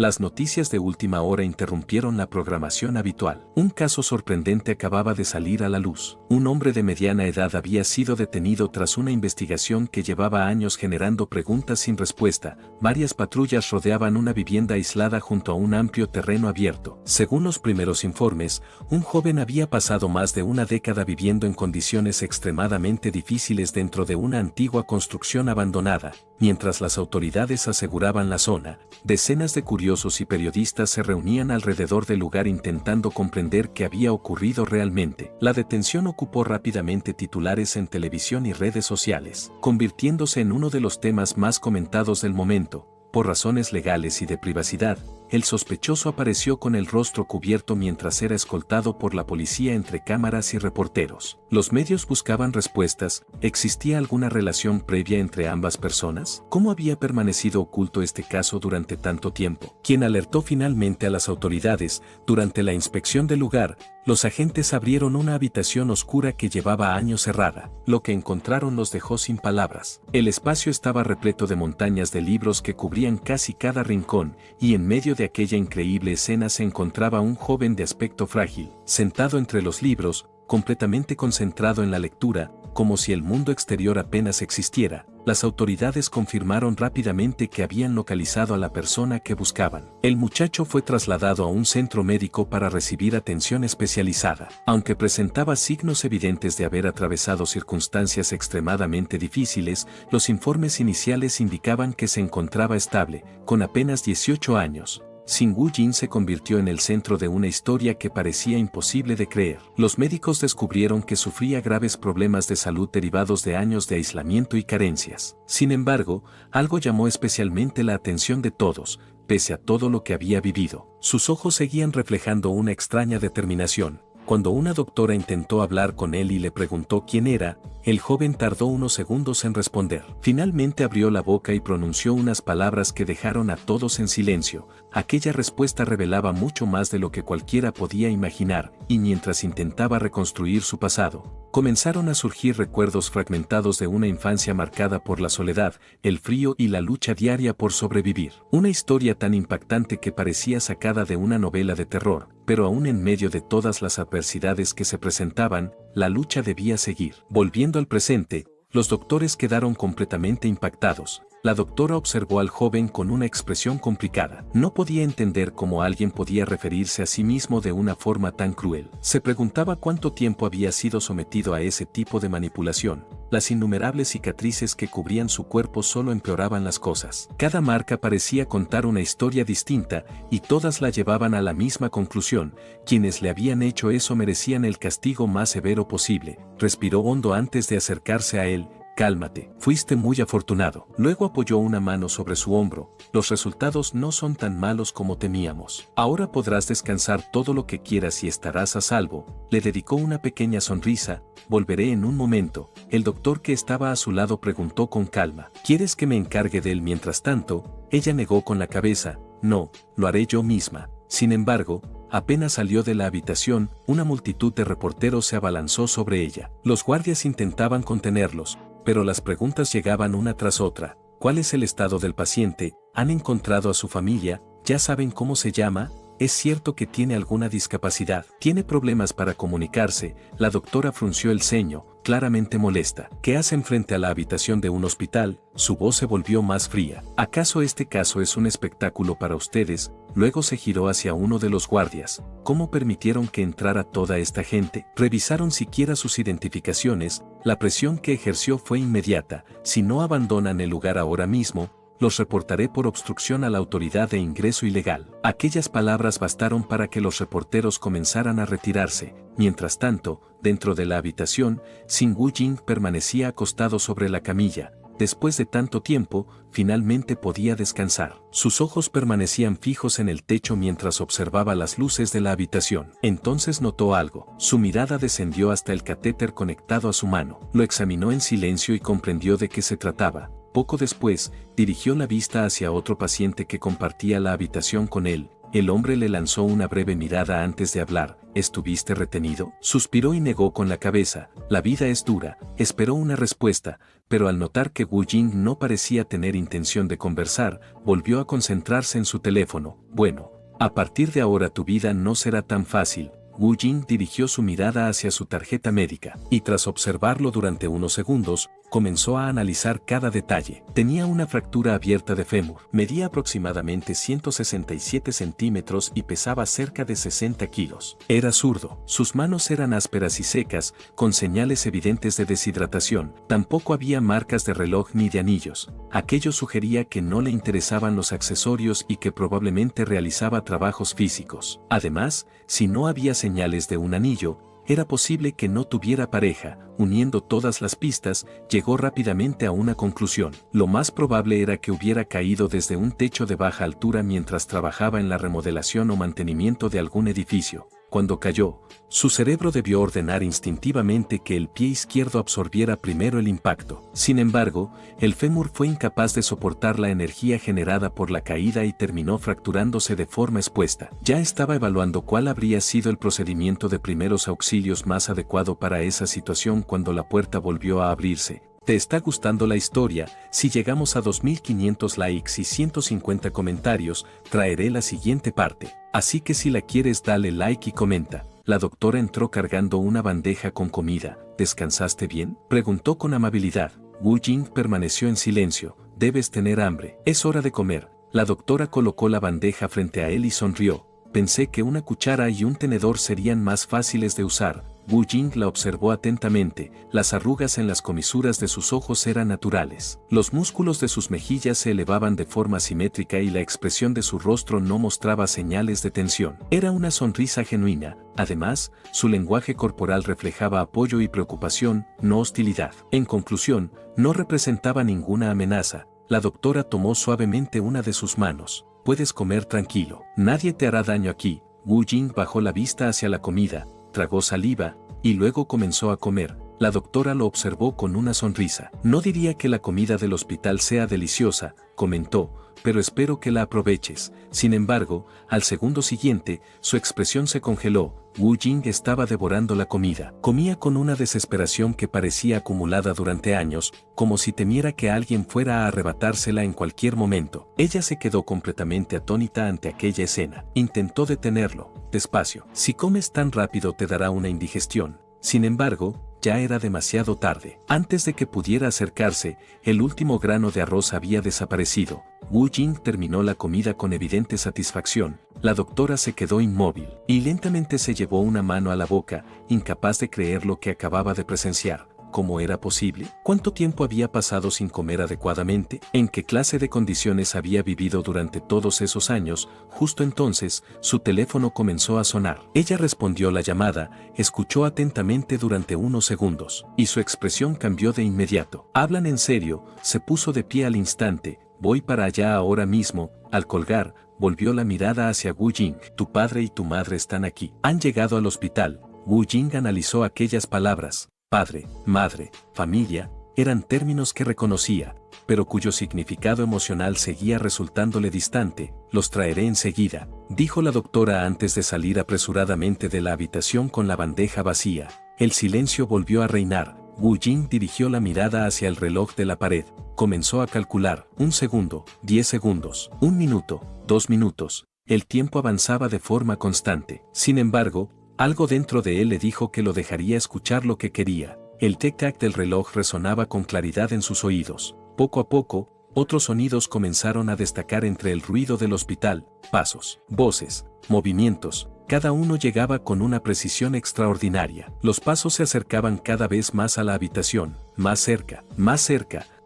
Las noticias de última hora interrumpieron la programación habitual. Un caso sorprendente acababa de salir a la luz. Un hombre de mediana edad había sido detenido tras una investigación que llevaba años generando preguntas sin respuesta. Varias patrullas rodeaban una vivienda aislada junto a un amplio terreno abierto. Según los primeros informes, un joven había pasado más de una década viviendo en condiciones extremadamente difíciles dentro de una antigua construcción abandonada. Mientras las autoridades aseguraban la zona, decenas de curiosos y periodistas se reunían alrededor del lugar intentando comprender qué había ocurrido realmente. La detención ocupó rápidamente titulares en televisión y redes sociales, convirtiéndose en uno de los temas más comentados del momento. Por razones legales y de privacidad, el sospechoso apareció con el rostro cubierto mientras era escoltado por la policía entre cámaras y reporteros. Los medios buscaban respuestas. ¿Existía alguna relación previa entre ambas personas? ¿Cómo había permanecido oculto este caso durante tanto tiempo? Quien alertó finalmente a las autoridades. Durante la inspección del lugar, los agentes abrieron una habitación oscura que llevaba años cerrada. Lo que encontraron los dejó sin palabras. El espacio estaba repleto de montañas de libros que cubrían casi cada rincón, y en medio de aquella increíble escena se encontraba un joven de aspecto frágil, sentado entre los libros, completamente concentrado en la lectura, como si el mundo exterior apenas existiera. Las autoridades confirmaron rápidamente que habían localizado a la persona que buscaban. El muchacho fue trasladado a un centro médico para recibir atención especializada. Aunque presentaba signos evidentes de haber atravesado circunstancias extremadamente difíciles, los informes iniciales indicaban que se encontraba estable, con apenas 18 años. Singu Jin se convirtió en el centro de una historia que parecía imposible de creer. Los médicos descubrieron que sufría graves problemas de salud derivados de años de aislamiento y carencias. Sin embargo, algo llamó especialmente la atención de todos. Pese a todo lo que había vivido, sus ojos seguían reflejando una extraña determinación. Cuando una doctora intentó hablar con él y le preguntó quién era, el joven tardó unos segundos en responder. Finalmente abrió la boca y pronunció unas palabras que dejaron a todos en silencio. Aquella respuesta revelaba mucho más de lo que cualquiera podía imaginar, y mientras intentaba reconstruir su pasado, comenzaron a surgir recuerdos fragmentados de una infancia marcada por la soledad, el frío y la lucha diaria por sobrevivir. Una historia tan impactante que parecía sacada de una novela de terror, pero aún en medio de todas las adversidades que se presentaban, la lucha debía seguir. Volviendo al presente, los doctores quedaron completamente impactados. La doctora observó al joven con una expresión complicada. No podía entender cómo alguien podía referirse a sí mismo de una forma tan cruel. Se preguntaba cuánto tiempo había sido sometido a ese tipo de manipulación. Las innumerables cicatrices que cubrían su cuerpo solo empeoraban las cosas. Cada marca parecía contar una historia distinta, y todas la llevaban a la misma conclusión. Quienes le habían hecho eso merecían el castigo más severo posible. Respiró hondo antes de acercarse a él. Cálmate, fuiste muy afortunado. Luego apoyó una mano sobre su hombro. Los resultados no son tan malos como temíamos. Ahora podrás descansar todo lo que quieras y estarás a salvo. Le dedicó una pequeña sonrisa. Volveré en un momento. El doctor que estaba a su lado preguntó con calma. ¿Quieres que me encargue de él mientras tanto? Ella negó con la cabeza. No, lo haré yo misma. Sin embargo, apenas salió de la habitación, una multitud de reporteros se abalanzó sobre ella. Los guardias intentaban contenerlos, pero las preguntas llegaban una tras otra. ¿Cuál es el estado del paciente? ¿Han encontrado a su familia? ¿Ya saben cómo se llama? ¿Es cierto que tiene alguna discapacidad? ¿Tiene problemas para comunicarse? La doctora frunció el ceño, claramente molesta. ¿Qué hacen frente a la habitación de un hospital? Su voz se volvió más fría. ¿Acaso este caso es un espectáculo para ustedes? Luego se giró hacia uno de los guardias. ¿Cómo permitieron que entrara toda esta gente? ¿Revisaron siquiera sus identificaciones? La presión que ejerció fue inmediata. Si no abandonan el lugar ahora mismo, los reportaré por obstrucción a la autoridad de ingreso ilegal. Aquellas palabras bastaron para que los reporteros comenzaran a retirarse. Mientras tanto, dentro de la habitación, Singu Jin permanecía acostado sobre la camilla. Después de tanto tiempo, finalmente podía descansar. Sus ojos permanecían fijos en el techo mientras observaba las luces de la habitación. Entonces notó algo. Su mirada descendió hasta el catéter conectado a su mano. Lo examinó en silencio y comprendió de qué se trataba. Poco después, dirigió la vista hacia otro paciente que compartía la habitación con él. El hombre le lanzó una breve mirada antes de hablar. ¿Estuviste retenido? Suspiró y negó con la cabeza. La vida es dura. Esperó una respuesta, pero al notar que Wu Jing no parecía tener intención de conversar, volvió a concentrarse en su teléfono. Bueno, a partir de ahora tu vida no será tan fácil. Wu Jing dirigió su mirada hacia su tarjeta médica, y tras observarlo durante unos segundos, comenzó a analizar cada detalle. Tenía una fractura abierta de fémur, medía aproximadamente 167 centímetros y pesaba cerca de 60 kilos. Era zurdo, sus manos eran ásperas y secas, con señales evidentes de deshidratación. Tampoco había marcas de reloj ni de anillos. Aquello sugería que no le interesaban los accesorios y que probablemente realizaba trabajos físicos. Además, si no había señales de un anillo, era posible que no tuviera pareja. Uniendo todas las pistas, llegó rápidamente a una conclusión. Lo más probable era que hubiera caído desde un techo de baja altura mientras trabajaba en la remodelación o mantenimiento de algún edificio. Cuando cayó, su cerebro debió ordenar instintivamente que el pie izquierdo absorbiera primero el impacto. Sin embargo, el fémur fue incapaz de soportar la energía generada por la caída y terminó fracturándose de forma expuesta. Ya estaba evaluando cuál habría sido el procedimiento de primeros auxilios más adecuado para esa situación cuando la puerta volvió a abrirse. ¿Te está gustando la historia? Si llegamos a 2500 likes y 150 comentarios, traeré la siguiente parte. Así que si la quieres dale like y comenta. La doctora entró cargando una bandeja con comida. ¿Descansaste bien?, preguntó con amabilidad. Wu Jing permaneció en silencio. Debes tener hambre. Es hora de comer. La doctora colocó la bandeja frente a él y sonrió. Pensé que una cuchara y un tenedor serían más fáciles de usar. Wu Jing la observó atentamente. Las arrugas en las comisuras de sus ojos eran naturales. Los músculos de sus mejillas se elevaban de forma simétrica y la expresión de su rostro no mostraba señales de tensión. Era una sonrisa genuina. Además, su lenguaje corporal reflejaba apoyo y preocupación, no hostilidad. En conclusión, no representaba ninguna amenaza. La doctora tomó suavemente una de sus manos. Puedes comer tranquilo. Nadie te hará daño aquí. Wu Jing bajó la vista hacia la comida, tragó saliva, y luego comenzó a comer. La doctora lo observó con una sonrisa. No diría que la comida del hospital sea deliciosa, comentó, pero espero que la aproveches. Sin embargo, al segundo siguiente, su expresión se congeló. Wu Jing estaba devorando la comida. Comía con una desesperación que parecía acumulada durante años, como si temiera que alguien fuera a arrebatársela en cualquier momento. Ella se quedó completamente atónita ante aquella escena. Intentó detenerlo. Despacio. Si comes tan rápido te dará una indigestión. Sin embargo, ya era demasiado tarde. Antes de que pudiera acercarse, el último grano de arroz había desaparecido. Wu Jing terminó la comida con evidente satisfacción. La doctora se quedó inmóvil y lentamente se llevó una mano a la boca, incapaz de creer lo que acababa de presenciar. ¿Cómo era posible? ¿Cuánto tiempo había pasado sin comer adecuadamente? ¿En qué clase de condiciones había vivido durante todos esos años? Justo entonces, su teléfono comenzó a sonar. Ella respondió la llamada, escuchó atentamente durante unos segundos, y su expresión cambió de inmediato. ¿Hablan en serio? Se puso de pie al instante. Voy para allá ahora mismo. Al colgar, volvió la mirada hacia Wu Jing. Tu padre y tu madre están aquí. Han llegado al hospital. Wu Jing analizó aquellas palabras. Padre, madre, familia, eran términos que reconocía, pero cuyo significado emocional seguía resultándole distante. Los traeré enseguida, dijo la doctora antes de salir apresuradamente de la habitación con la bandeja vacía. El silencio volvió a reinar. Wu Jing dirigió la mirada hacia el reloj de la pared. Comenzó a calcular. 1 segundo, 10 segundos, 1 minuto, 2 minutos. El tiempo avanzaba de forma constante. Sin embargo, algo dentro de él le dijo que lo dejaría escuchar lo que quería. El tic-tac del reloj resonaba con claridad en sus oídos. Poco a poco, otros sonidos comenzaron a destacar entre el ruido del hospital. Pasos, voces, movimientos. Cada uno llegaba con una precisión extraordinaria. Los pasos se acercaban cada vez más a la habitación, más cerca,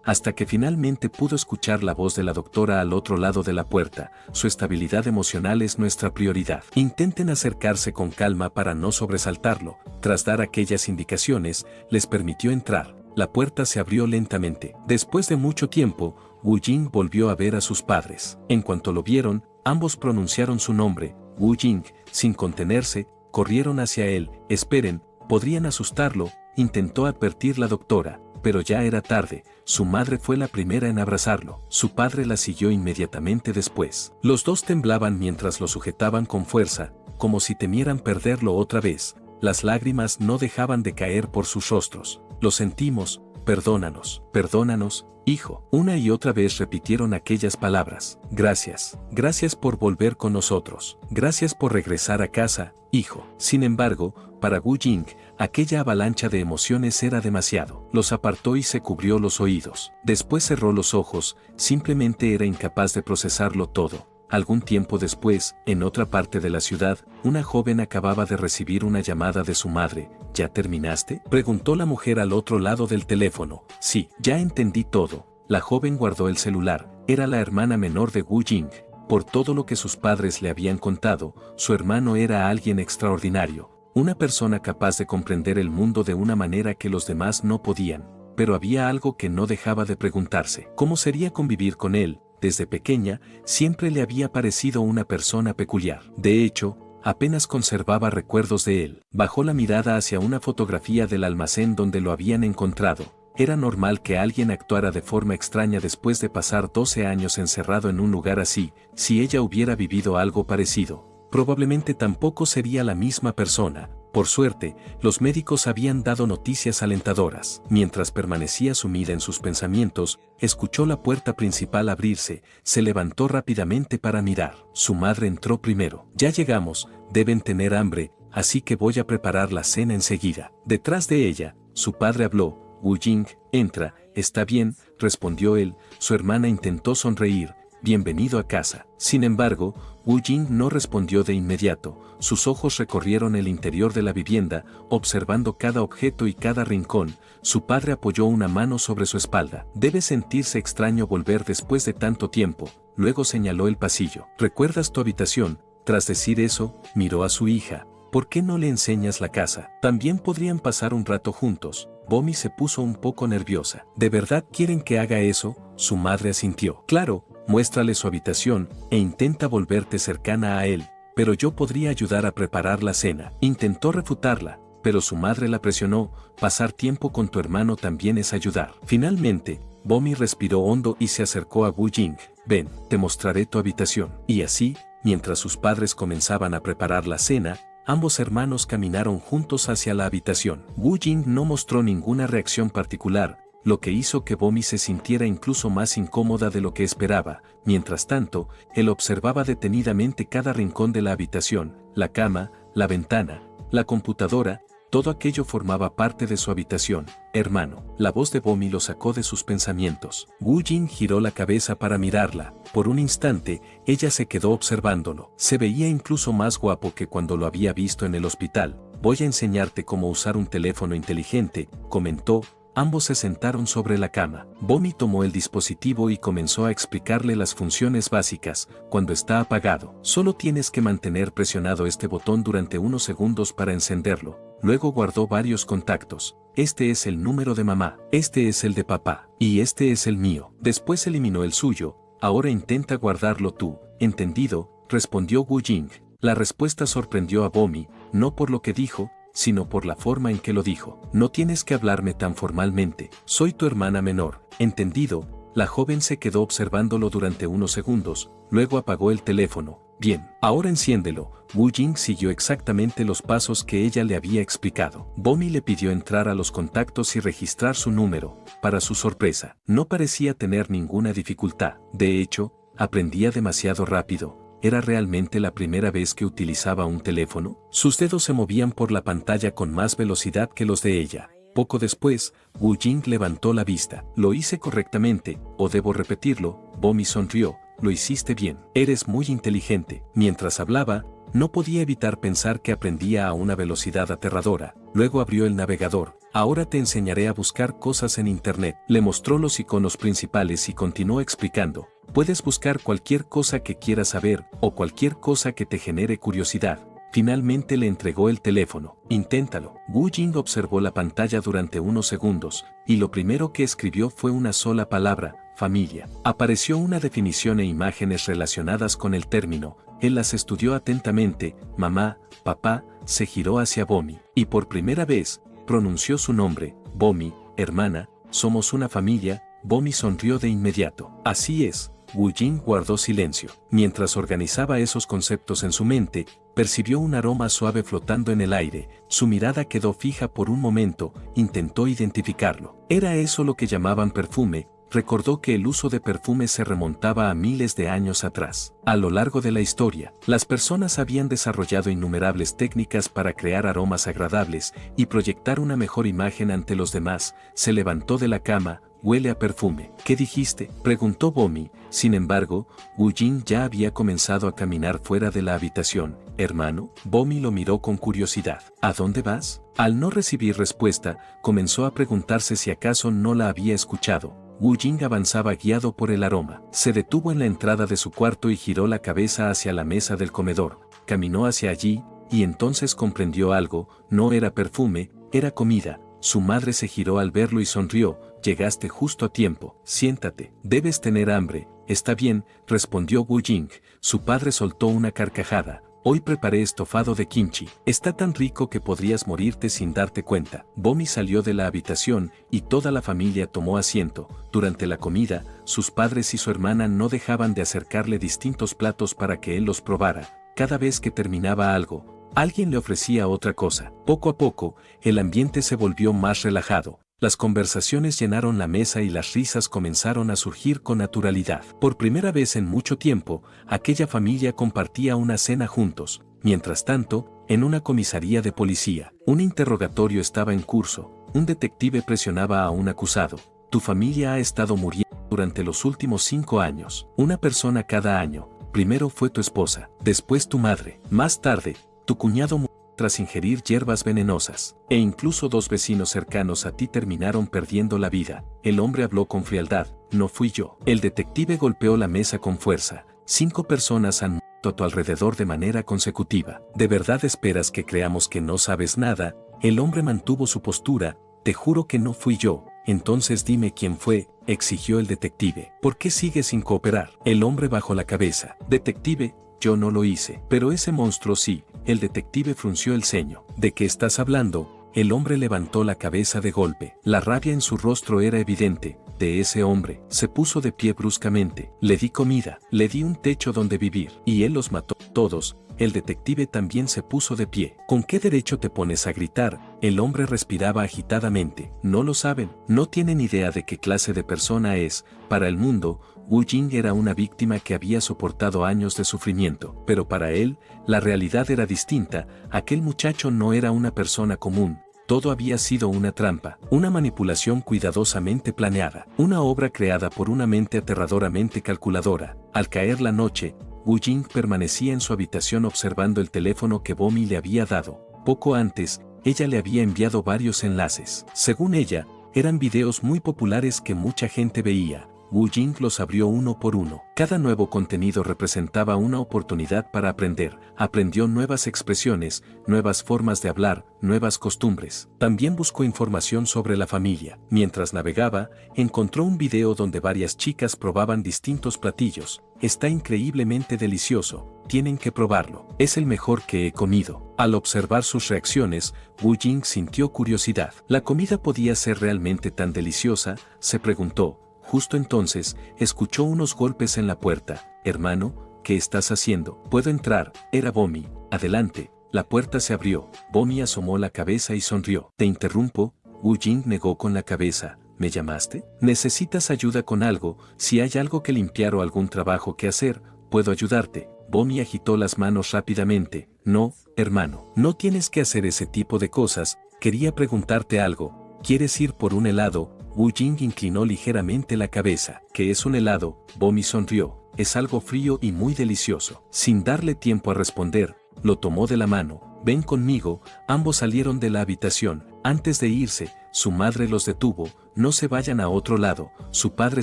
hasta que finalmente pudo escuchar la voz de la doctora al otro lado de la puerta. Su estabilidad emocional es nuestra prioridad. Intenten acercarse con calma para no sobresaltarlo. Tras dar aquellas indicaciones, les permitió entrar. La puerta se abrió lentamente. Después de mucho tiempo, Wu Jing volvió a ver a sus padres. En cuanto lo vieron, ambos pronunciaron su nombre. Wu Jing, sin contenerse, corrieron hacia él. Esperen, podrían asustarlo, intentó advertir la doctora. Pero ya era tarde. Su madre fue la primera en abrazarlo. Su padre la siguió inmediatamente después. Los dos temblaban mientras lo sujetaban con fuerza, como si temieran perderlo otra vez. Las lágrimas no dejaban de caer por sus rostros. Lo sentimos, perdónanos, perdónanos, hijo. Una y otra vez repitieron aquellas palabras. Gracias, gracias por volver con nosotros. Gracias por regresar a casa, hijo. Sin embargo, para Wu Jing, aquella avalancha de emociones era demasiado. Los apartó y se cubrió los oídos. Después cerró los ojos, simplemente era incapaz de procesarlo todo. Algún tiempo después, en otra parte de la ciudad, una joven acababa de recibir una llamada de su madre. ¿Ya terminaste?, preguntó la mujer al otro lado del teléfono. Sí, ya entendí todo. La joven guardó el celular. Era la hermana menor de Wu Jing. Por todo lo que sus padres le habían contado, su hermano era alguien extraordinario, una persona capaz de comprender el mundo de una manera que los demás no podían. Pero había algo que no dejaba de preguntarse. ¿Cómo sería convivir con él? Desde pequeña, siempre le había parecido una persona peculiar. De hecho, apenas conservaba recuerdos de él. Bajó la mirada hacia una fotografía del almacén donde lo habían encontrado. Era normal que alguien actuara de forma extraña después de pasar 12 años encerrado en un lugar así. Si ella hubiera vivido algo parecido, probablemente tampoco sería la misma persona. Por suerte, los médicos habían dado noticias alentadoras. Mientras permanecía sumida en sus pensamientos, escuchó la puerta principal abrirse, se levantó rápidamente para mirar. Su madre entró primero. Ya llegamos, deben tener hambre, así que voy a preparar la cena enseguida. Detrás de ella, su padre habló. Wu Jing, entra. Está bien, respondió él. Su hermana intentó sonreír. Bienvenido a casa. Sin embargo, Wu Jing no respondió de inmediato. Sus ojos recorrieron el interior de la vivienda, observando cada objeto y cada rincón. Su padre apoyó una mano sobre su espalda. Debe sentirse extraño volver después de tanto tiempo. Luego señaló el pasillo. ¿Recuerdas tu habitación? Tras decir eso, miró a su hija. ¿Por qué no le enseñas la casa? También podrían pasar un rato juntos. Bomi se puso un poco nerviosa. ¿De verdad quieren que haga eso? Su madre asintió. Claro, muéstrale su habitación e intenta volverte cercana a él, pero yo podría ayudar a preparar la cena. Intentó refutarla, pero su madre la presionó. Pasar tiempo con tu hermano también es ayudar. Finalmente, Bomi respiró hondo y se acercó a Wu Jing. Ven, te mostraré tu habitación. Y así, mientras sus padres comenzaban a preparar la cena, ambos hermanos caminaron juntos hacia la habitación. Wu Jing no mostró ninguna reacción particular, lo que hizo que Bomi se sintiera incluso más incómoda de lo que esperaba. Mientras tanto, él observaba detenidamente cada rincón de la habitación, la cama, la ventana, la computadora. Todo aquello formaba parte de su habitación. Hermano. La voz de Bomi lo sacó de sus pensamientos. Wu Jing giró la cabeza para mirarla. Por un instante, ella se quedó observándolo. Se veía incluso más guapo que cuando lo había visto en el hospital. Voy a enseñarte cómo usar un teléfono inteligente, comentó. Ambos se sentaron sobre la cama. Bomi tomó el dispositivo y comenzó a explicarle las funciones básicas. Cuando está apagado, solo tienes que mantener presionado este botón durante unos segundos para encenderlo. Luego guardó varios contactos. Este es el número de mamá, este es el de papá, y este es el mío. Después eliminó el suyo. Ahora intenta guardarlo tú. ¿Entendido?, respondió Wu Jing. La respuesta sorprendió a Bomi, no por lo que dijo, sino por la forma en que lo dijo. No tienes que hablarme tan formalmente. Soy tu hermana menor. ¿Entendido? La joven se quedó observándolo durante unos segundos, luego apagó el teléfono. Bien, ahora enciéndelo. Wu Jing siguió exactamente los pasos que ella le había explicado. Bomi le pidió entrar a los contactos y registrar su número. Para su sorpresa, no parecía tener ninguna dificultad. De hecho, aprendía demasiado rápido. ¿Era realmente la primera vez que utilizaba un teléfono? Sus dedos se movían por la pantalla con más velocidad que los de ella. Poco después, Wu Jing levantó la vista. ¿Lo hice correctamente, o debo repetirlo? Bomi sonrió. Lo hiciste bien. Eres muy inteligente. Mientras hablaba, no podía evitar pensar que aprendía a una velocidad aterradora. Luego abrió el navegador. Ahora te enseñaré a buscar cosas en internet. Le mostró los iconos principales y continuó explicando. Puedes buscar cualquier cosa que quieras saber, o cualquier cosa que te genere curiosidad. Finalmente le entregó el teléfono. Inténtalo. Wu Jing observó la pantalla durante unos segundos, y lo primero que escribió fue una sola palabra: familia. Apareció una definición e imágenes relacionadas con el término. Él las estudió atentamente. Mamá, papá. Se giró hacia Bomi, y por primera vez, pronunció su nombre. Bomi, hermana, somos una familia. Bomi sonrió de inmediato. Así es. Wu Jing guardó silencio. Mientras organizaba esos conceptos en su mente, percibió un aroma suave flotando en el aire, su mirada quedó fija por un momento, intentó identificarlo. ¿Era eso lo que llamaban perfume? Recordó que el uso de perfumes se remontaba a miles de años atrás. A lo largo de la historia, las personas habían desarrollado innumerables técnicas para crear aromas agradables y proyectar una mejor imagen ante los demás. Se levantó de la cama. «Huele a perfume». «¿Qué dijiste?», preguntó Bomi. Sin embargo, Wu Jing ya había comenzado a caminar fuera de la habitación. «Hermano». Bomi lo miró con curiosidad. «¿A dónde vas?». Al no recibir respuesta, comenzó a preguntarse si acaso no la había escuchado. Wu Jing avanzaba guiado por el aroma. Se detuvo en la entrada de su cuarto y giró la cabeza hacia la mesa del comedor. Caminó hacia allí, y entonces comprendió algo. No era perfume, era comida. Su madre se giró al verlo y sonrió. «Llegaste justo a tiempo. Siéntate. Debes tener hambre». «Está bien», respondió Wu Jing. Su padre soltó una carcajada. «Hoy preparé estofado de kimchi. Está tan rico que podrías morirte sin darte cuenta». Bomi salió de la habitación y toda la familia tomó asiento. Durante la comida, sus padres y su hermana no dejaban de acercarle distintos platos para que él los probara. Cada vez que terminaba algo, alguien le ofrecía otra cosa. Poco a poco, el ambiente se volvió más relajado. Las conversaciones llenaron la mesa y las risas comenzaron a surgir con naturalidad. Por primera vez en mucho tiempo, aquella familia compartía una cena juntos. Mientras tanto, en una comisaría de policía, un interrogatorio estaba en curso. Un detective presionaba a un acusado. «Tu familia ha estado muriendo durante los últimos 5 años. Una persona cada año. Primero fue tu esposa, después tu madre. Más tarde, tu cuñado murió tras ingerir hierbas venenosas, e incluso 2 vecinos cercanos a ti terminaron perdiendo la vida». El hombre habló con frialdad. «No fui yo». El detective golpeó la mesa con fuerza. 5 personas han muerto a tu alrededor de manera consecutiva. ¿De verdad esperas que creamos que no sabes nada? El hombre mantuvo su postura. «Te juro que no fui yo». «Entonces dime quién fue», exigió el detective. «¿Por qué sigues sin cooperar?». El hombre bajó la cabeza. «Detective, yo no lo hice». «Pero ese monstruo sí». El detective frunció el ceño. «¿De qué estás hablando?». El hombre levantó la cabeza de golpe. La rabia en su rostro era evidente. «De ese hombre». Se puso de pie bruscamente. «Le di comida, le di un techo donde vivir, y él los mató todos». El detective también se puso de pie. «¿Con qué derecho te pones a gritar?». El hombre respiraba agitadamente. «No lo saben, no tienen idea de qué clase de persona es». Para el mundo, Wu Jing era una víctima que había soportado años de sufrimiento, pero para él, la realidad era distinta. Aquel muchacho no era una persona común. Todo había sido una trampa, una manipulación cuidadosamente planeada, una obra creada por una mente aterradoramente calculadora. Al caer la noche, Wu Jing permanecía en su habitación observando el teléfono que Bomi le había dado. Poco antes, ella le había enviado varios enlaces. Según ella, eran videos muy populares que mucha gente veía. Wu Jing los abrió uno por uno. Cada nuevo contenido representaba una oportunidad para aprender. Aprendió nuevas expresiones, nuevas formas de hablar, nuevas costumbres. También buscó información sobre la familia. Mientras navegaba, encontró un video donde varias chicas probaban distintos platillos. «Está increíblemente delicioso, tienen que probarlo. Es el mejor que he comido». Al observar sus reacciones, Wu Jing sintió curiosidad. ¿La comida podía ser realmente tan deliciosa?, se preguntó. Justo entonces, escuchó unos golpes en la puerta. «Hermano, ¿qué estás haciendo?». «¿Puedo entrar?». Era Bomi. «Adelante». La puerta se abrió. Bomi asomó la cabeza y sonrió. «Te interrumpo». Wu Jing negó con la cabeza. «¿Me llamaste? ¿Necesitas ayuda con algo? Si hay algo que limpiar o algún trabajo que hacer, puedo ayudarte». Bomi agitó las manos rápidamente. «No, hermano, no tienes que hacer ese tipo de cosas. Quería preguntarte algo. ¿Quieres ir por un helado?». Wu Jing inclinó ligeramente la cabeza. «¿Qué es un helado?». Bomi sonrió. «Es algo frío y muy delicioso». Sin darle tiempo a responder, lo tomó de la mano. «Ven conmigo». Ambos salieron de la habitación. Antes de irse, su madre los detuvo. «No se vayan a otro lado». Su padre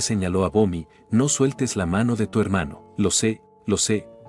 señaló a Bomi. «No sueltes la mano de tu hermano». Lo sé»,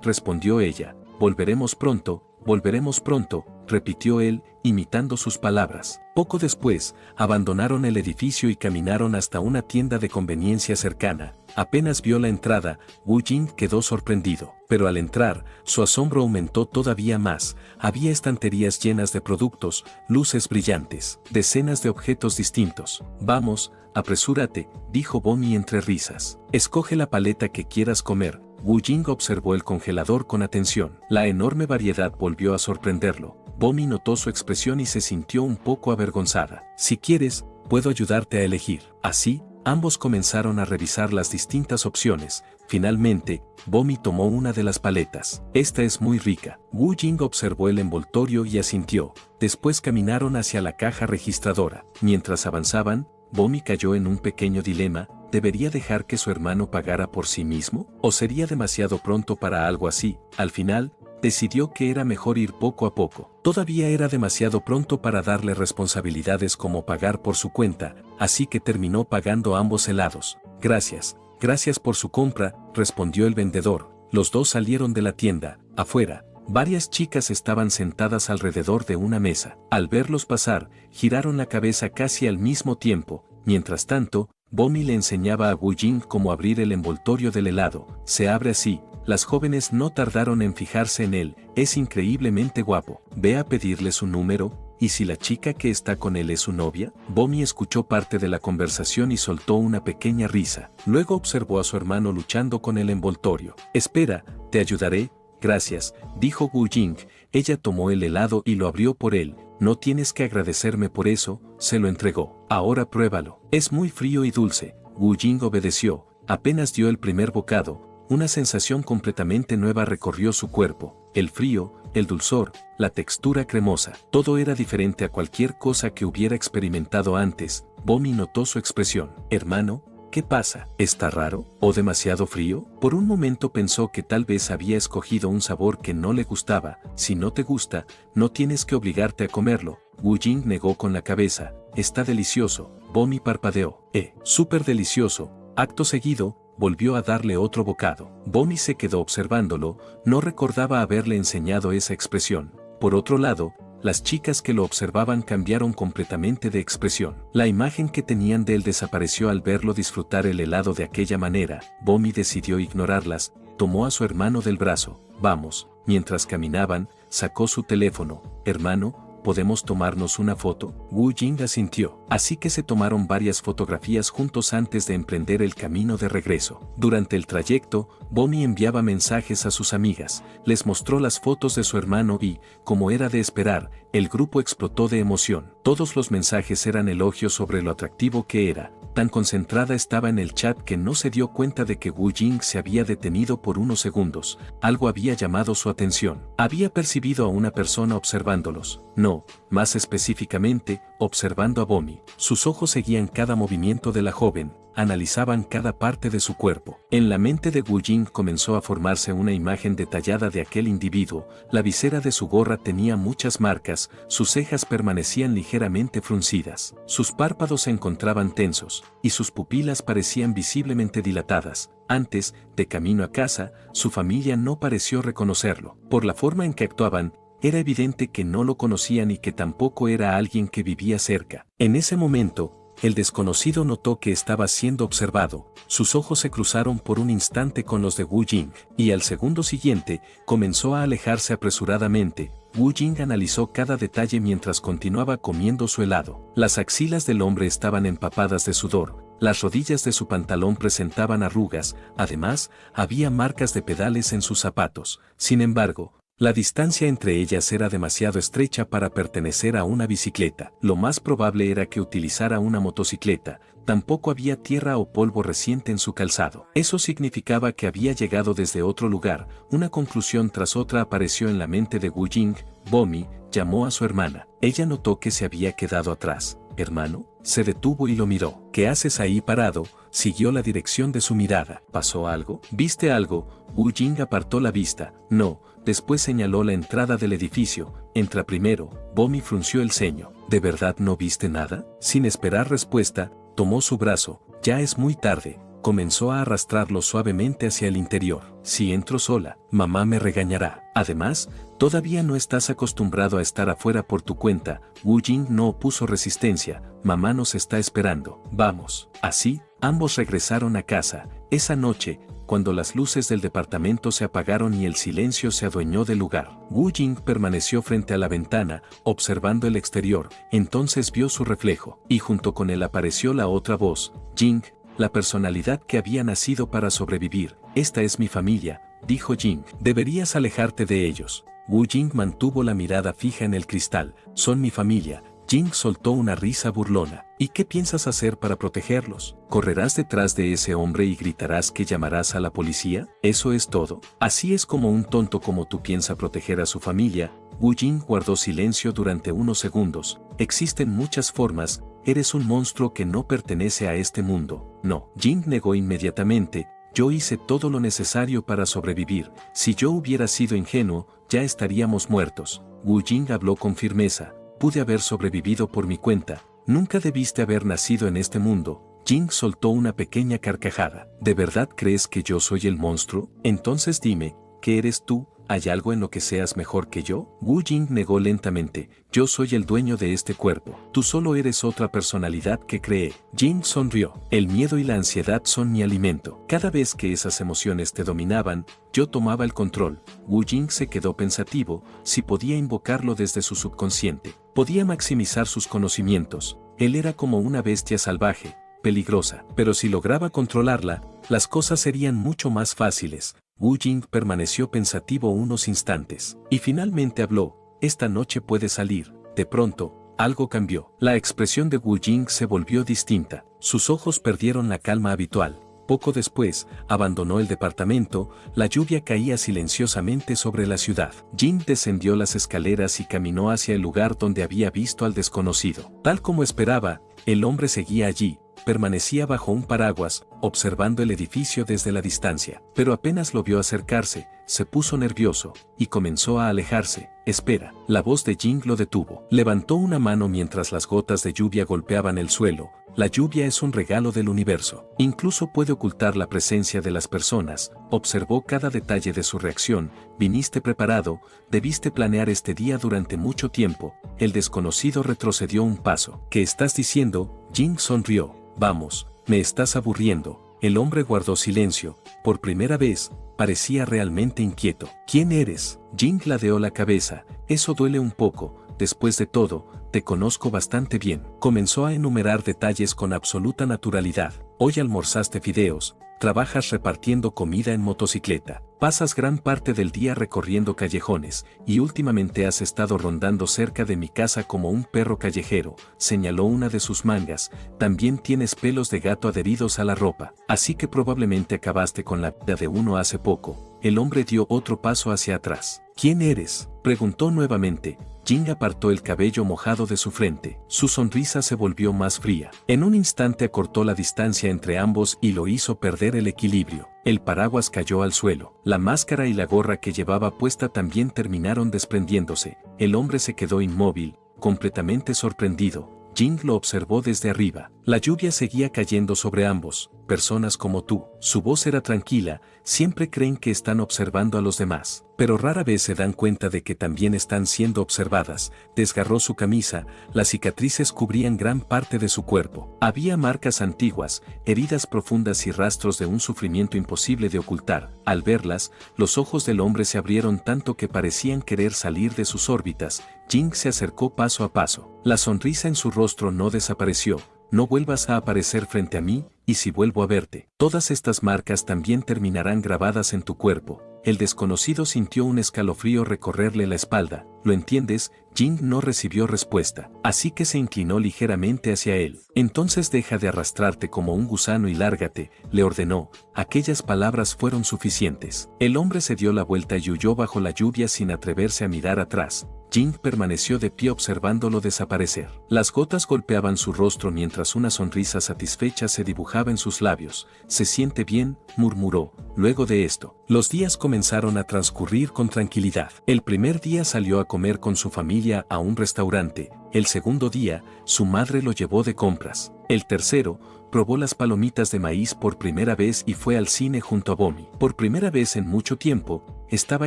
respondió ella. Volveremos pronto», repitió él, imitando sus palabras. Poco después, abandonaron el edificio y caminaron hasta una tienda de conveniencia cercana. Apenas vio la entrada, Wu Jing quedó sorprendido. Pero al entrar, su asombro aumentó todavía más. Había estanterías llenas de productos, luces brillantes, decenas de objetos distintos. «Vamos, apresúrate», dijo Bomi entre risas. «Escoge la paleta que quieras comer». Wu Jing observó el congelador con atención. La enorme variedad volvió a sorprenderlo. Bomi notó su expresión y se sintió un poco avergonzada. Si quieres, puedo ayudarte a elegir. Así, ambos comenzaron a revisar las distintas opciones. Finalmente, Bomi tomó una de las paletas. Esta es muy rica. Wu Jing observó el envoltorio y asintió. Después caminaron hacia la caja registradora. Mientras avanzaban, Bomi cayó en un pequeño dilema. ¿Debería dejar que su hermano pagara por sí mismo? ¿O sería demasiado pronto para algo así? Al final, decidió que era mejor ir poco a poco. Todavía era demasiado pronto para darle responsabilidades como pagar por su cuenta, así que terminó pagando ambos helados. Gracias por su compra, respondió el vendedor. Los dos salieron de la tienda. Afuera, varias chicas estaban sentadas alrededor de una mesa. Al verlos pasar, giraron la cabeza casi al mismo tiempo. Mientras tanto, Bomi le enseñaba a Wu Jing cómo abrir el envoltorio del helado. Se abre así. Las jóvenes no tardaron en fijarse en él. Es increíblemente guapo. Ve a pedirle su número. ¿Y si la chica que está con él es su novia? Bomi escuchó parte de la conversación y soltó una pequeña risa. Luego observó a su hermano luchando con el envoltorio. Espera, te ayudaré. Gracias, dijo Wu Jing. Ella tomó el helado y lo abrió por él. No tienes que agradecerme por eso, se lo entregó. Ahora pruébalo. Es muy frío y dulce. Wu Jing obedeció. Apenas dio el primer bocado. Una sensación completamente nueva recorrió su cuerpo. El frío, el dulzor, la textura cremosa. Todo era diferente a cualquier cosa que hubiera experimentado antes. Bomi notó su expresión. Hermano, ¿qué pasa? ¿Está raro? ¿O demasiado frío? Por un momento pensó que tal vez había escogido un sabor que no le gustaba. Si no te gusta, no tienes que obligarte a comerlo. Wu Jing negó con la cabeza. Está delicioso. Bomi parpadeó. Súper delicioso. Acto seguido, volvió a darle otro bocado. Bomi se quedó observándolo, no recordaba haberle enseñado esa expresión. Por otro lado, las chicas que lo observaban cambiaron completamente de expresión. La imagen que tenían de él desapareció al verlo disfrutar el helado de aquella manera. Bomi decidió ignorarlas, tomó a su hermano del brazo. Vamos. Mientras caminaban, sacó su teléfono. Hermano, ¿podemos tomarnos una foto? Wu Jing asintió. Así que se tomaron varias fotografías juntos antes de emprender el camino de regreso. Durante el trayecto, Bomi enviaba mensajes a sus amigas, les mostró las fotos de su hermano y, como era de esperar, el grupo explotó de emoción. Todos los mensajes eran elogios sobre lo atractivo que era. Tan concentrada estaba en el chat que no se dio cuenta de que Wu Jing se había detenido por unos segundos. Algo había llamado su atención. Había percibido a una persona observándolos. No, más específicamente, observando a Bomi. Sus ojos seguían cada movimiento de la joven, analizaban cada parte de su cuerpo. En la mente de Wu Jing comenzó a formarse una imagen detallada de aquel individuo. La visera de su gorra tenía muchas marcas, sus cejas permanecían ligeramente fruncidas, sus párpados se encontraban tensos, y sus pupilas parecían visiblemente dilatadas. Antes, de camino a casa, su familia no pareció reconocerlo. Por la forma en que actuaban, era evidente que no lo conocían y que tampoco era alguien que vivía cerca. En ese momento, el desconocido notó que estaba siendo observado. Sus ojos se cruzaron por un instante con los de Wu Jing, y al segundo siguiente, comenzó a alejarse apresuradamente. Wu Jing analizó cada detalle mientras continuaba comiendo su helado. Las axilas del hombre estaban empapadas de sudor. Las rodillas de su pantalón presentaban arrugas. Además, había marcas de pedales en sus zapatos. Sin embargo, la distancia entre ellas era demasiado estrecha para pertenecer a una bicicleta. Lo más probable era que utilizara una motocicleta. Tampoco había tierra o polvo reciente en su calzado. Eso significaba que había llegado desde otro lugar. Una conclusión tras otra apareció en la mente de Wu Jing. Bomi llamó a su hermana. Ella notó que se había quedado atrás. Hermano, se detuvo y lo miró. ¿Qué haces ahí parado? Siguió la dirección de su mirada. ¿Pasó algo? ¿Viste algo? Wu Jing apartó la vista. No. Después señaló la entrada del edificio. Entra primero. Bomi frunció el ceño. ¿De verdad no viste nada? Sin esperar respuesta, tomó su brazo. Ya es muy tarde. Comenzó a arrastrarlo suavemente hacia el interior. Si entro sola, mamá me regañará. Además, todavía no estás acostumbrado a estar afuera por tu cuenta. Wu Jing no opuso resistencia. Mamá nos está esperando. Vamos. Así, ambos regresaron a casa. Esa noche, cuando las luces del departamento se apagaron y el silencio se adueñó del lugar, Wu Jing permaneció frente a la ventana, observando el exterior. Entonces vio su reflejo, y junto con él apareció la otra voz. Jing, la personalidad que había nacido para sobrevivir. Esta es mi familia, dijo Jing. Deberías alejarte de ellos. Wu Jing mantuvo la mirada fija en el cristal. Son mi familia. Jing soltó una risa burlona. ¿Y qué piensas hacer para protegerlos? ¿Correrás detrás de ese hombre y gritarás que llamarás a la policía? ¿Eso es todo? Así es como un tonto como tú piensa proteger a su familia. Wu Jing guardó silencio durante unos segundos. Existen muchas formas. Eres un monstruo que no pertenece a este mundo. No. Jing negó inmediatamente. Yo hice todo lo necesario para sobrevivir. Si yo hubiera sido ingenuo, ya estaríamos muertos. Wu Jing habló con firmeza. Pude haber sobrevivido por mi cuenta. Nunca debiste haber nacido en este mundo. Jing soltó una pequeña carcajada. ¿De verdad crees que yo soy el monstruo? Entonces dime, ¿qué eres tú? ¿Hay algo en lo que seas mejor que yo? Wu Jing negó lentamente. Yo soy el dueño de este cuerpo. Tú solo eres otra personalidad que creé. Jing sonrió. El miedo y la ansiedad son mi alimento. Cada vez que esas emociones te dominaban, yo tomaba el control. Wu Jing se quedó pensativo. Si podía invocarlo desde su subconsciente, podía maximizar sus conocimientos. Él era como una bestia salvaje, peligrosa. Pero si lograba controlarla, las cosas serían mucho más fáciles. Wu Jing permaneció pensativo unos instantes, y finalmente habló. Esta noche puede salir. De pronto, algo cambió. La expresión de Wu Jing se volvió distinta. Sus ojos perdieron la calma habitual. Poco después, abandonó el departamento. La lluvia caía silenciosamente sobre la ciudad. Jing descendió las escaleras y caminó hacia el lugar donde había visto al desconocido. Tal como esperaba, el hombre seguía allí. Permanecía bajo un paraguas, observando el edificio desde la distancia. Pero apenas lo vio acercarse, se puso nervioso, y comenzó a alejarse. Espera. La voz de Jing lo detuvo. Levantó una mano mientras las gotas de lluvia golpeaban el suelo. La lluvia es un regalo del universo. Incluso puede ocultar la presencia de las personas. Observó cada detalle de su reacción. Viniste preparado, debiste planear este día durante mucho tiempo. El desconocido retrocedió un paso. ¿Qué estás diciendo? Jing sonrió. Vamos, me estás aburriendo. El hombre guardó silencio. Por primera vez, parecía realmente inquieto. ¿Quién eres? Jing ladeó la cabeza. Eso duele un poco. Después de todo, te conozco bastante bien. Comenzó a enumerar detalles con absoluta naturalidad. Hoy almorzaste fideos, trabajas repartiendo comida en motocicleta, pasas gran parte del día recorriendo callejones, y últimamente has estado rondando cerca de mi casa como un perro callejero, señaló una de sus mangas. También tienes pelos de gato adheridos a la ropa, así que probablemente acabaste con la vida de uno hace poco. El hombre dio otro paso hacia atrás. ¿Quién eres?, preguntó nuevamente. Jing apartó el cabello mojado de su frente. Su sonrisa se volvió más fría. En un instante acortó la distancia entre ambos y lo hizo perder el equilibrio. El paraguas cayó al suelo. La máscara y la gorra que llevaba puesta también terminaron desprendiéndose. El hombre se quedó inmóvil, completamente sorprendido. Jing lo observó desde arriba. La lluvia seguía cayendo sobre ambos. Personas como tú. Su voz era tranquila. Siempre creen que están observando a los demás, pero rara vez se dan cuenta de que también están siendo observadas. Desgarró su camisa. Las cicatrices cubrían gran parte de su cuerpo. Había marcas antiguas, heridas profundas y rastros de un sufrimiento imposible de ocultar. Al verlas, los ojos del hombre se abrieron tanto que parecían querer salir de sus órbitas. Jing se acercó paso a paso. La sonrisa en su rostro no desapareció. No vuelvas a aparecer frente a mí, y si vuelvo a verte, todas estas marcas también terminarán grabadas en tu cuerpo. El desconocido sintió un escalofrío recorrerle la espalda. ¿Lo entiendes? Jing no recibió respuesta, así que se inclinó ligeramente hacia él. Entonces deja de arrastrarte como un gusano y lárgate, le ordenó. Aquellas palabras fueron suficientes. El hombre se dio la vuelta y huyó bajo la lluvia sin atreverse a mirar atrás. Jing permaneció de pie observándolo desaparecer. Las gotas golpeaban su rostro mientras una sonrisa satisfecha se dibujaba en sus labios. Se siente bien, murmuró. Luego de esto, los días comenzaron a transcurrir con tranquilidad. El primer día salió a comer con su familia a un restaurante. El segundo día, su madre lo llevó de compras. El tercero, probó las palomitas de maíz por primera vez y fue al cine junto a Bomi. Por primera vez en mucho tiempo, estaba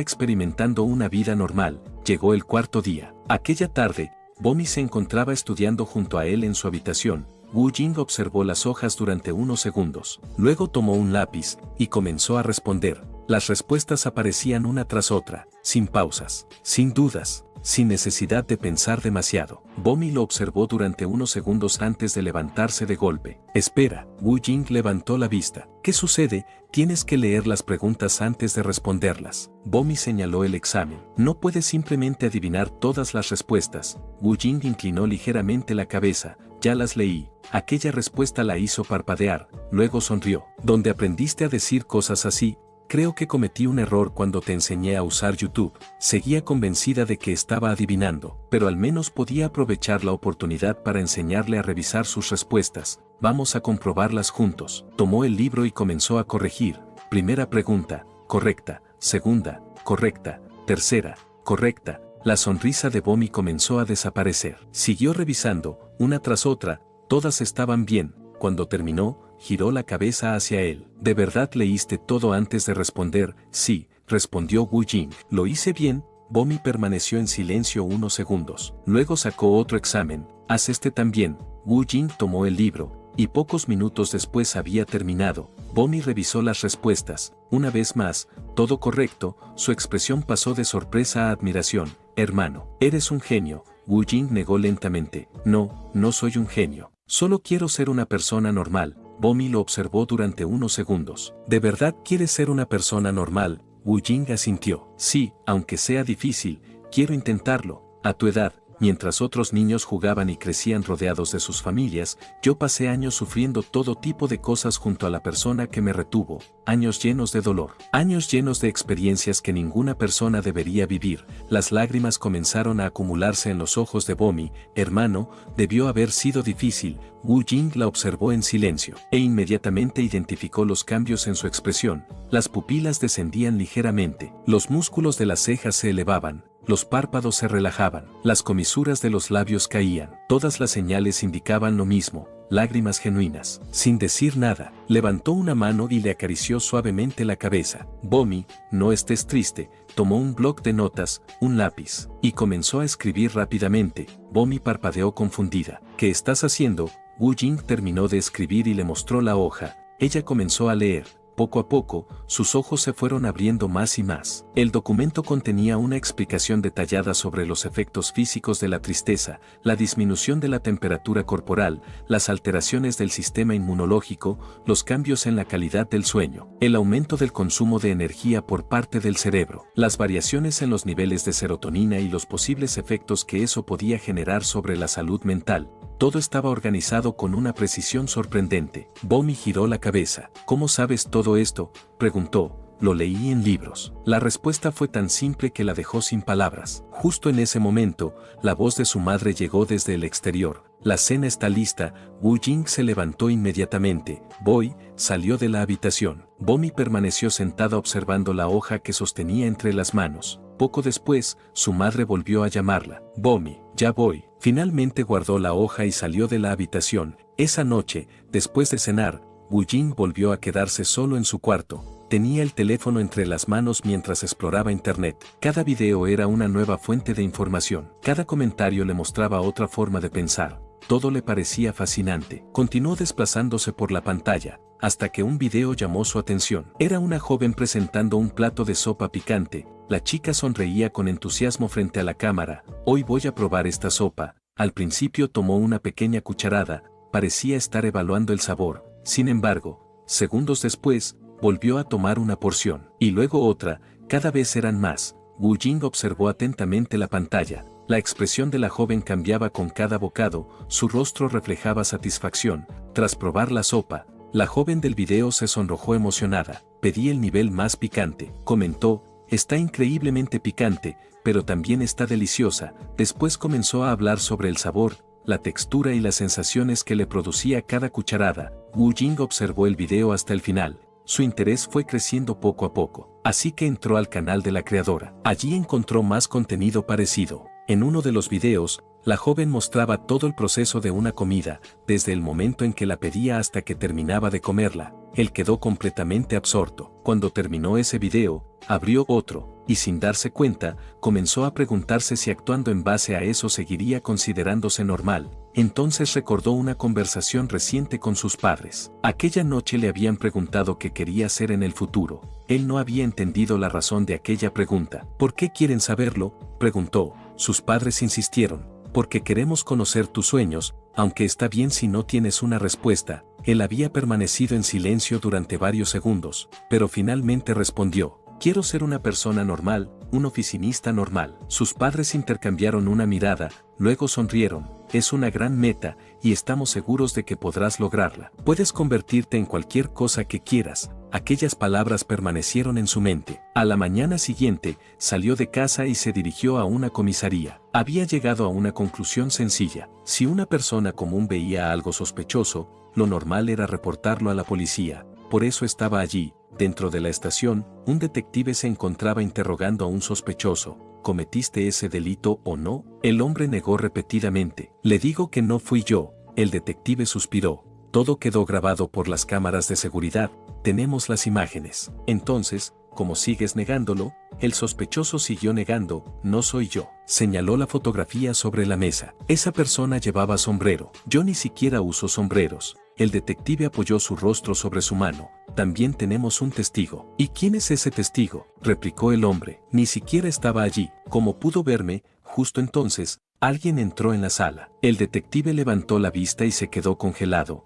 experimentando una vida normal. Llegó el cuarto día. Aquella tarde, Bomi se encontraba estudiando junto a él en su habitación. Wu Jing observó las hojas durante unos segundos. Luego tomó un lápiz y comenzó a responder. Las respuestas aparecían una tras otra, sin pausas, sin dudas. sin necesidad de pensar demasiado. Bomi lo observó durante unos segundos antes de levantarse de golpe. Espera, Wu Jing levantó la vista. ¿Qué sucede? Tienes que leer las preguntas antes de responderlas. Bomi señaló el examen. No puedes simplemente adivinar todas las respuestas. Wu Jing inclinó ligeramente la cabeza. Ya las leí. Aquella respuesta la hizo parpadear, luego sonrió. ¿Dónde aprendiste a decir cosas así? Creo que cometí un error cuando te enseñé a usar YouTube. Seguía convencida de que estaba adivinando, pero al menos podía aprovechar la oportunidad para enseñarle a revisar sus respuestas. Vamos a comprobarlas juntos. Tomó el libro y comenzó a corregir. Primera pregunta, correcta. Segunda, correcta. Tercera, correcta. La sonrisa de Bomi comenzó a desaparecer. Siguió revisando, una tras otra, todas estaban bien. Cuando terminó, giró la cabeza hacia él. ¿De verdad leíste todo antes de responder? Sí, respondió Wu Jing. ¿Lo hice bien? Bomi permaneció en silencio unos segundos. Luego sacó otro examen. Haz este también. Wu Jing tomó el libro, y pocos minutos después había terminado. Bomi revisó las respuestas. Una vez más, todo correcto, su expresión pasó de sorpresa a admiración. Hermano, eres un genio. Wu Jing negó lentamente. No, no soy un genio. Solo quiero ser una persona normal. Bomi lo observó durante unos segundos. ¿De verdad quieres ser una persona normal? Wu Jing asintió. Sí, aunque sea difícil, quiero intentarlo. A tu edad, mientras otros niños jugaban y crecían rodeados de sus familias, yo pasé años sufriendo todo tipo de cosas junto a la persona que me retuvo. Años llenos de dolor. Años llenos de experiencias que ninguna persona debería vivir. Las lágrimas comenzaron a acumularse en los ojos de Bomi. Hermano, debió haber sido difícil. Wu Jing la observó en silencio, e inmediatamente identificó los cambios en su expresión. Las pupilas descendían ligeramente, los músculos de las cejas se elevaban, los párpados se relajaban, las comisuras de los labios caían. Todas las señales indicaban lo mismo, lágrimas genuinas. Sin decir nada, levantó una mano y le acarició suavemente la cabeza. Bomi, no estés triste. Tomó un bloc de notas, un lápiz, y comenzó a escribir rápidamente. Bomi parpadeó confundida. ¿Qué estás haciendo? Wu Jing terminó de escribir y le mostró la hoja. Ella comenzó a leer. Poco a poco, sus ojos se fueron abriendo más y más. El documento contenía una explicación detallada sobre los efectos físicos de la tristeza, la disminución de la temperatura corporal, las alteraciones del sistema inmunológico, los cambios en la calidad del sueño, el aumento del consumo de energía por parte del cerebro, las variaciones en los niveles de serotonina y los posibles efectos que eso podía generar sobre la salud mental. Todo estaba organizado con una precisión sorprendente. Bomi giró la cabeza. ¿Cómo sabes todo esto?, preguntó. Lo leí en libros. La respuesta fue tan simple que la dejó sin palabras. Justo en ese momento, la voz de su madre llegó desde el exterior. La cena está lista. Wu Jing se levantó inmediatamente. Voy, salió de la habitación. Bomi permaneció sentada observando la hoja que sostenía entre las manos. Poco después, su madre volvió a llamarla. Bomi, ya voy. Finalmente guardó la hoja y salió de la habitación. Esa noche, después de cenar, Wu Jing volvió a quedarse solo en su cuarto. Tenía el teléfono entre las manos mientras exploraba internet. Cada video era una nueva fuente de información. Cada comentario le mostraba otra forma de pensar. Todo le parecía fascinante. Continuó desplazándose por la pantalla, hasta que un video llamó su atención. Era una joven presentando un plato de sopa picante. La chica sonreía con entusiasmo frente a la cámara. Hoy voy a probar esta sopa. Al principio tomó una pequeña cucharada, parecía estar evaluando el sabor. Sin embargo, segundos después, volvió a tomar una porción, y luego otra, cada vez eran más. Wu Jing observó atentamente la pantalla. La expresión de la joven cambiaba con cada bocado, su rostro reflejaba satisfacción. Tras probar la sopa, la joven del video se sonrojó emocionada. Pedí el nivel más picante, comentó. Está increíblemente picante, pero también está deliciosa. Después comenzó a hablar sobre el sabor, la textura y las sensaciones que le producía cada cucharada. Wu Jing observó el video hasta el final. Su interés fue creciendo poco a poco, así que entró al canal de la creadora. Allí encontró más contenido parecido. En uno de los videos, la joven mostraba todo el proceso de una comida, desde el momento en que la pedía hasta que terminaba de comerla. Él quedó completamente absorto. Cuando terminó ese video, abrió otro, y sin darse cuenta, comenzó a preguntarse si actuando en base a eso seguiría considerándose normal. Entonces recordó una conversación reciente con sus padres. Aquella noche le habían preguntado qué quería hacer en el futuro. Él no había entendido la razón de aquella pregunta. ¿Por qué quieren saberlo?, preguntó. Sus padres insistieron, porque queremos conocer tus sueños, aunque está bien si no tienes una respuesta. Él había permanecido en silencio durante varios segundos, pero finalmente respondió, quiero ser una persona normal, un oficinista normal. Sus padres intercambiaron una mirada, luego sonrieron, es una gran meta, y estamos seguros de que podrás lograrla. Puedes convertirte en cualquier cosa que quieras. Aquellas palabras permanecieron en su mente. A la mañana siguiente, salió de casa y se dirigió a una comisaría. Había llegado a una conclusión sencilla. Si una persona común veía algo sospechoso, lo normal era reportarlo a la policía. Por eso estaba allí, dentro de la estación, un detective se encontraba interrogando a un sospechoso. ¿Cometiste ese delito o no? El hombre negó repetidamente. Le digo que no fui yo. El detective suspiró. Todo quedó grabado por las cámaras de seguridad. Tenemos las imágenes. Entonces, como sigues negándolo, el sospechoso siguió negando, no soy yo. Señaló la fotografía sobre la mesa. Esa persona llevaba sombrero. Yo ni siquiera uso sombreros. El detective apoyó su rostro sobre su mano. También tenemos un testigo. ¿Y quién es ese testigo?, replicó el hombre. Ni siquiera estaba allí. Como pudo verme, justo entonces, alguien entró en la sala. El detective levantó la vista y se quedó congelado.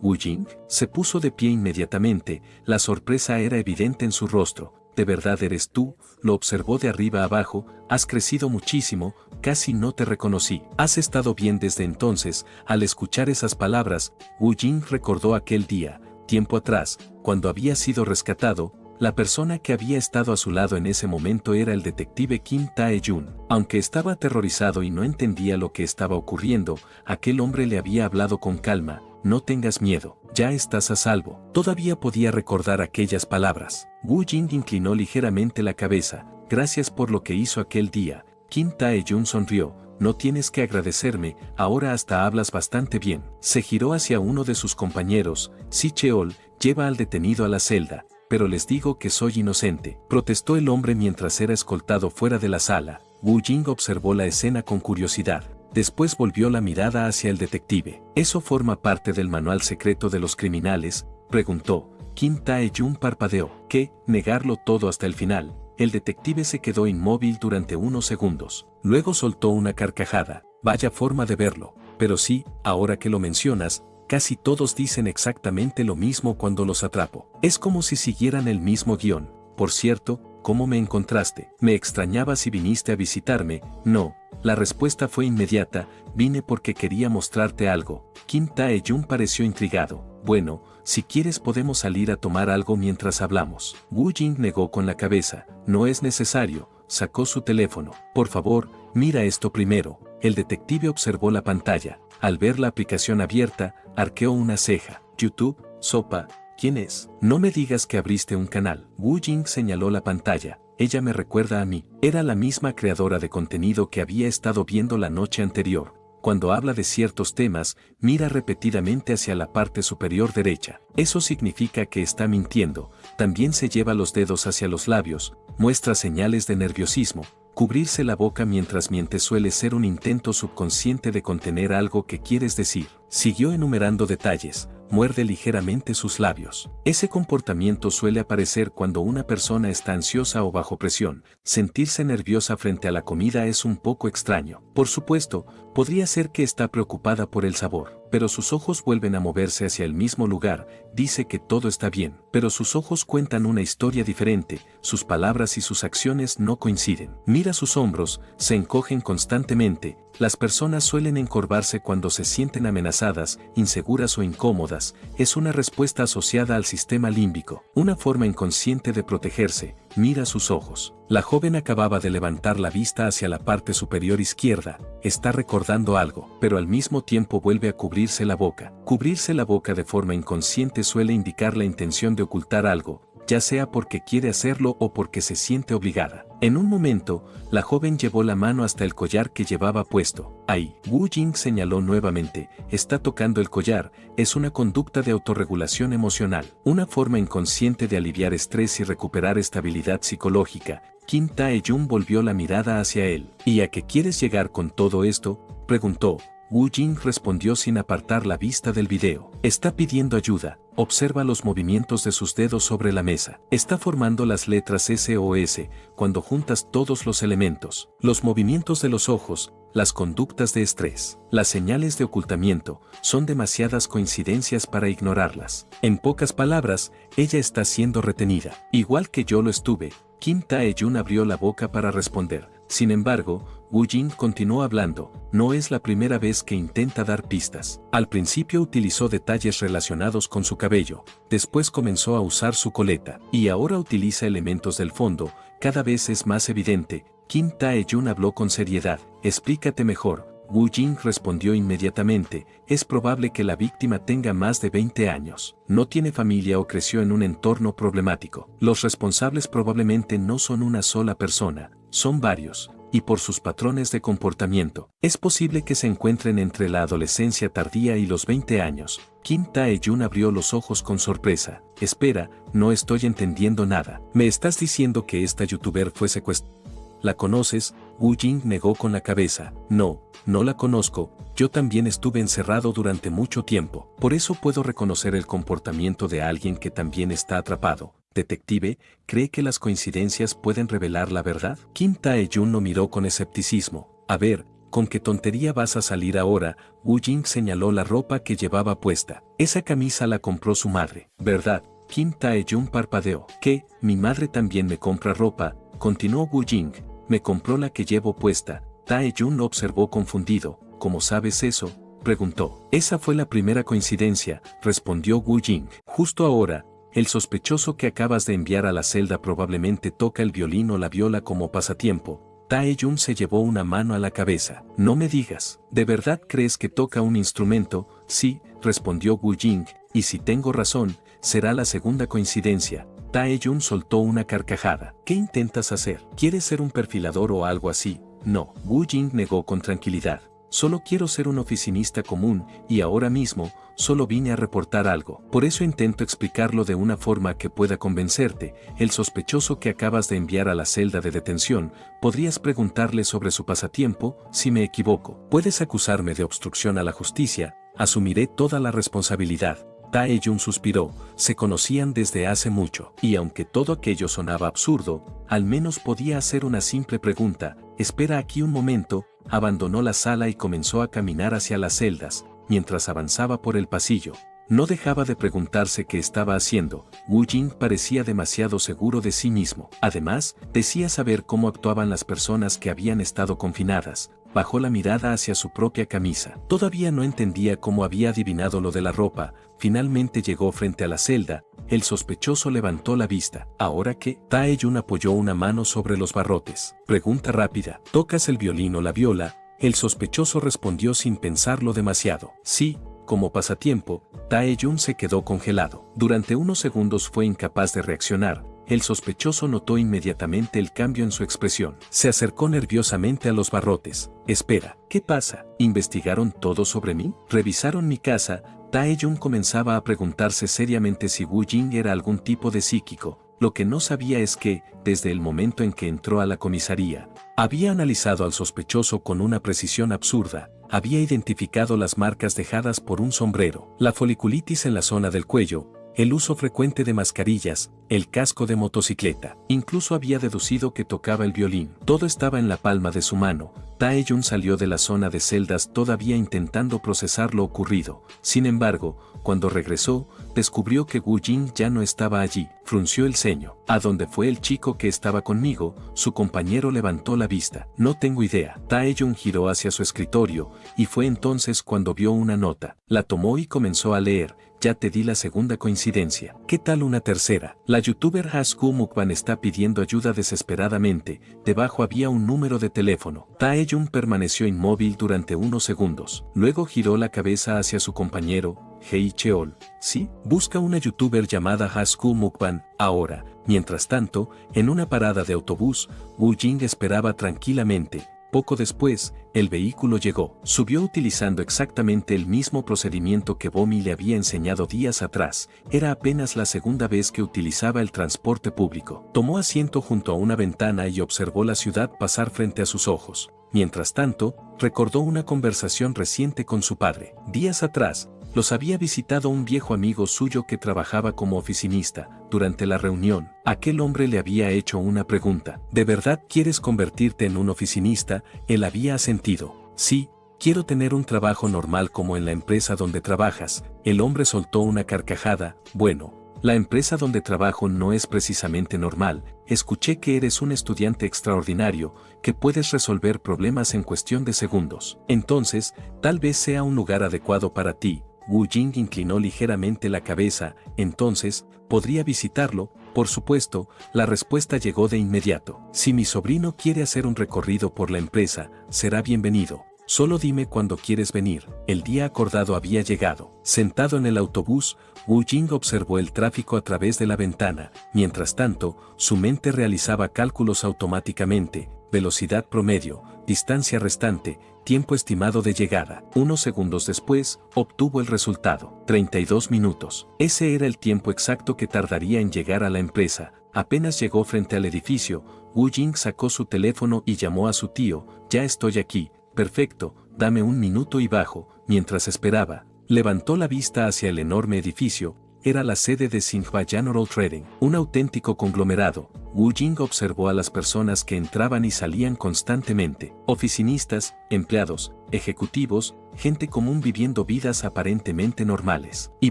Wu Jing se puso de pie inmediatamente, la sorpresa era evidente en su rostro. ¿De verdad eres tú?, lo observó de arriba abajo, has crecido muchísimo, casi no te reconocí. ¿Has estado bien desde entonces? Al escuchar esas palabras, Wu Jing recordó aquel día, tiempo atrás, cuando había sido rescatado. La persona que había estado a su lado en ese momento era el detective Kim Tae-jun. Aunque estaba aterrorizado y no entendía lo que estaba ocurriendo, aquel hombre le había hablado con calma. No tengas miedo, ya estás a salvo. Todavía podía recordar aquellas palabras. Wu Jing inclinó ligeramente la cabeza. Gracias por lo que hizo aquel día. Kim Tae-jun sonrió. No tienes que agradecerme, ahora hasta hablas bastante bien. Se giró hacia uno de sus compañeros. Si Cheol, lleva al detenido a la celda. Pero les digo que soy inocente, protestó el hombre mientras era escoltado fuera de la sala. Wu Jing observó la escena con curiosidad. Después volvió la mirada hacia el detective. ¿Eso forma parte del manual secreto de los criminales?, preguntó. Kim Tae-jun parpadeó. ¿Qué? Negarlo todo hasta el final. El detective se quedó inmóvil durante unos segundos. Luego soltó una carcajada. Vaya forma de verlo. Pero sí, ahora que lo mencionas, casi todos dicen exactamente lo mismo cuando los atrapo. Es como si siguieran el mismo guión. Por cierto, ¿cómo me encontraste? Me extrañaba si viniste a visitarme. No. La respuesta fue inmediata, vine porque quería mostrarte algo. Kim Tae-jun pareció intrigado. Bueno, si quieres podemos salir a tomar algo mientras hablamos. Wu Jing negó con la cabeza. No es necesario. Sacó su teléfono. Por favor, mira esto primero. El detective observó la pantalla. Al ver la aplicación abierta, arqueó una ceja. YouTube, sopa, ¿quién es? No me digas que abriste un canal. Wu Jing señaló la pantalla. Ella me recuerda a mí. Era la misma creadora de contenido que había estado viendo la noche anterior. Cuando habla de ciertos temas, mira repetidamente hacia la parte superior derecha. Eso significa que está mintiendo. También se lleva los dedos hacia los labios, muestra señales de nerviosismo. Cubrirse la boca mientras miente suele ser un intento subconsciente de contener algo que quieres decir. Siguió enumerando detalles. Muerde ligeramente sus labios. Ese comportamiento suele aparecer cuando una persona está ansiosa o bajo presión. Sentirse nerviosa frente a la comida es un poco extraño. Por supuesto, podría ser que está preocupada por el sabor, pero sus ojos vuelven a moverse hacia el mismo lugar. Dice que todo está bien, pero sus ojos cuentan una historia diferente. Sus palabras y sus acciones no coinciden. Mira sus hombros, se encogen constantemente. Las personas suelen encorvarse cuando se sienten amenazadas, inseguras o incómodas. Es una respuesta asociada al sistema límbico, una forma inconsciente de protegerse. Mira sus ojos. La joven acababa de levantar la vista hacia la parte superior izquierda. Está recordando algo, pero al mismo tiempo vuelve a cubrirse la boca. Cubrirse la boca de forma inconsciente suele indicar la intención de ocultar algo, ya sea porque quiere hacerlo o porque se siente obligada. En un momento, la joven llevó la mano hasta el collar que llevaba puesto. Ahí, Wu Jing señaló nuevamente, está tocando el collar, es una conducta de autorregulación emocional, una forma inconsciente de aliviar estrés y recuperar estabilidad psicológica. Kim Tae-jun volvió la mirada hacia él. ¿Y a qué quieres llegar con todo esto?, preguntó. Wu Jing respondió sin apartar la vista del video. Está pidiendo ayuda. Observa los movimientos de sus dedos sobre la mesa. Está formando las letras SOS cuando juntas todos los elementos. Los movimientos de los ojos, las conductas de estrés, las señales de ocultamiento, son demasiadas coincidencias para ignorarlas. En pocas palabras, ella está siendo retenida. Igual que yo lo estuve. Kim Tae-jun abrió la boca para responder. Sin embargo, Woo Jin continuó hablando. No es la primera vez que intenta dar pistas. Al principio utilizó detalles relacionados con su cabello, después comenzó a usar su coleta, y ahora utiliza elementos del fondo. Cada vez es más evidente. Kim Tae-jun habló con seriedad. Explícate mejor. Woo Jin respondió inmediatamente. Es probable que la víctima tenga más de 20 años. No tiene familia o creció en un entorno problemático. Los responsables probablemente no son una sola persona, son varios, y por sus patrones de comportamiento, es posible que se encuentren entre la adolescencia tardía y los 20 años. Kim Tae-jun abrió los ojos con sorpresa. Espera, no estoy entendiendo nada. ¿Me estás diciendo que esta youtuber fue secuestrada? ¿La conoces? Woo Jin negó con la cabeza. No, no la conozco. Yo también estuve encerrado durante mucho tiempo. Por eso puedo reconocer el comportamiento de alguien que también está atrapado. Detective, ¿cree que las coincidencias pueden revelar la verdad? Kim Tae-jun lo miró con escepticismo. A ver, ¿con qué tontería vas a salir ahora? Woo Jin señaló la ropa que llevaba puesta. Esa camisa la compró su madre, ¿verdad? Kim Tae-jun parpadeó. ¿Qué? Mi madre también me compra ropa, continuó Woo Jin. Me compró la que llevo puesta. Tae-jun lo observó confundido. ¿Cómo sabes eso?, preguntó. Esa fue la primera coincidencia, respondió Woo Jin. Justo ahora, el sospechoso que acabas de enviar a la celda probablemente toca el violín o la viola como pasatiempo. Tae-jun se llevó una mano a la cabeza. No me digas, ¿de verdad crees que toca un instrumento? Sí, respondió Woo Jin, y si tengo razón, será la segunda coincidencia. Tae-jun soltó una carcajada. ¿Qué intentas hacer? ¿Quieres ser un perfilador o algo así? No, Woo Jin negó con tranquilidad. Solo quiero ser un oficinista común, y ahora mismo, solo vine a reportar algo. Por eso intento explicarlo de una forma que pueda convencerte. El sospechoso que acabas de enviar a la celda de detención, podrías preguntarle sobre su pasatiempo. Si me equivoco, puedes acusarme de obstrucción a la justicia, asumiré toda la responsabilidad. Tae-jun suspiró. Se conocían desde hace mucho, y aunque todo aquello sonaba absurdo, al menos podía hacer una simple pregunta. Espera aquí un momento. Abandonó la sala y comenzó a caminar hacia las celdas. Mientras avanzaba por el pasillo, no dejaba de preguntarse qué estaba haciendo. Woo Jin parecía demasiado seguro de sí mismo. Además, decía saber cómo actuaban las personas que habían estado confinadas. Bajó la mirada hacia su propia camisa. Todavía no entendía cómo había adivinado lo de la ropa. Finalmente llegó frente a la celda. El sospechoso levantó la vista. ¿Ahora qué? Tae-jun apoyó una mano sobre los barrotes. Pregunta rápida. ¿Tocas el violín o la viola? El sospechoso respondió sin pensarlo demasiado. Sí. Como pasatiempo, Tae-jun se quedó congelado. Durante unos segundos fue incapaz de reaccionar. El sospechoso notó inmediatamente el cambio en su expresión. Se acercó nerviosamente a los barrotes. Espera, ¿qué pasa? ¿Investigaron todo sobre mí? ¿Revisaron mi casa? Tae-jun comenzaba a preguntarse seriamente si Woo Jin era algún tipo de psíquico. Lo que no sabía es que, desde el momento en que entró a la comisaría, había analizado al sospechoso con una precisión absurda. Había identificado las marcas dejadas por un sombrero, la foliculitis en la zona del cuello, el uso frecuente de mascarillas, el casco de motocicleta. Incluso había deducido que tocaba el violín. Todo estaba en la palma de su mano. Tae-jun salió de la zona de celdas todavía intentando procesar lo ocurrido. Sin embargo, cuando regresó, descubrió que Woo Jin ya no estaba allí. Frunció el ceño. ¿A dónde fue el chico que estaba conmigo? Su compañero levantó la vista. No tengo idea. Tae-jun giró hacia su escritorio, y fue entonces cuando vio una nota. La tomó y comenzó a leer. Ya te di la segunda coincidencia. ¿Qué tal una tercera? La youtuber Hasku Mukban está pidiendo ayuda desesperadamente. Debajo había un número de teléfono. Tae-jun permaneció inmóvil durante unos segundos. Luego giró la cabeza hacia su compañero, Hei Cheol. ¿Sí? Busca una youtuber llamada Hasku Mukban, ahora. Mientras tanto, en una parada de autobús, Woo Jin esperaba tranquilamente. Poco después, el vehículo llegó. Subió utilizando exactamente el mismo procedimiento que Bomi le había enseñado días atrás. Era apenas la segunda vez que utilizaba el transporte público. Tomó asiento junto a una ventana y observó la ciudad pasar frente a sus ojos. Mientras tanto, recordó una conversación reciente con su padre. Días atrás, Los había visitado un viejo amigo suyo que trabajaba como oficinista. Durante la reunión, aquel hombre le había hecho una pregunta. ¿De verdad quieres convertirte en un oficinista? Él había asentido. Sí, quiero tener un trabajo normal como en la empresa donde trabajas. El hombre soltó una carcajada. Bueno, la empresa donde trabajo no es precisamente normal. Escuché que eres un estudiante extraordinario, que puedes resolver problemas en cuestión de segundos. Entonces, tal vez sea un lugar adecuado para ti. Wu Jing inclinó ligeramente la cabeza. Entonces, ¿podría visitarlo? Por supuesto, la respuesta llegó de inmediato. Si mi sobrino quiere hacer un recorrido por la empresa, será bienvenido. Solo dime cuándo quieres venir. El día acordado había llegado. Sentado en el autobús, Wu Jing observó el tráfico a través de la ventana. Mientras tanto, su mente realizaba cálculos automáticamente: velocidad promedio, distancia restante, tiempo estimado de llegada. Unos segundos después, obtuvo el resultado: 32 minutos. Ese era el tiempo exacto que tardaría en llegar a la empresa. Apenas llegó frente al edificio, Wu Jing sacó su teléfono y llamó a su tío. Ya estoy aquí. Perfecto, dame un minuto y bajo. Mientras esperaba, levantó la vista hacia el enorme edificio. Era la sede de Xinhua General Trading, un auténtico conglomerado. Wu Jing observó a las personas que entraban y salían constantemente: oficinistas, empleados, ejecutivos, gente común viviendo vidas aparentemente normales. Y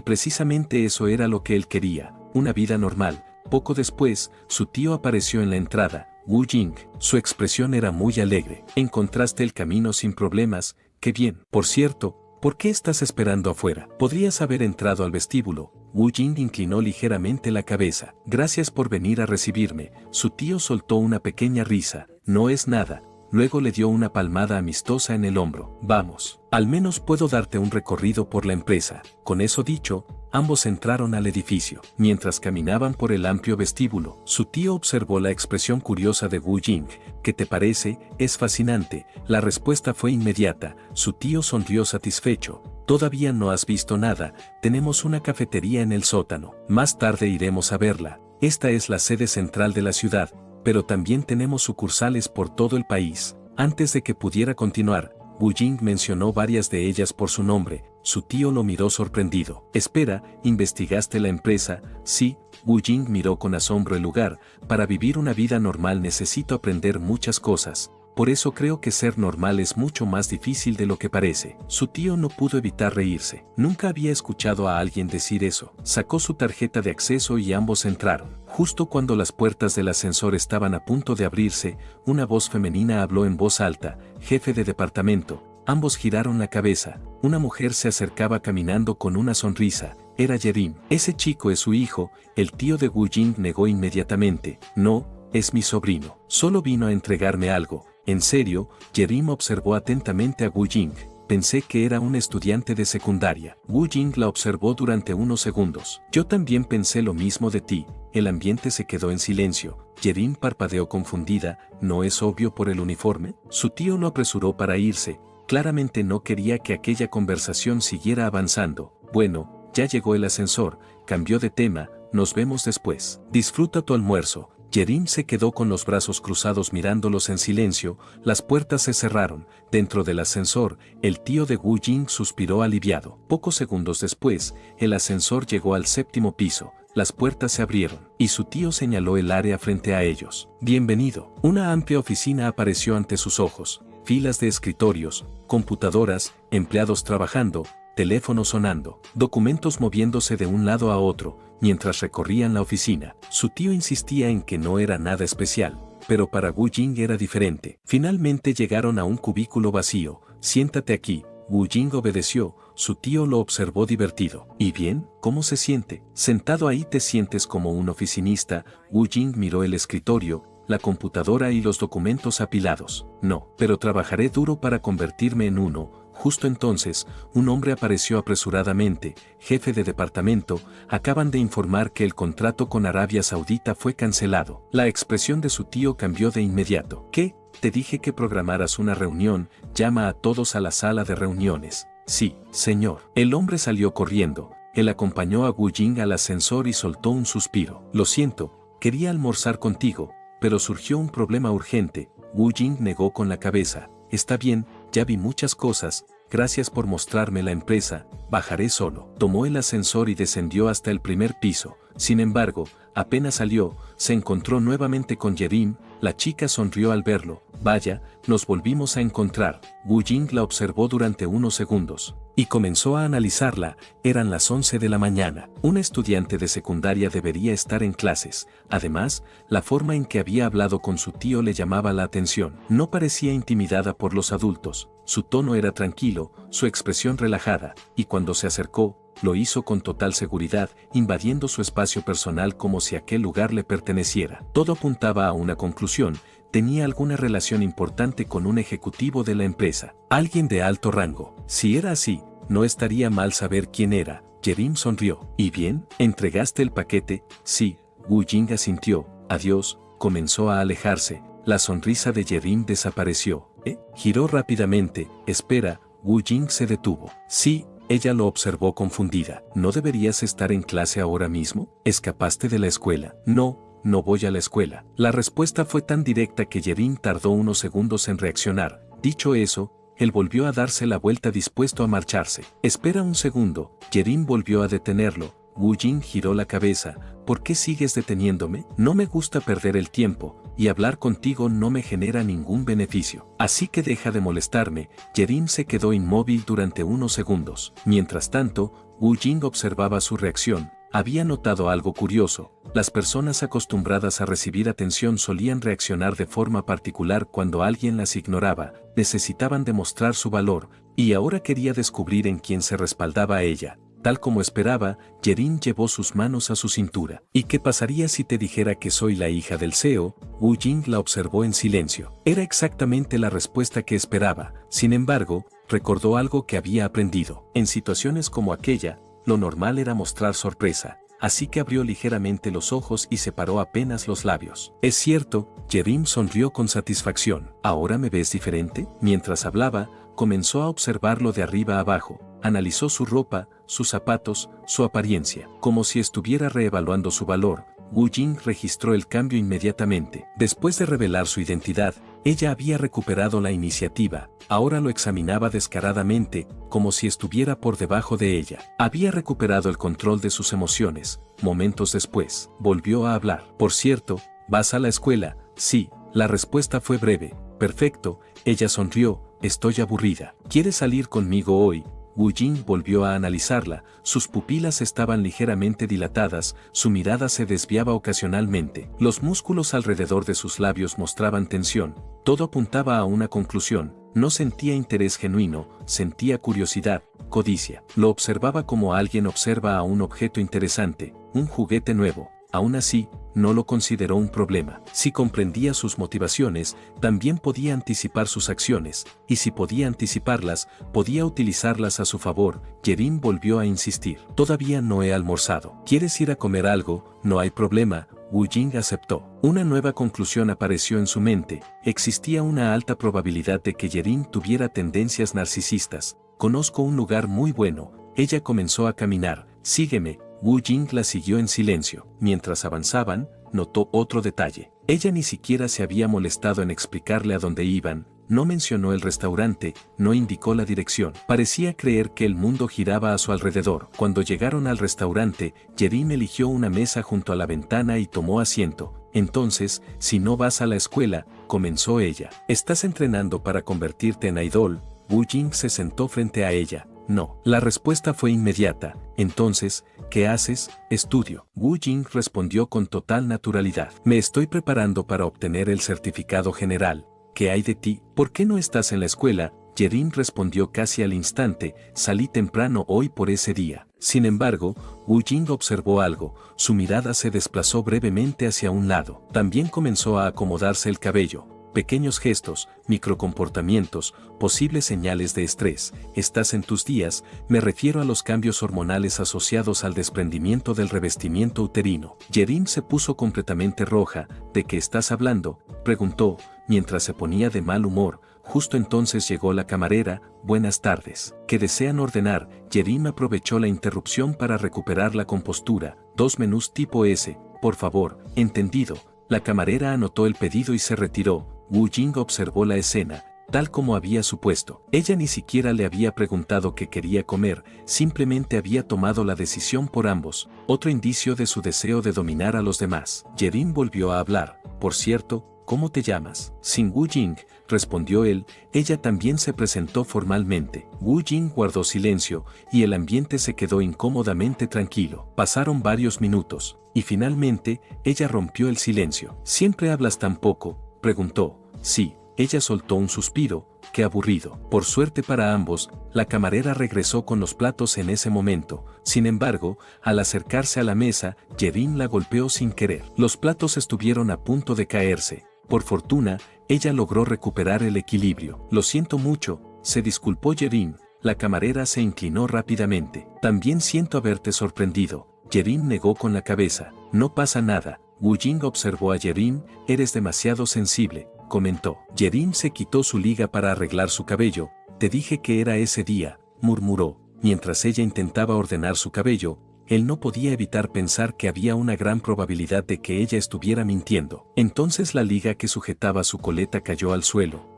precisamente eso era lo que él quería: una vida normal. Poco después, su tío apareció en la entrada. Wu Jing, su expresión era muy alegre. Encontraste el camino sin problemas, qué bien. Por cierto, ¿por qué estás esperando afuera? Podrías haber entrado al vestíbulo. Wu Jing inclinó ligeramente la cabeza. Gracias por venir a recibirme. Su tío soltó una pequeña risa. No es nada. Luego le dio una palmada amistosa en el hombro. Vamos, al menos puedo darte un recorrido por la empresa. Con eso dicho, ambos entraron al edificio. Mientras caminaban por el amplio vestíbulo, su tío observó la expresión curiosa de Wu Jing. ¿Qué te parece? Es fascinante. La respuesta fue inmediata. Su tío sonrió satisfecho. Todavía no has visto nada. Tenemos una cafetería en el sótano. Más tarde iremos a verla. Esta es la sede central de la ciudad, pero también tenemos sucursales por todo el país. Antes de que pudiera continuar, Wu Jing mencionó varias de ellas por su nombre. Su tío lo miró sorprendido. Espera, ¿investigaste la empresa? Sí. Wu Jing miró con asombro el lugar. Para vivir una vida normal necesito aprender muchas cosas. Por eso creo que ser normal es mucho más difícil de lo que parece. Su tío no pudo evitar reírse. Nunca había escuchado a alguien decir eso. Sacó su tarjeta de acceso y ambos entraron. Justo cuando las puertas del ascensor estaban a punto de abrirse, una voz femenina habló en voz alta: jefe de departamento. Ambos giraron la cabeza. Una mujer se acercaba caminando con una sonrisa. Era Yerim. Ese chico es su hijo. El tío de Wu Jing negó inmediatamente. No, es mi sobrino. Solo vino a entregarme algo. En serio, Yerim observó atentamente a Wu Jing. Pensé que era un estudiante de secundaria. Wu Jing la observó durante unos segundos. Yo también pensé lo mismo de ti. El ambiente se quedó en silencio. Yerim parpadeó confundida. ¿No es obvio por el uniforme? Su tío lo apresuró para irse. Claramente no quería que aquella conversación siguiera avanzando. Bueno, ya llegó el ascensor. Cambió de tema. Nos vemos después. Disfruta tu almuerzo. Yerim se quedó con los brazos cruzados mirándolos en silencio. Las puertas se cerraron. Dentro del ascensor, el tío de Wu Jing suspiró aliviado. Pocos segundos después, el ascensor llegó al 7º piso. Las puertas se abrieron, y su tío señaló el área frente a ellos. Bienvenido. Una amplia oficina apareció ante sus ojos. Filas de escritorios, computadoras, empleados trabajando, teléfonos sonando, documentos moviéndose de un lado a otro. Mientras recorrían la oficina, su tío insistía en que no era nada especial, pero para Wu Jing era diferente. Finalmente llegaron a un cubículo vacío. Siéntate aquí. Wu Jing obedeció. Su tío lo observó divertido. ¿Y bien? ¿Cómo se siente? Sentado ahí te sientes como un oficinista. Wu Jing miró el escritorio, la computadora y los documentos apilados. No, pero trabajaré duro para convertirme en uno. Justo entonces, un hombre apareció apresuradamente. Jefe de departamento, acaban de informar que el contrato con Arabia Saudita fue cancelado. La expresión de su tío cambió de inmediato. ¿Qué? Te dije que programaras una reunión. Llama a todos a la sala de reuniones. Sí, señor. El hombre salió corriendo. Él acompañó a Wu Jing al ascensor y soltó un suspiro. Lo siento, quería almorzar contigo, pero surgió un problema urgente. Wu Jing negó con la cabeza. Está bien, ya vi muchas cosas. gracias por mostrarme la empresa, bajaré solo. Tomó el ascensor y descendió hasta el primer piso. Sin embargo, apenas salió, se encontró nuevamente con Yerim. La chica sonrió al verlo. Vaya, nos volvimos a encontrar. Wu Jing la observó durante unos segundos y comenzó a analizarla. Eran las 11 de la mañana. Una estudiante de secundaria debería estar en clases. Además, la forma en que había hablado con su tío le llamaba la atención. No parecía intimidada por los adultos. Su tono era tranquilo, su expresión relajada, y cuando se acercó, lo hizo con total seguridad, invadiendo su espacio personal como si aquel lugar le perteneciera. Todo apuntaba a una conclusión: tenía alguna relación importante con un ejecutivo de la empresa, alguien de alto rango. Si era así, no estaría mal saber quién era. Yerim sonrió. ¿Y bien? ¿Entregaste el paquete? Sí. Wu Jing asintió. Adiós. Comenzó a alejarse. La sonrisa de Yerim desapareció. Giró rápidamente. Espera. Wu Jing se detuvo. Sí. Ella lo observó confundida. ¿No deberías estar en clase ahora mismo? ¿Escapaste de la escuela? No, no voy a la escuela. La respuesta fue tan directa que Yerim tardó unos segundos en reaccionar. Dicho eso, él volvió a darse la vuelta dispuesto a marcharse. Espera un segundo. Yerim volvió a detenerlo. Wu Jing giró la cabeza. ¿Por qué sigues deteniéndome? No me gusta perder el tiempo, y hablar contigo no me genera ningún beneficio. Así que deja de molestarme. Yerim se quedó inmóvil durante unos segundos. Mientras tanto, Wu Jing observaba su reacción. Había notado algo curioso. Las personas acostumbradas a recibir atención solían reaccionar de forma particular cuando alguien las ignoraba. Necesitaban demostrar su valor, y ahora quería descubrir en quién se respaldaba a ella. Tal como esperaba, Yerim llevó sus manos a su cintura. ¿Y qué pasaría si te dijera que soy la hija del CEO? Wu Jing la observó en silencio. Era exactamente la respuesta que esperaba. Sin embargo, recordó algo que había aprendido. En situaciones como aquella, lo normal era mostrar sorpresa. Así que abrió ligeramente los ojos y separó apenas los labios. Es cierto, Yerim sonrió con satisfacción. ¿Ahora me ves diferente? Mientras hablaba, comenzó a observarlo de arriba a abajo. Analizó su ropa, sus zapatos, su apariencia. Como si estuviera reevaluando su valor, Wu Jing registró el cambio inmediatamente. Después de revelar su identidad, ella había recuperado la iniciativa. Ahora lo examinaba descaradamente, como si estuviera por debajo de ella. Había recuperado el control de sus emociones. Momentos después, volvió a hablar. Por cierto, ¿vas a la escuela? Sí. La respuesta fue breve. Perfecto. Ella sonrió. Estoy aburrida. ¿Quieres salir conmigo hoy? Wu Jing volvió a analizarla. Sus pupilas estaban ligeramente dilatadas, su mirada se desviaba ocasionalmente. Los músculos alrededor de sus labios mostraban tensión. Todo apuntaba a una conclusión. No sentía interés genuino, sentía curiosidad, codicia. Lo observaba como alguien observa a un objeto interesante, un juguete nuevo. Aún así, no lo consideró un problema. Si comprendía sus motivaciones, también podía anticipar sus acciones, y si podía anticiparlas, podía utilizarlas a su favor. Yerim volvió a insistir. Todavía no he almorzado. ¿Quieres ir a comer algo? No hay problema. Wu Jing aceptó. Una nueva conclusión apareció en su mente. Existía una alta probabilidad de que Yerim tuviera tendencias narcisistas. Conozco un lugar muy bueno. Ella comenzó a caminar. Sígueme. Wu Jing la siguió en silencio. Mientras avanzaban, notó otro detalle. Ella ni siquiera se había molestado en explicarle a dónde iban, no mencionó el restaurante, no indicó la dirección. Parecía creer que el mundo giraba a su alrededor. Cuando llegaron al restaurante, Yerim eligió una mesa junto a la ventana y tomó asiento. Entonces, si no vas a la escuela, comenzó ella. ¿Estás entrenando para convertirte en idol? Wu Jing se sentó frente a ella. No. La respuesta fue inmediata. Entonces, ¿qué haces? Estudio. Wu Jing respondió con total naturalidad. Me estoy preparando para obtener el certificado general. ¿Qué hay de ti? ¿Por qué no estás en la escuela? Yerim respondió casi al instante. Salí temprano hoy por ese día. Sin embargo, Wu Jing observó algo. Su mirada se desplazó brevemente hacia un lado. También comenzó a acomodarse el cabello. Pequeños gestos, microcomportamientos, posibles señales de estrés. ¿Estás en tus días? Me refiero a los cambios hormonales asociados al desprendimiento del revestimiento uterino. Yerim se puso completamente roja. ¿De qué estás hablando?, preguntó, mientras se ponía de mal humor. Justo entonces llegó la camarera. Buenas tardes. ¿Qué desean ordenar? Yerim aprovechó la interrupción para recuperar la compostura. 2 menús tipo S, por favor. Entendido. La camarera anotó el pedido y se retiró. Wu Jing observó la escena. tal como había supuesto. Ella ni siquiera le había preguntado qué quería comer, simplemente había tomado la decisión por ambos, otro indicio de su deseo de dominar a los demás. Yerin volvió a hablar. Por cierto, ¿cómo te llamas? Sin Wu Jing, respondió él. Ella también se presentó formalmente. Wu Jing guardó silencio, y el ambiente se quedó incómodamente tranquilo. Pasaron varios minutos, y finalmente, ella rompió el silencio. ¿Siempre hablas tan poco?, preguntó. Sí. Ella soltó un suspiro. Qué aburrido. Por suerte para ambos, la camarera regresó con los platos en ese momento. Sin embargo, al acercarse a la mesa, Yerin la golpeó sin querer. Los platos estuvieron a punto de caerse. Por fortuna, ella logró recuperar el equilibrio. Lo siento mucho, se disculpó Yerin. La camarera se inclinó rápidamente. También siento haberte sorprendido. Yerin negó con la cabeza. No pasa nada. Wu Jing observó a Yerin. Eres demasiado sensible, comentó. Yerin se quitó su liga para arreglar su cabello. Te dije que era ese día, murmuró. Mientras ella intentaba ordenar su cabello, él no podía evitar pensar que había una gran probabilidad de que ella estuviera mintiendo. Entonces la liga que sujetaba su coleta cayó al suelo.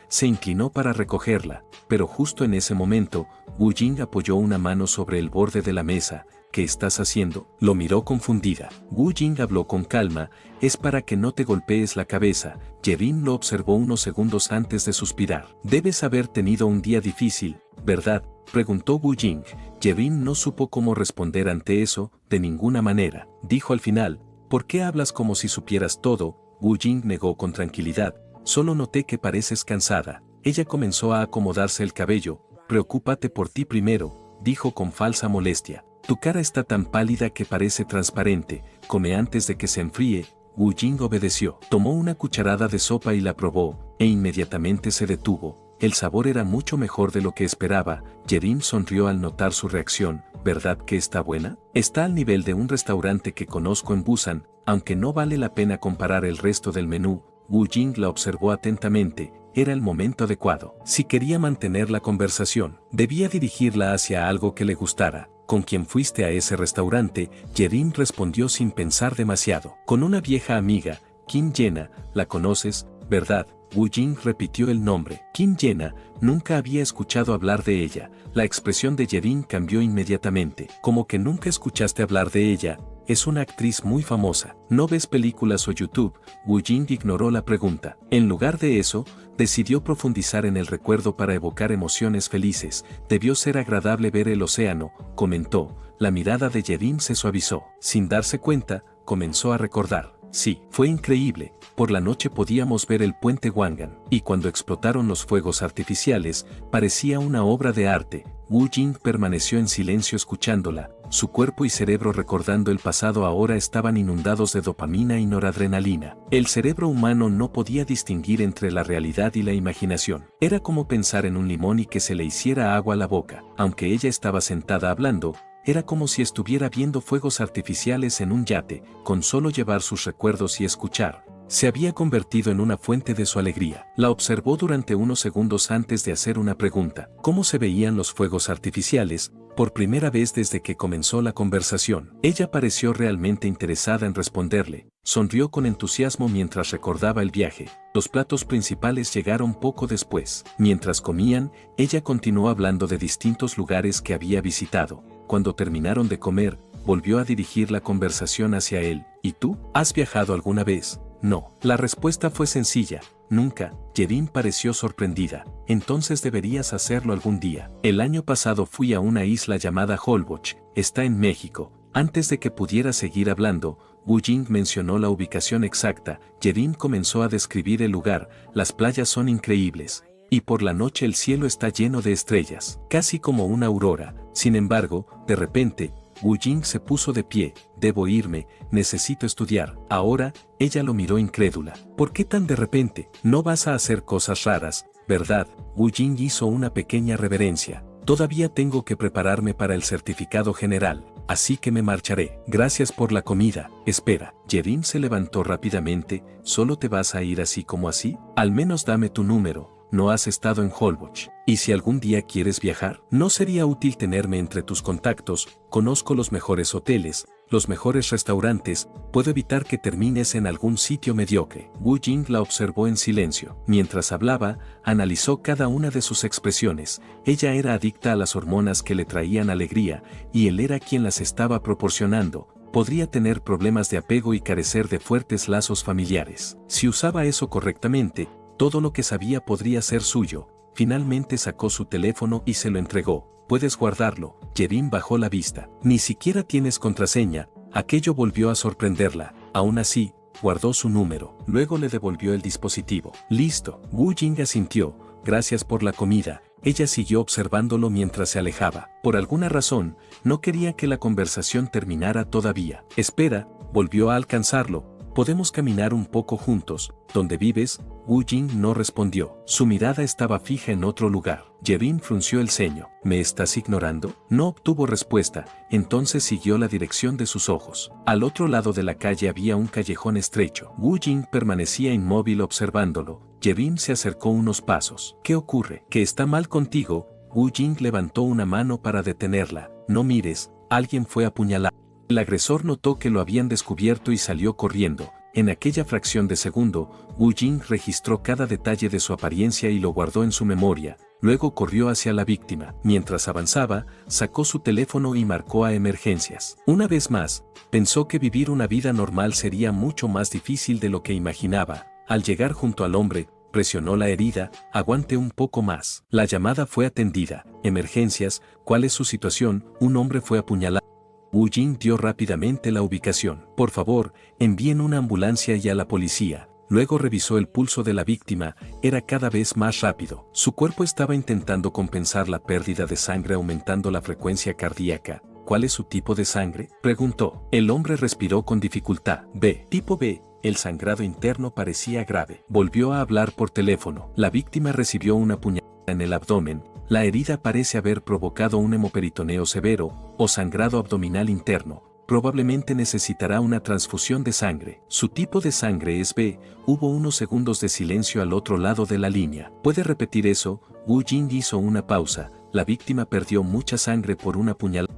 Se inclinó para recogerla, pero justo en ese momento, Wu Jing apoyó una mano sobre el borde de la mesa. ¿Qué estás haciendo?, lo miró confundida. Wu Jing habló con calma. Es para que no te golpees la cabeza. Yerin lo observó unos segundos antes de suspirar. Debes haber tenido un día difícil, ¿verdad?, preguntó Wu Jing. Yerin no supo cómo responder ante eso. De ninguna manera, dijo al final. ¿Por qué hablas como si supieras todo? Wu Jing negó con tranquilidad. Solo noté que pareces cansada. Ella comenzó a acomodarse el cabello. Preocúpate por ti primero, dijo con falsa molestia. Tu cara está tan pálida que parece transparente. Come antes de que se enfríe. Wu Jing obedeció. Tomó una cucharada de sopa y la probó, e inmediatamente se detuvo. El sabor era mucho mejor de lo que esperaba. Yerin sonrió al notar su reacción. ¿Verdad que está buena? Está al nivel de un restaurante que conozco en Busan, aunque no vale la pena comparar el resto del menú. Wu Jing la observó atentamente. Era el momento adecuado. Si quería mantener la conversación, debía dirigirla hacia algo que le gustara. ¿Con quién fuiste a ese restaurante? Yerin respondió sin pensar demasiado. Con una vieja amiga, Kim Yena. ¿La conoces, verdad? Wu Jing repitió el nombre. Kim Yena. Nunca había escuchado hablar de ella. La expresión de Yerin cambió inmediatamente. Como que nunca escuchaste hablar de ella. Es una actriz muy famosa. ¿No ves películas o YouTube? Wu Jing ignoró la pregunta. En lugar de eso, decidió profundizar en el recuerdo para evocar emociones felices. Debió ser agradable ver el océano, comentó. La mirada de Yerin se suavizó. Sin darse cuenta, comenzó a recordar. Sí, fue increíble. Por la noche podíamos ver el puente Wangan, y cuando explotaron los fuegos artificiales, parecía una obra de arte. Wu Jing permaneció en silencio escuchándola. Su cuerpo y cerebro, recordando el pasado, ahora estaban inundados de dopamina y noradrenalina. El cerebro humano no podía distinguir entre la realidad y la imaginación. Era como pensar en un limón y que se le hiciera agua a la boca. Aunque ella estaba sentada hablando, era como si estuviera viendo fuegos artificiales en un yate. Con solo llevar sus recuerdos y escuchar, se había convertido en una fuente de su alegría. La observó durante unos segundos antes de hacer una pregunta. ¿Cómo se veían los fuegos artificiales? Por primera vez desde que comenzó la conversación. Ella pareció realmente interesada en responderle. Sonrió con entusiasmo mientras recordaba el viaje. Los platos principales llegaron poco después. Mientras comían, ella continuó hablando de distintos lugares que había visitado. Cuando terminaron de comer, volvió a dirigir la conversación hacia él. ¿Y tú? ¿Has viajado alguna vez? No. La respuesta fue sencilla. Nunca. Yerin pareció sorprendida. Entonces deberías hacerlo algún día. El año pasado fui a una isla llamada Holbox. Está en México. Antes de que pudiera seguir hablando, Wu Jing mencionó la ubicación exacta. Yerin comenzó a describir el lugar. Las playas son increíbles. Y por la noche el cielo está lleno de estrellas, casi como una aurora. Sin embargo, de repente, Wu Jing se puso de pie. Debo irme, necesito estudiar. Ahora, ella lo miró incrédula. ¿Por qué tan de repente? No vas a hacer cosas raras, ¿verdad? Wu Jing hizo una pequeña reverencia. Todavía tengo que prepararme para el certificado general, así que me marcharé. Gracias por la comida. Espera. Yerin se levantó rápidamente. ¿Solo te vas a ir así como así? Al menos dame tu número. No has estado en Holbox. ¿Y si algún día quieres viajar? ¿No sería útil tenerme entre tus contactos? Conozco los mejores hoteles. los mejores restaurantes, puedo evitar que termines en algún sitio mediocre. Wu Jing la observó en silencio. Mientras hablaba, analizó cada una de sus expresiones. Ella era adicta a las hormonas que le traían alegría, y él era quien las estaba proporcionando. Podría tener problemas de apego y carecer de fuertes lazos familiares. Si usaba eso correctamente, todo lo que sabía podría ser suyo. Finalmente sacó su teléfono y se lo entregó. Puedes guardarlo. Yerin bajó la vista. Ni siquiera tienes contraseña. Aquello volvió a sorprenderla. Aún así, guardó su número. Luego le devolvió el dispositivo. Listo. Wu Jing asintió. Gracias por la comida. Ella siguió observándolo mientras se alejaba. Por alguna razón, no quería que la conversación terminara todavía. Espera, volvió a alcanzarlo. ¿Podemos caminar un poco juntos? ¿Dónde vives? Wu Jing no respondió. Su mirada estaba fija en otro lugar. Yerin frunció el ceño. ¿Me estás ignorando? No obtuvo respuesta, entonces siguió la dirección de sus ojos. Al otro lado de la calle había un callejón estrecho. Wu Jing permanecía inmóvil observándolo. Yerin se acercó unos pasos. ¿Qué ocurre? ¿Qué está mal contigo? Wu Jing levantó una mano para detenerla. No mires, alguien fue apuñalado. El agresor notó que lo habían descubierto y salió corriendo. En aquella fracción de segundo, Wu Jing registró cada detalle de su apariencia y lo guardó en su memoria. Luego corrió hacia la víctima. Mientras avanzaba, sacó su teléfono y marcó a emergencias. Una vez más, pensó que vivir una vida normal sería mucho más difícil de lo que imaginaba. Al llegar junto al hombre, presionó la herida. Aguante un poco más. La llamada fue atendida. Emergencias, ¿cuál es su situación? Un hombre fue apuñalado. Wu Jing dio rápidamente la ubicación. Por favor, envíen una ambulancia y a la policía. Luego revisó el pulso de la víctima, era cada vez más rápido. Su cuerpo estaba intentando compensar la pérdida de sangre aumentando la frecuencia cardíaca. ¿Cuál es su tipo de sangre? Preguntó. El hombre respiró con dificultad. B. Tipo B. El sangrado interno parecía grave. Volvió a hablar por teléfono. La víctima recibió una puñalada en el abdomen. La herida parece haber provocado un hemoperitoneo severo o sangrado abdominal interno. Probablemente necesitará una transfusión de sangre. Su tipo de sangre es B. Hubo unos segundos de silencio al otro lado de la línea. ¿Puede repetir eso? Wu Jing hizo una pausa. La víctima perdió mucha sangre por una puñalada.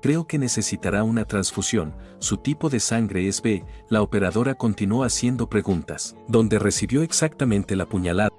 Creo que necesitará una transfusión. Su tipo de sangre es B. La operadora continuó haciendo preguntas. ¿Dónde recibió exactamente la puñalada?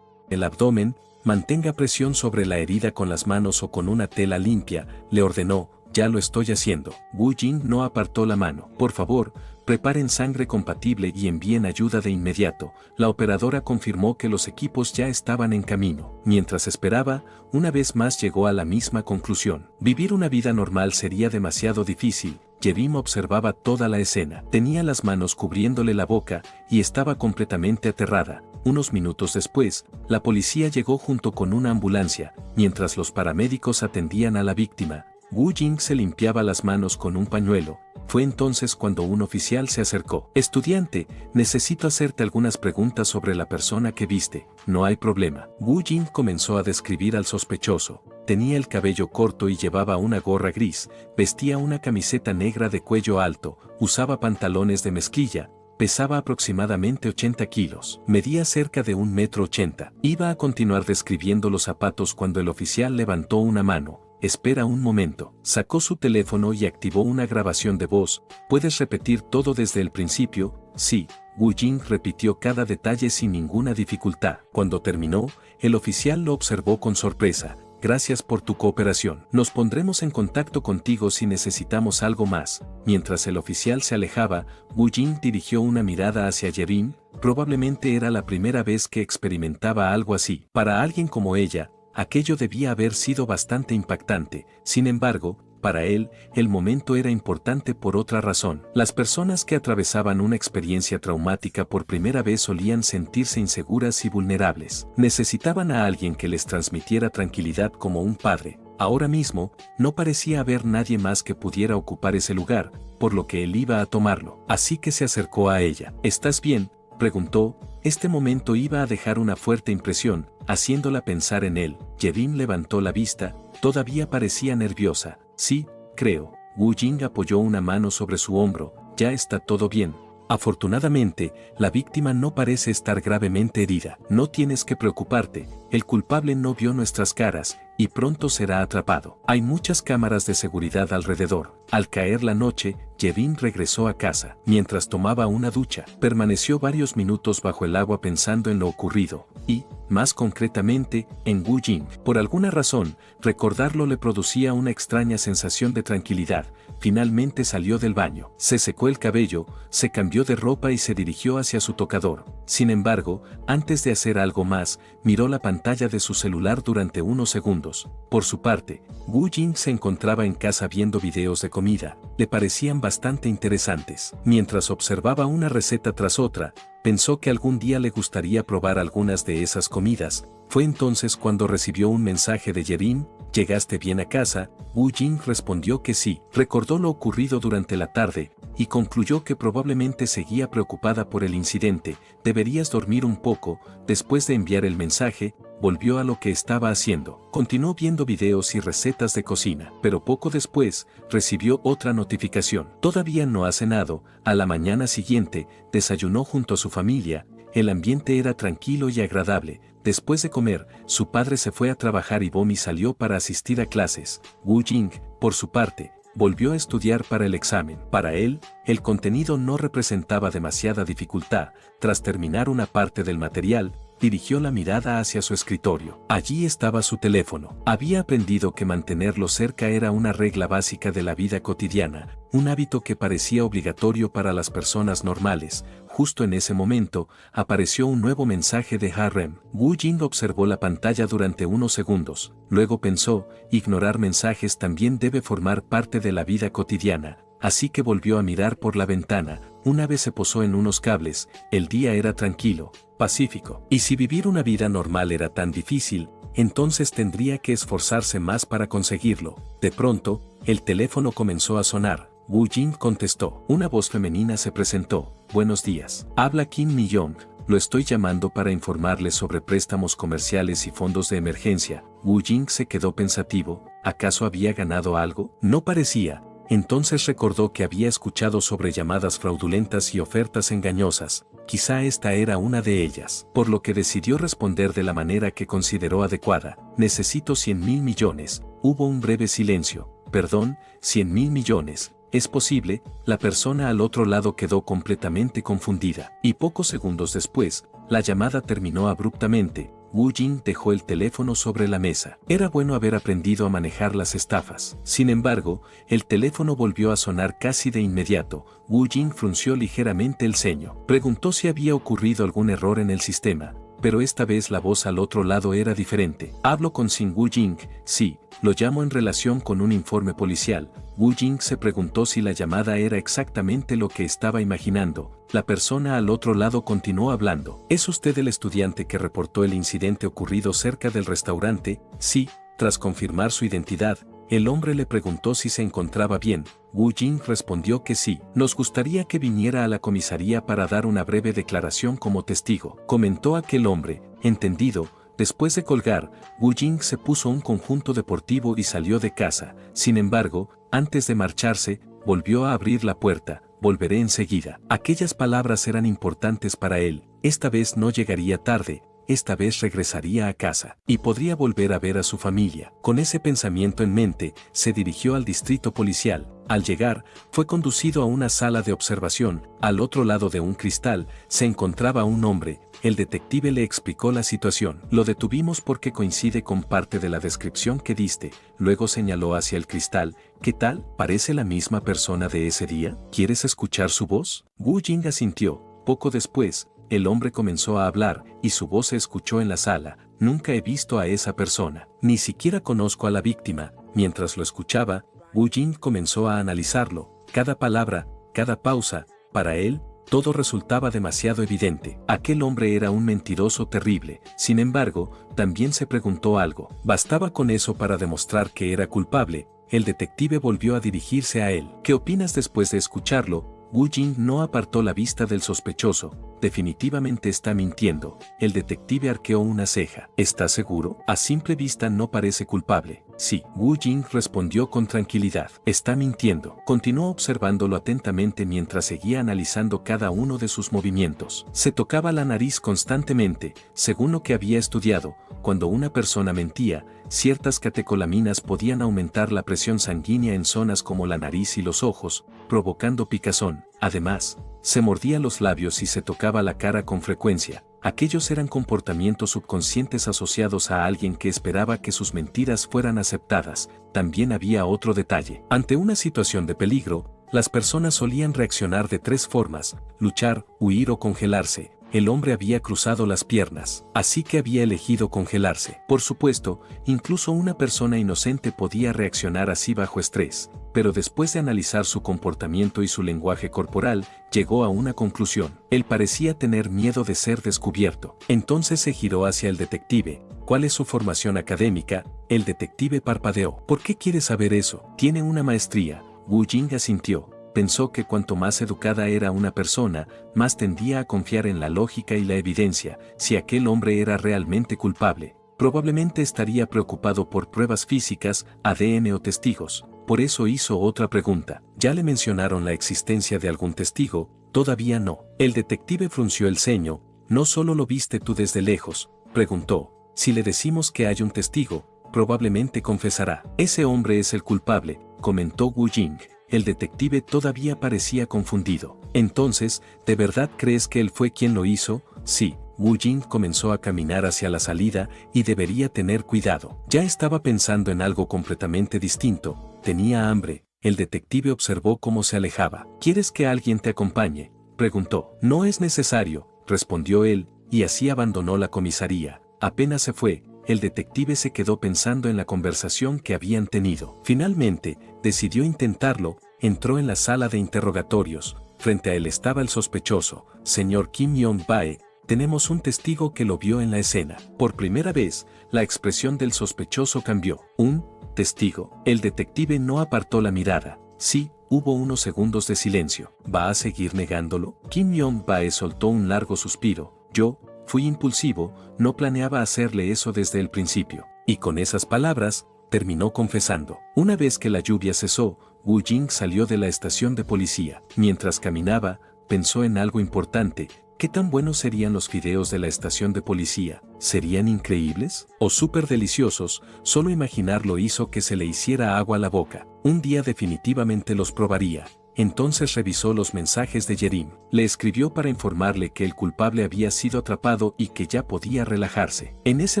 El abdomen. Mantenga presión sobre la herida con las manos o con una tela limpia, le ordenó. Ya lo estoy haciendo. Wu Jing no apartó la mano. Por favor, preparen sangre compatible y envíen ayuda de inmediato. La operadora confirmó que los equipos ya estaban en camino. Mientras esperaba, una vez más llegó a la misma conclusión. Vivir una vida normal sería demasiado difícil. Yerin observaba toda la escena. Tenía las manos cubriéndole la boca y estaba completamente aterrada. Unos minutos después, la policía llegó junto con una ambulancia, mientras los paramédicos atendían a la víctima. Wu Jing se limpiaba las manos con un pañuelo. Fue entonces cuando un oficial se acercó. Estudiante, necesito hacerte algunas preguntas sobre la persona que viste. No hay problema. Wu Jing comenzó a describir al sospechoso. Tenía el cabello corto y llevaba una gorra gris, vestía una camiseta negra de cuello alto, usaba pantalones de mezclilla. Pesaba aproximadamente 80 kilos. Medía cerca de 1,80 m. Iba a continuar describiendo los zapatos cuando el oficial levantó una mano. Espera un momento. Sacó su teléfono y activó una grabación de voz. ¿Puedes repetir todo desde el principio? Sí. Wu Jing repitió cada detalle sin ninguna dificultad. Cuando terminó, el oficial lo observó con sorpresa. Gracias por tu cooperación. Nos pondremos en contacto contigo si necesitamos algo más. Mientras el oficial se alejaba, Wu Jing dirigió una mirada hacia Yerin. Probablemente era la primera vez que experimentaba algo así. Para alguien como ella, aquello debía haber sido bastante impactante. Sin embargo, para él, el momento era importante por otra razón. Las personas que atravesaban una experiencia traumática por primera vez solían sentirse inseguras y vulnerables. Necesitaban a alguien que les transmitiera tranquilidad como un padre. Ahora mismo, no parecía haber nadie más que pudiera ocupar ese lugar, por lo que él iba a tomarlo. Así que se acercó a ella. ¿Estás bien?, preguntó. Este momento iba a dejar una fuerte impresión, haciéndola pensar en él. Yerin levantó la vista, todavía parecía nerviosa. Sí, creo. Wu Jing apoyó una mano sobre su hombro. Ya está todo bien. Afortunadamente, la víctima no parece estar gravemente herida. No tienes que preocuparte, el culpable no vio nuestras caras, y pronto será atrapado. Hay muchas cámaras de seguridad alrededor. Al caer la noche, Yerin regresó a casa. Mientras tomaba una ducha, permaneció varios minutos bajo el agua pensando en lo ocurrido y, más concretamente, en Wu Jing. Por alguna razón, recordarlo le producía una extraña sensación de tranquilidad. Finalmente salió del baño, se secó el cabello, se cambió de ropa y se dirigió hacia su tocador. Sin embargo, antes de hacer algo más, miró la pantalla de su celular durante unos segundos. Por su parte, Wu Jing se encontraba en casa viendo videos de comida. Le parecían bastante interesantes. Mientras observaba una receta tras otra, pensó que algún día le gustaría probar algunas de esas comidas. Fue entonces cuando recibió un mensaje de Yerin. ¿Llegaste bien a casa? Wu Jing respondió que sí. Recordó lo ocurrido durante la tarde y concluyó que probablemente seguía preocupada por el incidente. Deberías dormir un poco. Después de enviar el mensaje, volvió a lo que estaba haciendo. Continuó viendo videos y recetas de cocina, pero poco después recibió otra notificación. Todavía no ha cenado. A la mañana siguiente, desayunó junto a su familia. El ambiente era tranquilo y agradable. Después de comer, su padre se fue a trabajar y Bomi salió para asistir a clases. Wu Jing, por su parte, volvió a estudiar para el examen. Para él, el contenido no representaba demasiada dificultad. Tras terminar una parte del material, dirigió la mirada hacia su escritorio. Allí estaba su teléfono. Había aprendido que mantenerlo cerca era una regla básica de la vida cotidiana, un hábito que parecía obligatorio para las personas normales. Justo en ese momento, apareció un nuevo mensaje de Harrem. Wu Jing observó la pantalla durante unos segundos. Luego pensó, ignorar mensajes también debe formar parte de la vida cotidiana. Así que volvió a mirar por la ventana. Una vez se posó en unos cables. El día era tranquilo, pacífico. Y si vivir una vida normal era tan difícil, entonces tendría que esforzarse más para conseguirlo. De pronto, el teléfono comenzó a sonar. Wu Jing contestó. Una voz femenina se presentó. Buenos días. Habla Kim Mi-young. Lo estoy llamando para informarle sobre préstamos comerciales y fondos de emergencia. Wu Jing se quedó pensativo. ¿Acaso había ganado algo? No parecía. Entonces recordó que había escuchado sobre llamadas fraudulentas y ofertas engañosas. Quizá esta era una de ellas, por lo que decidió responder de la manera que consideró adecuada. Necesito 100.000 millones. Hubo un breve silencio. Perdón, 100.000 millones. ¿Es posible? La persona al otro lado quedó completamente confundida. Y pocos segundos después, la llamada terminó abruptamente. Wu Jing dejó el teléfono sobre la mesa. Era bueno haber aprendido a manejar las estafas. Sin embargo, el teléfono volvió a sonar casi de inmediato. Wu Jing frunció ligeramente el ceño. Preguntó si había ocurrido algún error en el sistema, pero esta vez la voz al otro lado era diferente. Hablo con Sin Wu Jing. Sí, lo llamo en relación con un informe policial. Wu Jing se preguntó si la llamada era exactamente lo que estaba imaginando. La persona al otro lado continuó hablando. ¿Es usted el estudiante que reportó el incidente ocurrido cerca del restaurante? Sí. Tras confirmar su identidad, el hombre le preguntó si se encontraba bien. Wu Jing respondió que sí. Nos gustaría que viniera a la comisaría para dar una breve declaración como testigo, comentó aquel hombre. Entendido. Después de colgar, Wu Jing se puso un conjunto deportivo y salió de casa. Sin embargo, antes de marcharse, volvió a abrir la puerta. Volveré enseguida. Aquellas palabras eran importantes para él. Esta vez no llegaría tarde. Esta vez regresaría a casa y podría volver a ver a su familia. Con ese pensamiento en mente, se dirigió al distrito policial. Al llegar, fue conducido a una sala de observación. Al otro lado de un cristal, se encontraba un hombre. El detective le explicó la situación. Lo detuvimos porque coincide con parte de la descripción que diste. Luego señaló hacia el cristal. ¿Qué tal? ¿Parece la misma persona de ese día? ¿Quieres escuchar su voz? Wu Jing asintió. Poco después, el hombre comenzó a hablar, y su voz se escuchó en la sala. Nunca he visto a esa persona. Ni siquiera conozco a la víctima. Mientras lo escuchaba, Wu Jing comenzó a analizarlo. Cada palabra, cada pausa, para él, todo resultaba demasiado evidente. Aquel hombre era un mentiroso terrible. Sin embargo, también se preguntó algo. ¿Bastaba con eso para demostrar que era culpable? El detective volvió a dirigirse a él. ¿Qué opinas después de escucharlo? Wu Jing no apartó la vista del sospechoso. Definitivamente está mintiendo. El detective arqueó una ceja. ¿Estás seguro? A simple vista no parece culpable. Sí, Wu Jing respondió con tranquilidad. Está mintiendo. Continuó observándolo atentamente mientras seguía analizando cada uno de sus movimientos. Se tocaba la nariz constantemente, según lo que había estudiado. Cuando una persona mentía, ciertas catecolaminas podían aumentar la presión sanguínea en zonas como la nariz y los ojos, provocando picazón. Además, se mordía los labios y se tocaba la cara con frecuencia. Aquellos eran comportamientos subconscientes asociados a alguien que esperaba que sus mentiras fueran aceptadas. También había otro detalle. Ante una situación de peligro, las personas solían reaccionar de tres formas: luchar, huir o congelarse. El hombre había cruzado las piernas, así que había elegido congelarse. Por supuesto, incluso una persona inocente podía reaccionar así bajo estrés, pero después de analizar su comportamiento y su lenguaje corporal, llegó a una conclusión. Él parecía tener miedo de ser descubierto. Entonces se giró hacia el detective. ¿Cuál es su formación académica? El detective parpadeó. ¿Por qué quiere saber eso? Tiene una maestría. Wu Jing asintió. Pensó que cuanto más educada era una persona, más tendía a confiar en la lógica y la evidencia. Si aquel hombre era realmente culpable, probablemente estaría preocupado por pruebas físicas, ADN o testigos. Por eso hizo otra pregunta. ¿Ya le mencionaron la existencia de algún testigo? Todavía no. El detective frunció el ceño. ¿No solo lo viste tú desde lejos?, preguntó. Si le decimos que hay un testigo, probablemente confesará. Ese hombre es el culpable, comentó Wu Jing. El detective todavía parecía confundido. Entonces, ¿de verdad crees que él fue quien lo hizo? Sí. Wu Jing comenzó a caminar hacia la salida y debería tener cuidado. Ya estaba pensando en algo completamente distinto. Tenía hambre. El detective observó cómo se alejaba. ¿Quieres que alguien te acompañe?, preguntó. No es necesario, respondió él, y así abandonó la comisaría. Apenas se fue, el detective se quedó pensando en la conversación que habían tenido. Finalmente, decidió intentarlo. Entró en la sala de interrogatorios. Frente a él estaba el sospechoso. Señor Kim Yong-bae, tenemos un testigo que lo vio en la escena. Por primera vez, la expresión del sospechoso cambió. ¿Un testigo? El detective no apartó la mirada. Sí, hubo unos segundos de silencio. ¿Va a seguir negándolo? Kim Yong-bae soltó un largo suspiro. Yo fui impulsivo, no planeaba hacerle eso desde el principio. Y con esas palabras, terminó confesando. Una vez que la lluvia cesó, Wu Jing salió de la estación de policía. Mientras caminaba, pensó en algo importante. ¿Qué tan buenos serían los fideos de la estación de policía? ¿Serían increíbles? ¿O súper deliciosos? Solo imaginarlo hizo que se le hiciera agua a la boca. Un día definitivamente los probaría. Entonces revisó los mensajes de Yerim. Le escribió para informarle que el culpable había sido atrapado y que ya podía relajarse. En ese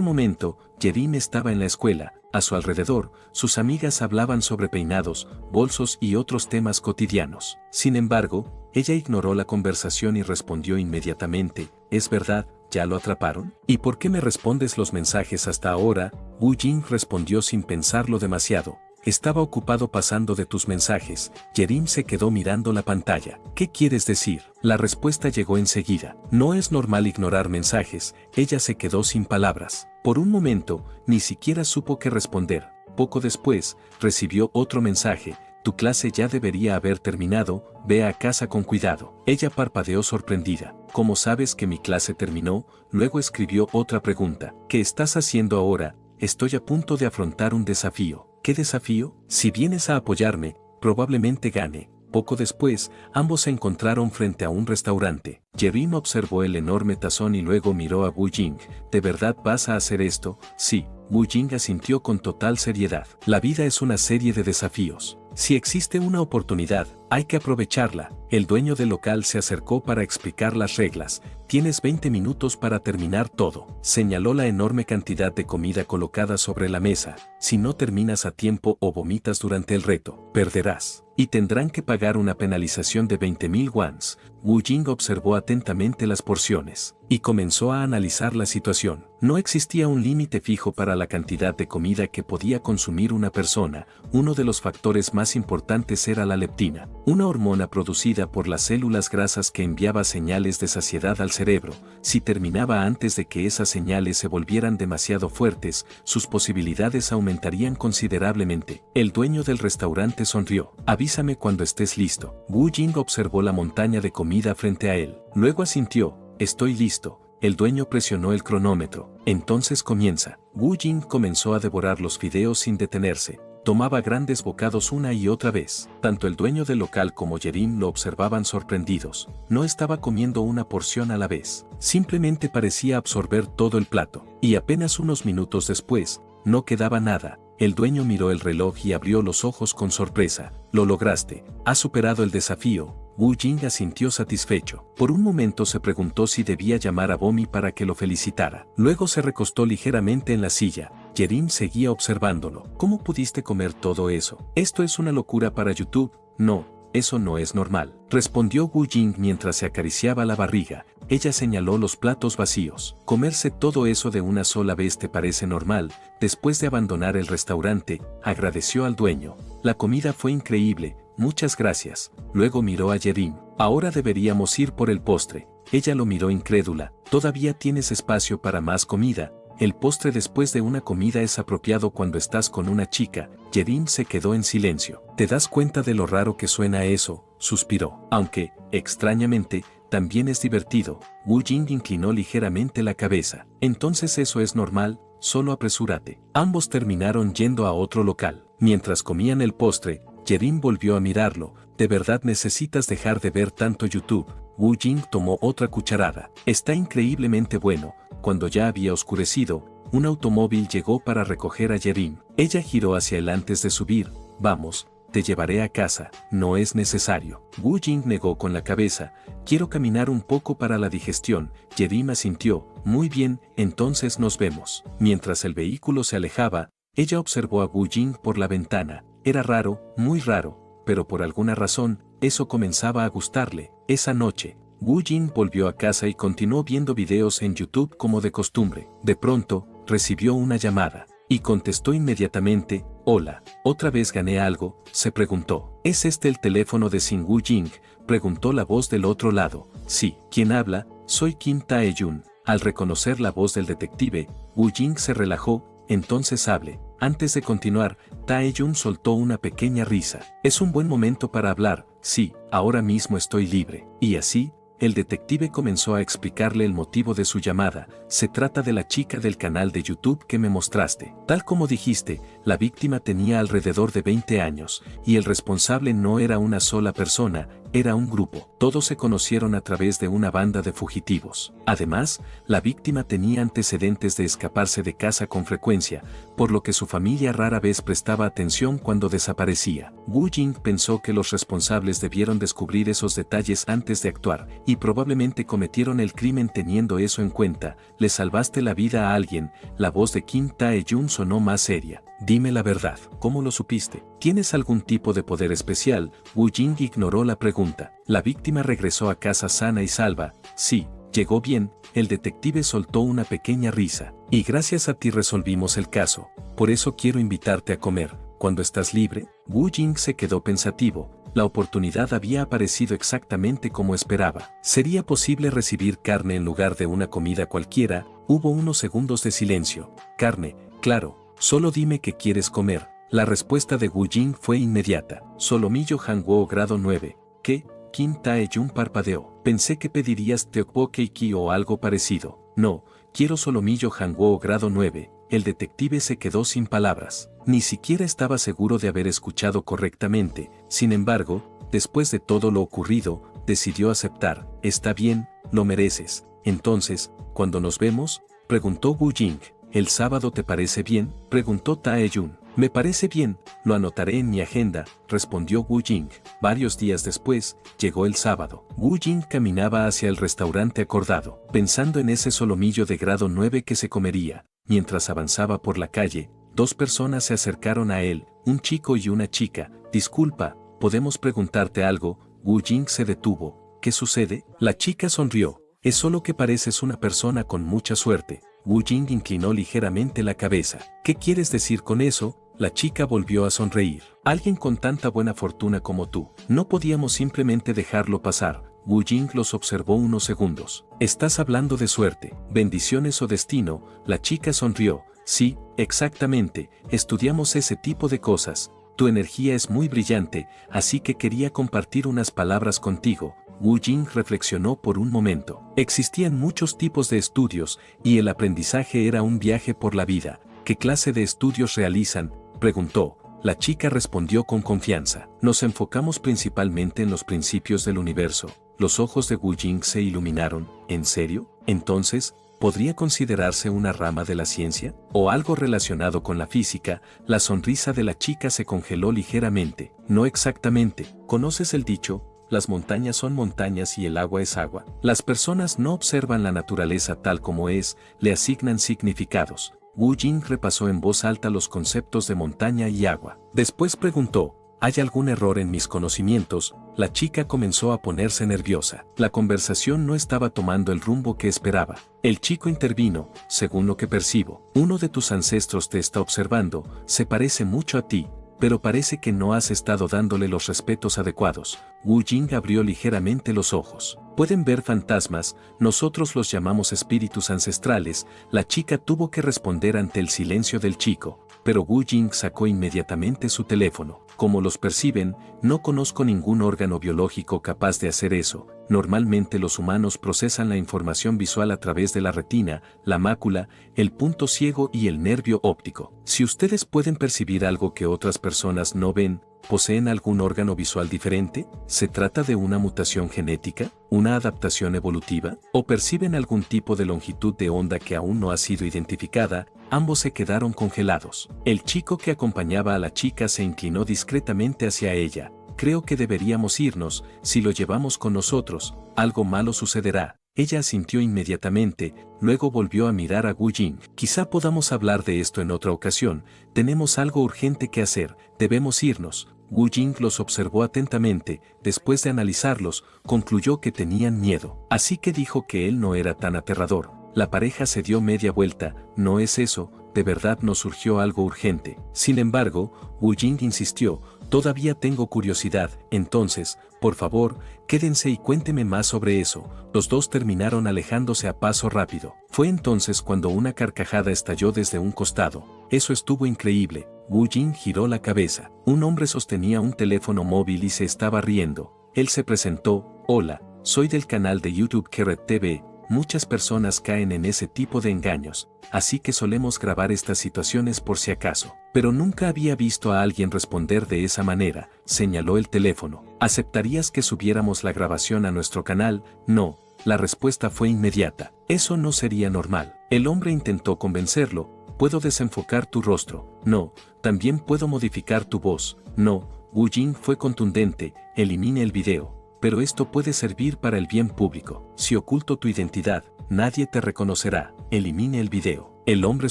momento, Yerim estaba en la escuela. A su alrededor, sus amigas hablaban sobre peinados, bolsos y otros temas cotidianos. Sin embargo, ella ignoró la conversación y respondió inmediatamente. ¿Es verdad? ¿Ya lo atraparon? ¿Y por qué me respondes los mensajes hasta ahora? Wu Jing respondió sin pensarlo demasiado. Estaba ocupado pasando de tus mensajes. Yerim se quedó mirando la pantalla. ¿Qué quieres decir? La respuesta llegó enseguida. No es normal ignorar mensajes. Ella se quedó sin palabras. Por un momento, ni siquiera supo qué responder. Poco después, recibió otro mensaje. Tu clase ya debería haber terminado, ve a casa con cuidado. Ella parpadeó sorprendida. ¿Cómo sabes que mi clase terminó? Luego escribió otra pregunta. ¿Qué estás haciendo ahora? Estoy a punto de afrontar un desafío. ¿Qué desafío? Si vienes a apoyarme, probablemente gane. Poco después, ambos se encontraron frente a un restaurante. Yerim observó el enorme tazón y luego miró a Wu Jing. ¿De verdad vas a hacer esto? Sí. Wu Jing asintió con total seriedad. La vida es una serie de desafíos. Si existe una oportunidad, hay que aprovecharla. El dueño del local se acercó para explicar las reglas. Tienes 20 minutos para terminar todo. Señaló la enorme cantidad de comida colocada sobre la mesa. Si no terminas a tiempo o vomitas durante el reto, perderás. Y tendrán que pagar una penalización de 20.000 wons. Wu Jing observó atentamente las porciones y comenzó a analizar la situación. No existía un límite fijo para la cantidad de comida que podía consumir una persona. Uno de los factores más importantes era la leptina, una hormona producida por las células grasas que enviaba señales de saciedad al cerebro. Si terminaba antes de que esas señales se volvieran demasiado fuertes, sus posibilidades aumentarían considerablemente. El dueño del restaurante sonrió. Avísame cuando estés listo. Wu Jing observó la montaña de comida frente a él. Luego asintió. Estoy listo. el dueño presionó el cronómetro. Entonces comienza. Wu Jing comenzó a devorar los fideos sin detenerse. Tomaba grandes bocados una y otra vez. Tanto el dueño del local como Yerim lo observaban sorprendidos. No estaba comiendo una porción a la vez. Simplemente parecía absorber todo el plato. Y apenas unos minutos después, no quedaba nada. El dueño miró el reloj y abrió los ojos con sorpresa. Lo lograste. Has superado el desafío. Wu Jing asintió satisfecho. Por un momento se preguntó si debía llamar a Bomi para que lo felicitara. Luego se recostó ligeramente en la silla. Yerim seguía observándolo. ¿Cómo pudiste comer todo eso? Esto es una locura para YouTube. No, eso no es normal, respondió Wu Jing mientras se acariciaba la barriga. Ella señaló los platos vacíos. Comerse todo eso de una sola vez te parece normal. Después de abandonar el restaurante, agradeció al dueño. La comida fue increíble. Muchas gracias. Luego miró a Yerim. Ahora deberíamos ir por el postre. Ella lo miró incrédula. ¿Todavía tienes espacio para más comida? El postre después de una comida es apropiado cuando estás con una chica. Yerim se quedó en silencio. ¿Te das cuenta de lo raro que suena eso? Suspiró. Aunque, extrañamente, también es divertido. Wu Jing inclinó ligeramente la cabeza. Entonces eso es normal, solo apresúrate. Ambos terminaron yendo a otro local. Mientras comían el postre, Yerim volvió a mirarlo. ¿De verdad necesitas dejar de ver tanto YouTube? Wu Jing tomó otra cucharada. Está increíblemente bueno. Cuando ya había oscurecido, un automóvil llegó para recoger a Yerim. Ella giró hacia él antes de subir. Vamos, te llevaré a casa. No es necesario. Wu Jing negó con la cabeza. Quiero caminar un poco para la digestión. Yerim asintió. Muy bien, entonces nos vemos. Mientras el vehículo se alejaba, ella observó a Wu Jing por la ventana. Era raro, muy raro, pero por alguna razón, eso comenzaba a gustarle. Esa noche, Wu Jing volvió a casa y continuó viendo videos en YouTube como de costumbre. De pronto, recibió una llamada, y contestó inmediatamente. Hola, ¿otra vez gané algo?, se preguntó. ¿Es este el teléfono de Sin Wu Jing?, preguntó la voz del otro lado. Sí. ¿Quién habla? Soy Kim Tae-jun. Al reconocer la voz del detective, Wu Jing se relajó. Entonces hable. Antes de continuar, Tae-jun soltó una pequeña risa. Es un buen momento para hablar. Sí, ahora mismo estoy libre. Y así, el detective comenzó a explicarle el motivo de su llamada. Se trata de la chica del canal de YouTube que me mostraste. Tal como dijiste, la víctima tenía alrededor de 20 años, y el responsable no era una sola persona, era un grupo. Todos se conocieron a través de una banda de fugitivos. Además, la víctima tenía antecedentes de escaparse de casa con frecuencia, por lo que su familia rara vez prestaba atención cuando desaparecía. Wu Jing pensó que los responsables debieron descubrir esos detalles antes de actuar, y probablemente cometieron el crimen teniendo eso en cuenta. Le salvaste la vida a alguien. La voz de Kim Tae-jun sonó más seria. Dime la verdad, ¿cómo lo supiste? ¿Tienes algún tipo de poder especial? Wu Jing ignoró la pregunta. La víctima regresó a casa sana y salva. Sí, llegó bien. El detective soltó una pequeña risa. Y gracias a ti resolvimos el caso. Por eso quiero invitarte a comer. ¿Cuándo estás libre? Wu Jing se quedó pensativo. La oportunidad había aparecido exactamente como esperaba. ¿Sería posible recibir carne en lugar de una comida cualquiera? Hubo unos segundos de silencio. Carne, claro. Solo dime qué quieres comer. La respuesta de Wu Jing fue inmediata. Solomillo Hanguo grado 9. ¿Qué? Kim Tae-jun parpadeó. Pensé que pedirías tteokbokki o algo parecido. No, quiero solomillo Hanguo grado 9. El detective se quedó sin palabras. Ni siquiera estaba seguro de haber escuchado correctamente. Sin embargo, después de todo lo ocurrido, decidió aceptar. Está bien, lo mereces. Entonces, ¿cuándo nos vemos?, preguntó Wu Jing. ¿El sábado te parece bien?, preguntó Tae-jun. Me parece bien, lo anotaré en mi agenda, respondió Wu Jing. Varios días después, llegó el sábado. Wu Jing caminaba hacia el restaurante acordado, pensando en ese solomillo de grado 9 que se comería. Mientras avanzaba por la calle, dos personas se acercaron a él, un chico y una chica. Disculpa, ¿podemos preguntarte algo? Wu Jing se detuvo. ¿Qué sucede? La chica sonrió. Es solo que pareces una persona con mucha suerte. Wu Jing inclinó ligeramente la cabeza. ¿Qué quieres decir con eso? La chica volvió a sonreír. Alguien con tanta buena fortuna como tú. No podíamos simplemente dejarlo pasar. Wu Jing los observó unos segundos. ¿Estás hablando de suerte, bendiciones o destino? La chica sonrió. Sí, exactamente, estudiamos ese tipo de cosas. Tu energía es muy brillante, así que quería compartir unas palabras contigo. Wu Jing reflexionó por un momento. Existían muchos tipos de estudios, y el aprendizaje era un viaje por la vida. ¿Qué clase de estudios realizan?, preguntó. La chica respondió con confianza. Nos enfocamos principalmente en los principios del universo. Los ojos de Wu Jing se iluminaron. ¿En serio? Entonces, ¿podría considerarse una rama de la ciencia? ¿O algo relacionado con la física? La sonrisa de la chica se congeló ligeramente. No exactamente. ¿Conoces el dicho? Las montañas son montañas y el agua es agua. Las personas no observan la naturaleza tal como es, le asignan significados. Wu Jing repasó en voz alta los conceptos de montaña y agua. Después preguntó, ¿hay algún error en mis conocimientos? La chica comenzó a ponerse nerviosa. La conversación no estaba tomando el rumbo que esperaba. El chico intervino, según lo que percibo. Uno de tus ancestros te está observando, se parece mucho a ti, pero parece que no has estado dándole los respetos adecuados. Wu Jing abrió ligeramente los ojos. Pueden ver fantasmas, nosotros los llamamos espíritus ancestrales. La chica tuvo que responder ante el silencio del chico, pero Wu Jing sacó inmediatamente su teléfono. ¿Cómo los perciben? No conozco ningún órgano biológico capaz de hacer eso. Normalmente los humanos procesan la información visual a través de la retina, la mácula, el punto ciego y el nervio óptico. Si ustedes pueden percibir algo que otras personas no ven, ¿poseen algún órgano visual diferente? ¿Se trata de una mutación genética? ¿Una adaptación evolutiva? ¿O perciben algún tipo de longitud de onda que aún no ha sido identificada? Ambos se quedaron congelados. El chico que acompañaba a la chica se inclinó discretamente hacia ella. Creo que deberíamos irnos, si lo llevamos con nosotros, algo malo sucederá. Ella asintió inmediatamente, luego volvió a mirar a Wu Jing. Quizá podamos hablar de esto en otra ocasión, tenemos algo urgente que hacer, debemos irnos. Wu Jing los observó atentamente, después de analizarlos, concluyó que tenían miedo. Así que dijo que él no era tan aterrador. La pareja se dio media vuelta, no es eso, de verdad nos surgió algo urgente. Sin embargo, Wu Jing insistió, todavía tengo curiosidad, entonces, por favor, quédense y cuénteme más sobre eso. Los dos terminaron alejándose a paso rápido. Fue entonces cuando una carcajada estalló desde un costado. Eso estuvo increíble. Wu Jing giró la cabeza. Un hombre sostenía un teléfono móvil y se estaba riendo. Él se presentó, hola, soy del canal de YouTube Carrot TV. Muchas personas caen en ese tipo de engaños, así que solemos grabar estas situaciones por si acaso. Pero nunca había visto a alguien responder de esa manera, señaló el teléfono. ¿Aceptarías que subiéramos la grabación a nuestro canal? No, la respuesta fue inmediata. Eso no sería normal. El hombre intentó convencerlo. Puedo desenfocar tu rostro. No, también puedo modificar tu voz. No, Wu Jing fue contundente, elimine el video. Pero esto puede servir para el bien público. Si oculto tu identidad, nadie te reconocerá. Elimine el video. El hombre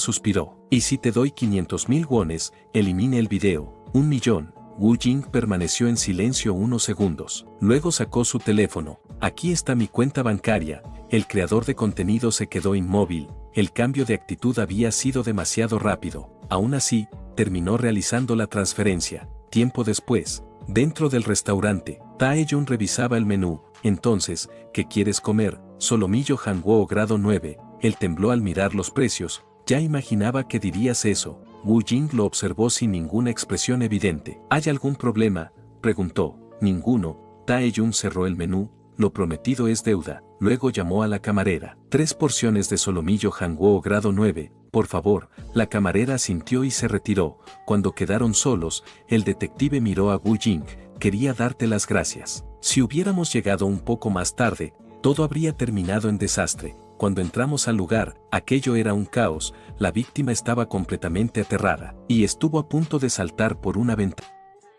suspiró. Y si te doy 500.000 wones, elimine el video. 1.000.000. Wu Jing permaneció en silencio unos segundos. Luego sacó su teléfono. Aquí está mi cuenta bancaria. El creador de contenido se quedó inmóvil. El cambio de actitud había sido demasiado rápido. Aún así, terminó realizando la transferencia. Tiempo después, dentro del restaurante, Tae-jun revisaba el menú. Entonces, ¿qué quieres comer? Solomillo Hanwoo grado 9. Él tembló al mirar los precios. Ya imaginaba que dirías eso. Wu Jing lo observó sin ninguna expresión evidente. ¿Hay algún problema?, preguntó. Ninguno. Tae-jun cerró el menú. Lo prometido es deuda. Luego llamó a la camarera. 3 porciones de solomillo Hanwoo grado 9. Por favor. La camarera asintió y se retiró. Cuando quedaron solos, el detective miró a Wu Jing. Quería darte las gracias. Si hubiéramos llegado un poco más tarde, todo habría terminado en desastre. Cuando entramos al lugar, aquello era un caos. La víctima estaba completamente aterrada y estuvo a punto de saltar por una ventana.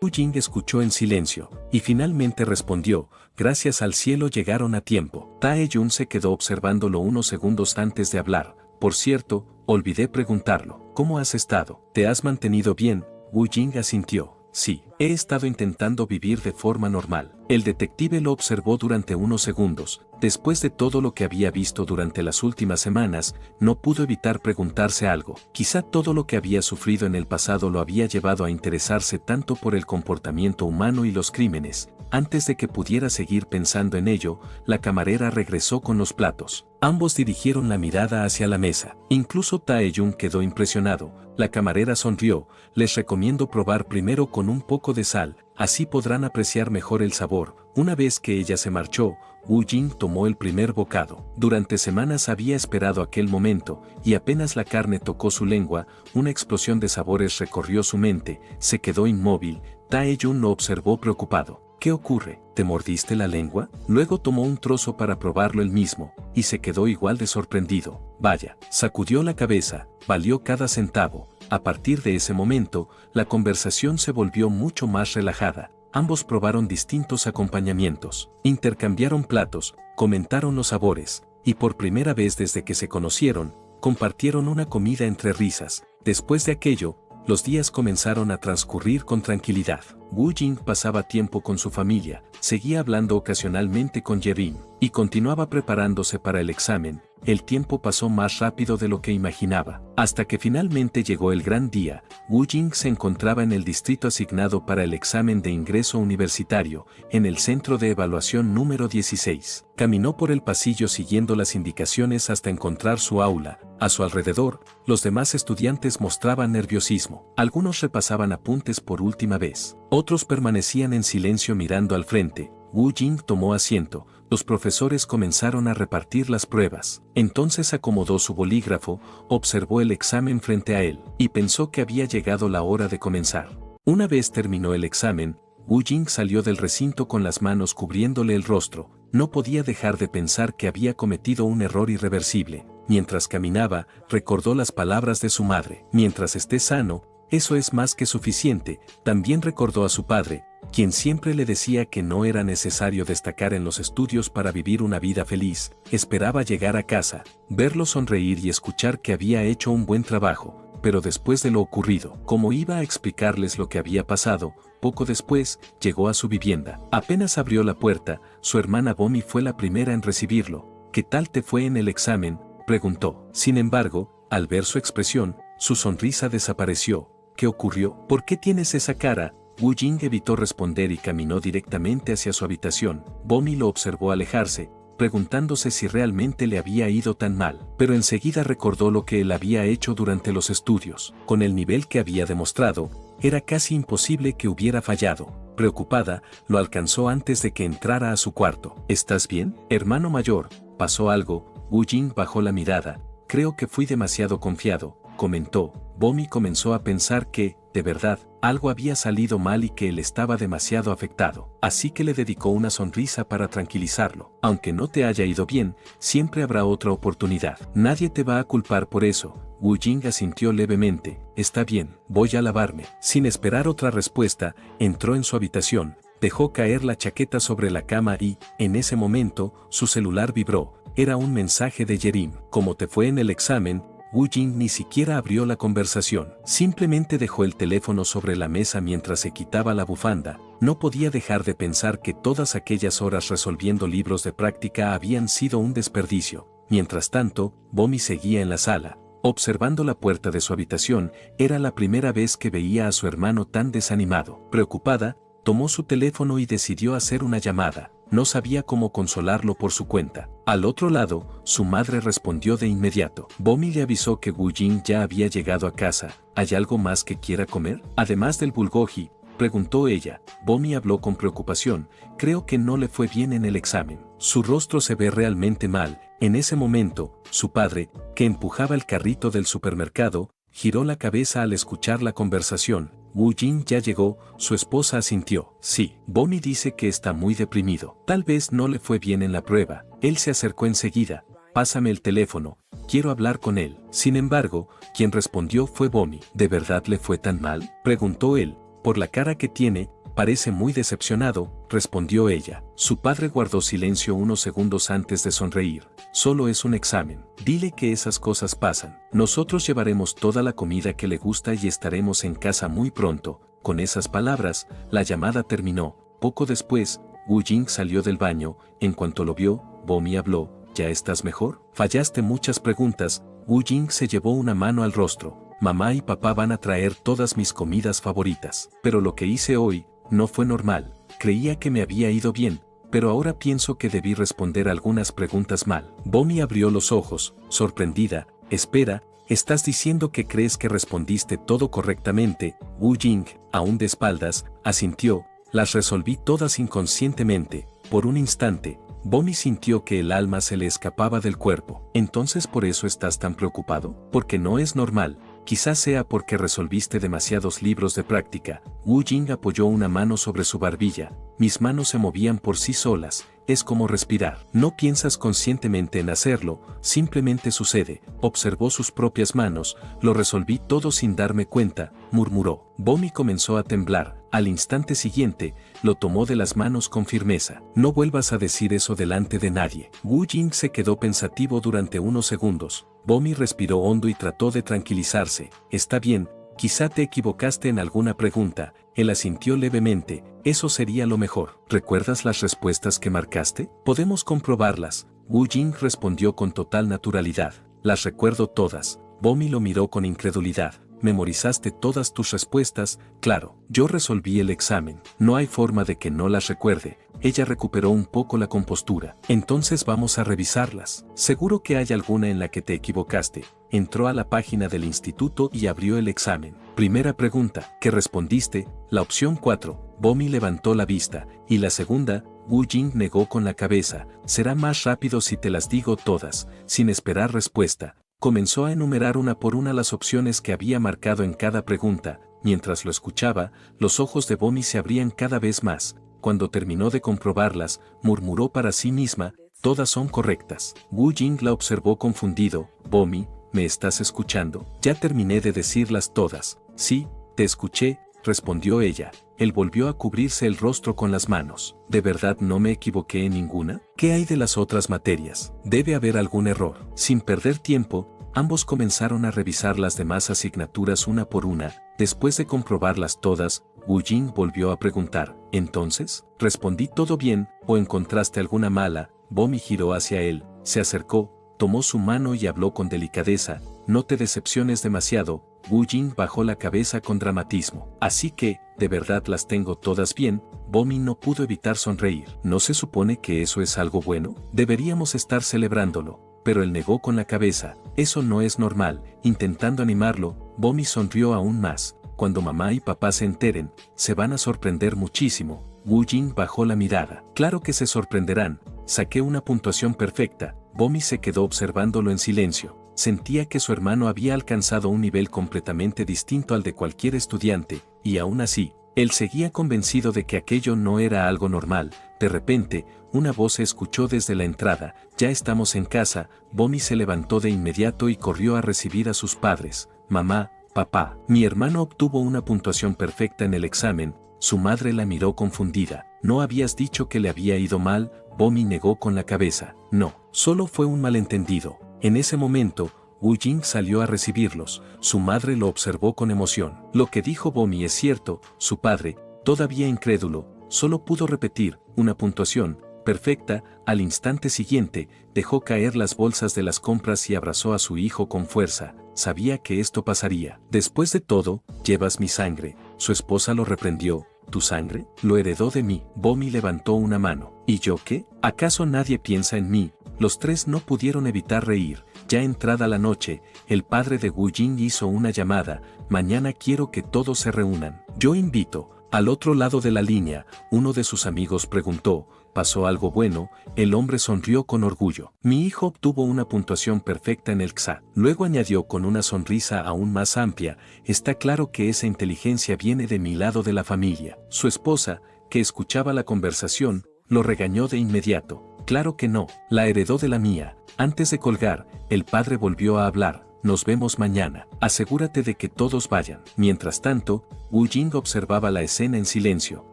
Wu Jing escuchó en silencio y finalmente respondió, gracias al cielo llegaron a tiempo. Tae-jun se quedó observándolo unos segundos antes de hablar. Por cierto, olvidé preguntarlo. ¿Cómo has estado? ¿Te has mantenido bien? Wu Jing asintió. Sí, he estado intentando vivir de forma normal. El detective lo observó durante unos segundos. Después de todo lo que había visto durante las últimas semanas, no pudo evitar preguntarse algo. Quizá todo lo que había sufrido en el pasado lo había llevado a interesarse tanto por el comportamiento humano y los crímenes. Antes de que pudiera seguir pensando en ello, la camarera regresó con los platos. Ambos dirigieron la mirada hacia la mesa. Incluso Taeyun quedó impresionado. La camarera sonrió. Les recomiendo probar primero con un poco de sal, así podrán apreciar mejor el sabor. Una vez que ella se marchó, Wu Jing tomó el primer bocado. Durante semanas había esperado aquel momento, y apenas la carne tocó su lengua, una explosión de sabores recorrió su mente. Se quedó inmóvil. Taeyun lo observó preocupado. ¿Qué ocurre? ¿Te mordiste la lengua? Luego tomó un trozo para probarlo él mismo, y se quedó igual de sorprendido. Vaya, sacudió la cabeza, valió cada centavo. A partir de ese momento, la conversación se volvió mucho más relajada. Ambos probaron distintos acompañamientos, intercambiaron platos, comentaron los sabores, y por primera vez desde que se conocieron, compartieron una comida entre risas. Después de aquello, los días comenzaron a transcurrir con tranquilidad. Wu Jing pasaba tiempo con su familia, seguía hablando ocasionalmente con Yerim, y continuaba preparándose para el examen. El tiempo pasó más rápido de lo que imaginaba. Hasta que finalmente llegó el gran día, Wu Jing se encontraba en el distrito asignado para el examen de ingreso universitario, en el centro de evaluación número 16. Caminó por el pasillo siguiendo las indicaciones hasta encontrar su aula. A su alrededor, los demás estudiantes mostraban nerviosismo. Algunos repasaban apuntes por última vez. Otros permanecían en silencio mirando al frente. Wu Jing tomó asiento. Los profesores comenzaron a repartir las pruebas. Entonces acomodó su bolígrafo, observó el examen frente a él, y pensó que había llegado la hora de comenzar. Una vez terminó el examen, Wu Jing salió del recinto con las manos cubriéndole el rostro. No podía dejar de pensar que había cometido un error irreversible. Mientras caminaba, recordó las palabras de su madre. Mientras esté sano, eso es más que suficiente. También recordó a su padre, quien siempre le decía que no era necesario destacar en los estudios para vivir una vida feliz. Esperaba llegar a casa, verlo sonreír y escuchar que había hecho un buen trabajo. Pero después de lo ocurrido, como iba a explicarles lo que había pasado, poco después, llegó a su vivienda. Apenas abrió la puerta, su hermana Bomi fue la primera en recibirlo. ¿Qué tal te fue en el examen?, preguntó. Sin embargo, al ver su expresión, su sonrisa desapareció. ¿Qué ocurrió? ¿Por qué tienes esa cara? Wu Jing evitó responder y caminó directamente hacia su habitación. Bomi lo observó alejarse, preguntándose si realmente le había ido tan mal, pero enseguida recordó lo que él había hecho durante los estudios. Con el nivel que había demostrado, era casi imposible que hubiera fallado. Preocupada, lo alcanzó antes de que entrara a su cuarto. ¿Estás bien, hermano mayor? ¿Pasó algo? Wu Jing bajó la mirada. Creo que fui demasiado confiado, comentó. Bomi comenzó a pensar que, de verdad, algo había salido mal y que él estaba demasiado afectado. Así que le dedicó una sonrisa para tranquilizarlo. Aunque no te haya ido bien, siempre habrá otra oportunidad. Nadie te va a culpar por eso. Wu Jing asintió levemente. Está bien, voy a lavarme. Sin esperar otra respuesta, entró en su habitación, dejó caer la chaqueta sobre la cama y, en ese momento, su celular vibró. Era un mensaje de Yerim. ¿Cómo te fue en el examen? Wu Jing ni siquiera abrió la conversación. Simplemente dejó el teléfono sobre la mesa mientras se quitaba la bufanda. No podía dejar de pensar que todas aquellas horas resolviendo libros de práctica habían sido un desperdicio. Mientras tanto, Bomi seguía en la sala, observando la puerta de su habitación. Era la primera vez que veía a su hermano tan desanimado. Preocupada, tomó su teléfono y decidió hacer una llamada. No sabía cómo consolarlo por su cuenta. Al otro lado, su madre respondió de inmediato. Bomi le avisó que Wu Jing ya había llegado a casa. ¿Hay algo más que quiera comer? Además del bulgogi, preguntó ella. Bomi habló con preocupación. Creo que no le fue bien en el examen. Su rostro se ve realmente mal. En ese momento, su padre, que empujaba el carrito del supermercado, giró la cabeza al escuchar la conversación. Wu Jing ya llegó, su esposa asintió. Sí, Bomi dice que está muy deprimido. Tal vez no le fue bien en la prueba. Él se acercó enseguida. Pásame el teléfono, quiero hablar con él. Sin embargo, quien respondió fue Bomi. ¿De verdad le fue tan mal?, preguntó él. Por la cara que tiene, parece muy decepcionado, respondió ella. Su padre guardó silencio unos segundos antes de sonreír. Solo es un examen. Dile que esas cosas pasan. Nosotros llevaremos toda la comida que le gusta y estaremos en casa muy pronto. Con esas palabras, la llamada terminó. Poco después, Wu Jing salió del baño. En cuanto lo vio, Bomi habló. ¿Ya estás mejor? Fallaste muchas preguntas. Wu Jing se llevó una mano al rostro. Mamá y papá van a traer todas mis comidas favoritas. Pero lo que hice hoy no fue normal. creía que me había ido bien, pero ahora pienso que debí responder algunas preguntas mal. Bomi abrió los ojos, sorprendida. Espera, ¿estás diciendo que crees que respondiste todo correctamente? Wu Jing, aún de espaldas, asintió. Las resolví todas inconscientemente. Por un instante, Bomi sintió que el alma se le escapaba del cuerpo. ¿Entonces por eso estás tan preocupado? Porque no es normal. Quizás sea porque resolviste demasiados libros de práctica. Wu Jing apoyó una mano sobre su barbilla. Mis manos se movían por sí solas. Es como respirar. No piensas conscientemente en hacerlo, simplemente sucede. Observó sus propias manos. Lo resolví todo sin darme cuenta, murmuró. Bomi comenzó a temblar. Al instante siguiente, lo tomó de las manos con firmeza. No vuelvas a decir eso delante de nadie. Wu Jing se quedó pensativo durante unos segundos. Bomi respiró hondo y trató de tranquilizarse. Está bien, quizá te equivocaste en alguna pregunta. Él asintió levemente. Eso sería lo mejor. ¿Recuerdas las respuestas que marcaste? Podemos comprobarlas. Wu Jing respondió con total naturalidad. Las recuerdo todas. Bomi lo miró con incredulidad. ¿Memorizaste todas tus respuestas? Claro, yo resolví el examen. No hay forma de que no las recuerde. Ella recuperó un poco la compostura. Entonces vamos a revisarlas. Seguro que hay alguna en la que te equivocaste. Entró a la página del instituto y abrió el examen. Primera pregunta. ¿Qué respondiste? La opción 4. Bomi levantó la vista. Y la segunda, Wu Jing negó con la cabeza. Será más rápido si te las digo todas. Sin esperar respuesta. Comenzó a enumerar una por una las opciones que había marcado en cada pregunta. Mientras lo escuchaba, los ojos de Bomi se abrían cada vez más. Cuando terminó de comprobarlas, murmuró para sí misma, todas son correctas. Wu Jing la observó confundido. Bomi, ¿me estás escuchando? Ya terminé de decirlas todas. Sí, te escuché, respondió ella. Él volvió a cubrirse el rostro con las manos. ¿De verdad no me equivoqué en ninguna? ¿Qué hay de las otras materias? Debe haber algún error. Sin perder tiempo, ambos comenzaron a revisar las demás asignaturas una por una. Después de comprobarlas todas, Wu Jing volvió a preguntar, ¿entonces? ¿Respondí todo bien, o encontraste alguna mala? Bomi giró hacia él, se acercó, tomó su mano y habló con delicadeza, no te decepciones demasiado. Wu Jing bajó la cabeza con dramatismo. Así que, ¿de verdad las tengo todas bien? Bomi no pudo evitar sonreír. ¿No se supone que eso es algo bueno? Deberíamos estar celebrándolo. Pero él negó con la cabeza. Eso no es normal. Intentando animarlo, Bomi sonrió aún más. Cuando mamá y papá se enteren, se van a sorprender muchísimo. Wu Jing bajó la mirada. Claro que se sorprenderán. Saqué una puntuación perfecta. Bomi se quedó observándolo en silencio. Sentía que su hermano había alcanzado un nivel completamente distinto al de cualquier estudiante, y aún así, él seguía convencido de que aquello no era algo normal. De repente, una voz se escuchó desde la entrada. Ya estamos en casa. Bomi se levantó de inmediato y corrió a recibir a sus padres. Mamá, papá, mi hermano obtuvo una puntuación perfecta en el examen. Su madre la miró confundida. ¿No habías dicho que le había ido mal? Bomi negó con la cabeza. No, solo fue un malentendido. En ese momento, Wu Jing salió a recibirlos. Su madre lo observó con emoción. Lo que dijo Bomi es cierto. Su padre, todavía incrédulo, solo pudo repetir, una puntuación perfecta. Al instante siguiente, dejó caer las bolsas de las compras y abrazó a su hijo con fuerza. Sabía que esto pasaría. Después de todo, llevas mi sangre. Su esposa lo reprendió. ¿Tu sangre? Lo heredó de mí. Bomi levantó una mano. ¿Y yo qué? ¿Acaso nadie piensa en mí? Los tres no pudieron evitar reír. Ya entrada la noche, el padre de Wu Jing hizo una llamada. Mañana quiero que todos se reúnan. Yo invito. Al otro lado de la línea, uno de sus amigos preguntó, ¿pasó algo bueno? El hombre sonrió con orgullo. Mi hijo obtuvo una puntuación perfecta en el XA. Luego añadió con una sonrisa aún más amplia, está claro que esa inteligencia viene de mi lado de la familia. Su esposa, que escuchaba la conversación, lo regañó de inmediato. Claro que no, la heredó de la mía. Antes de colgar, el padre volvió a hablar. Nos vemos mañana. Asegúrate de que todos vayan. Mientras tanto, Wu Jing observaba la escena en silencio.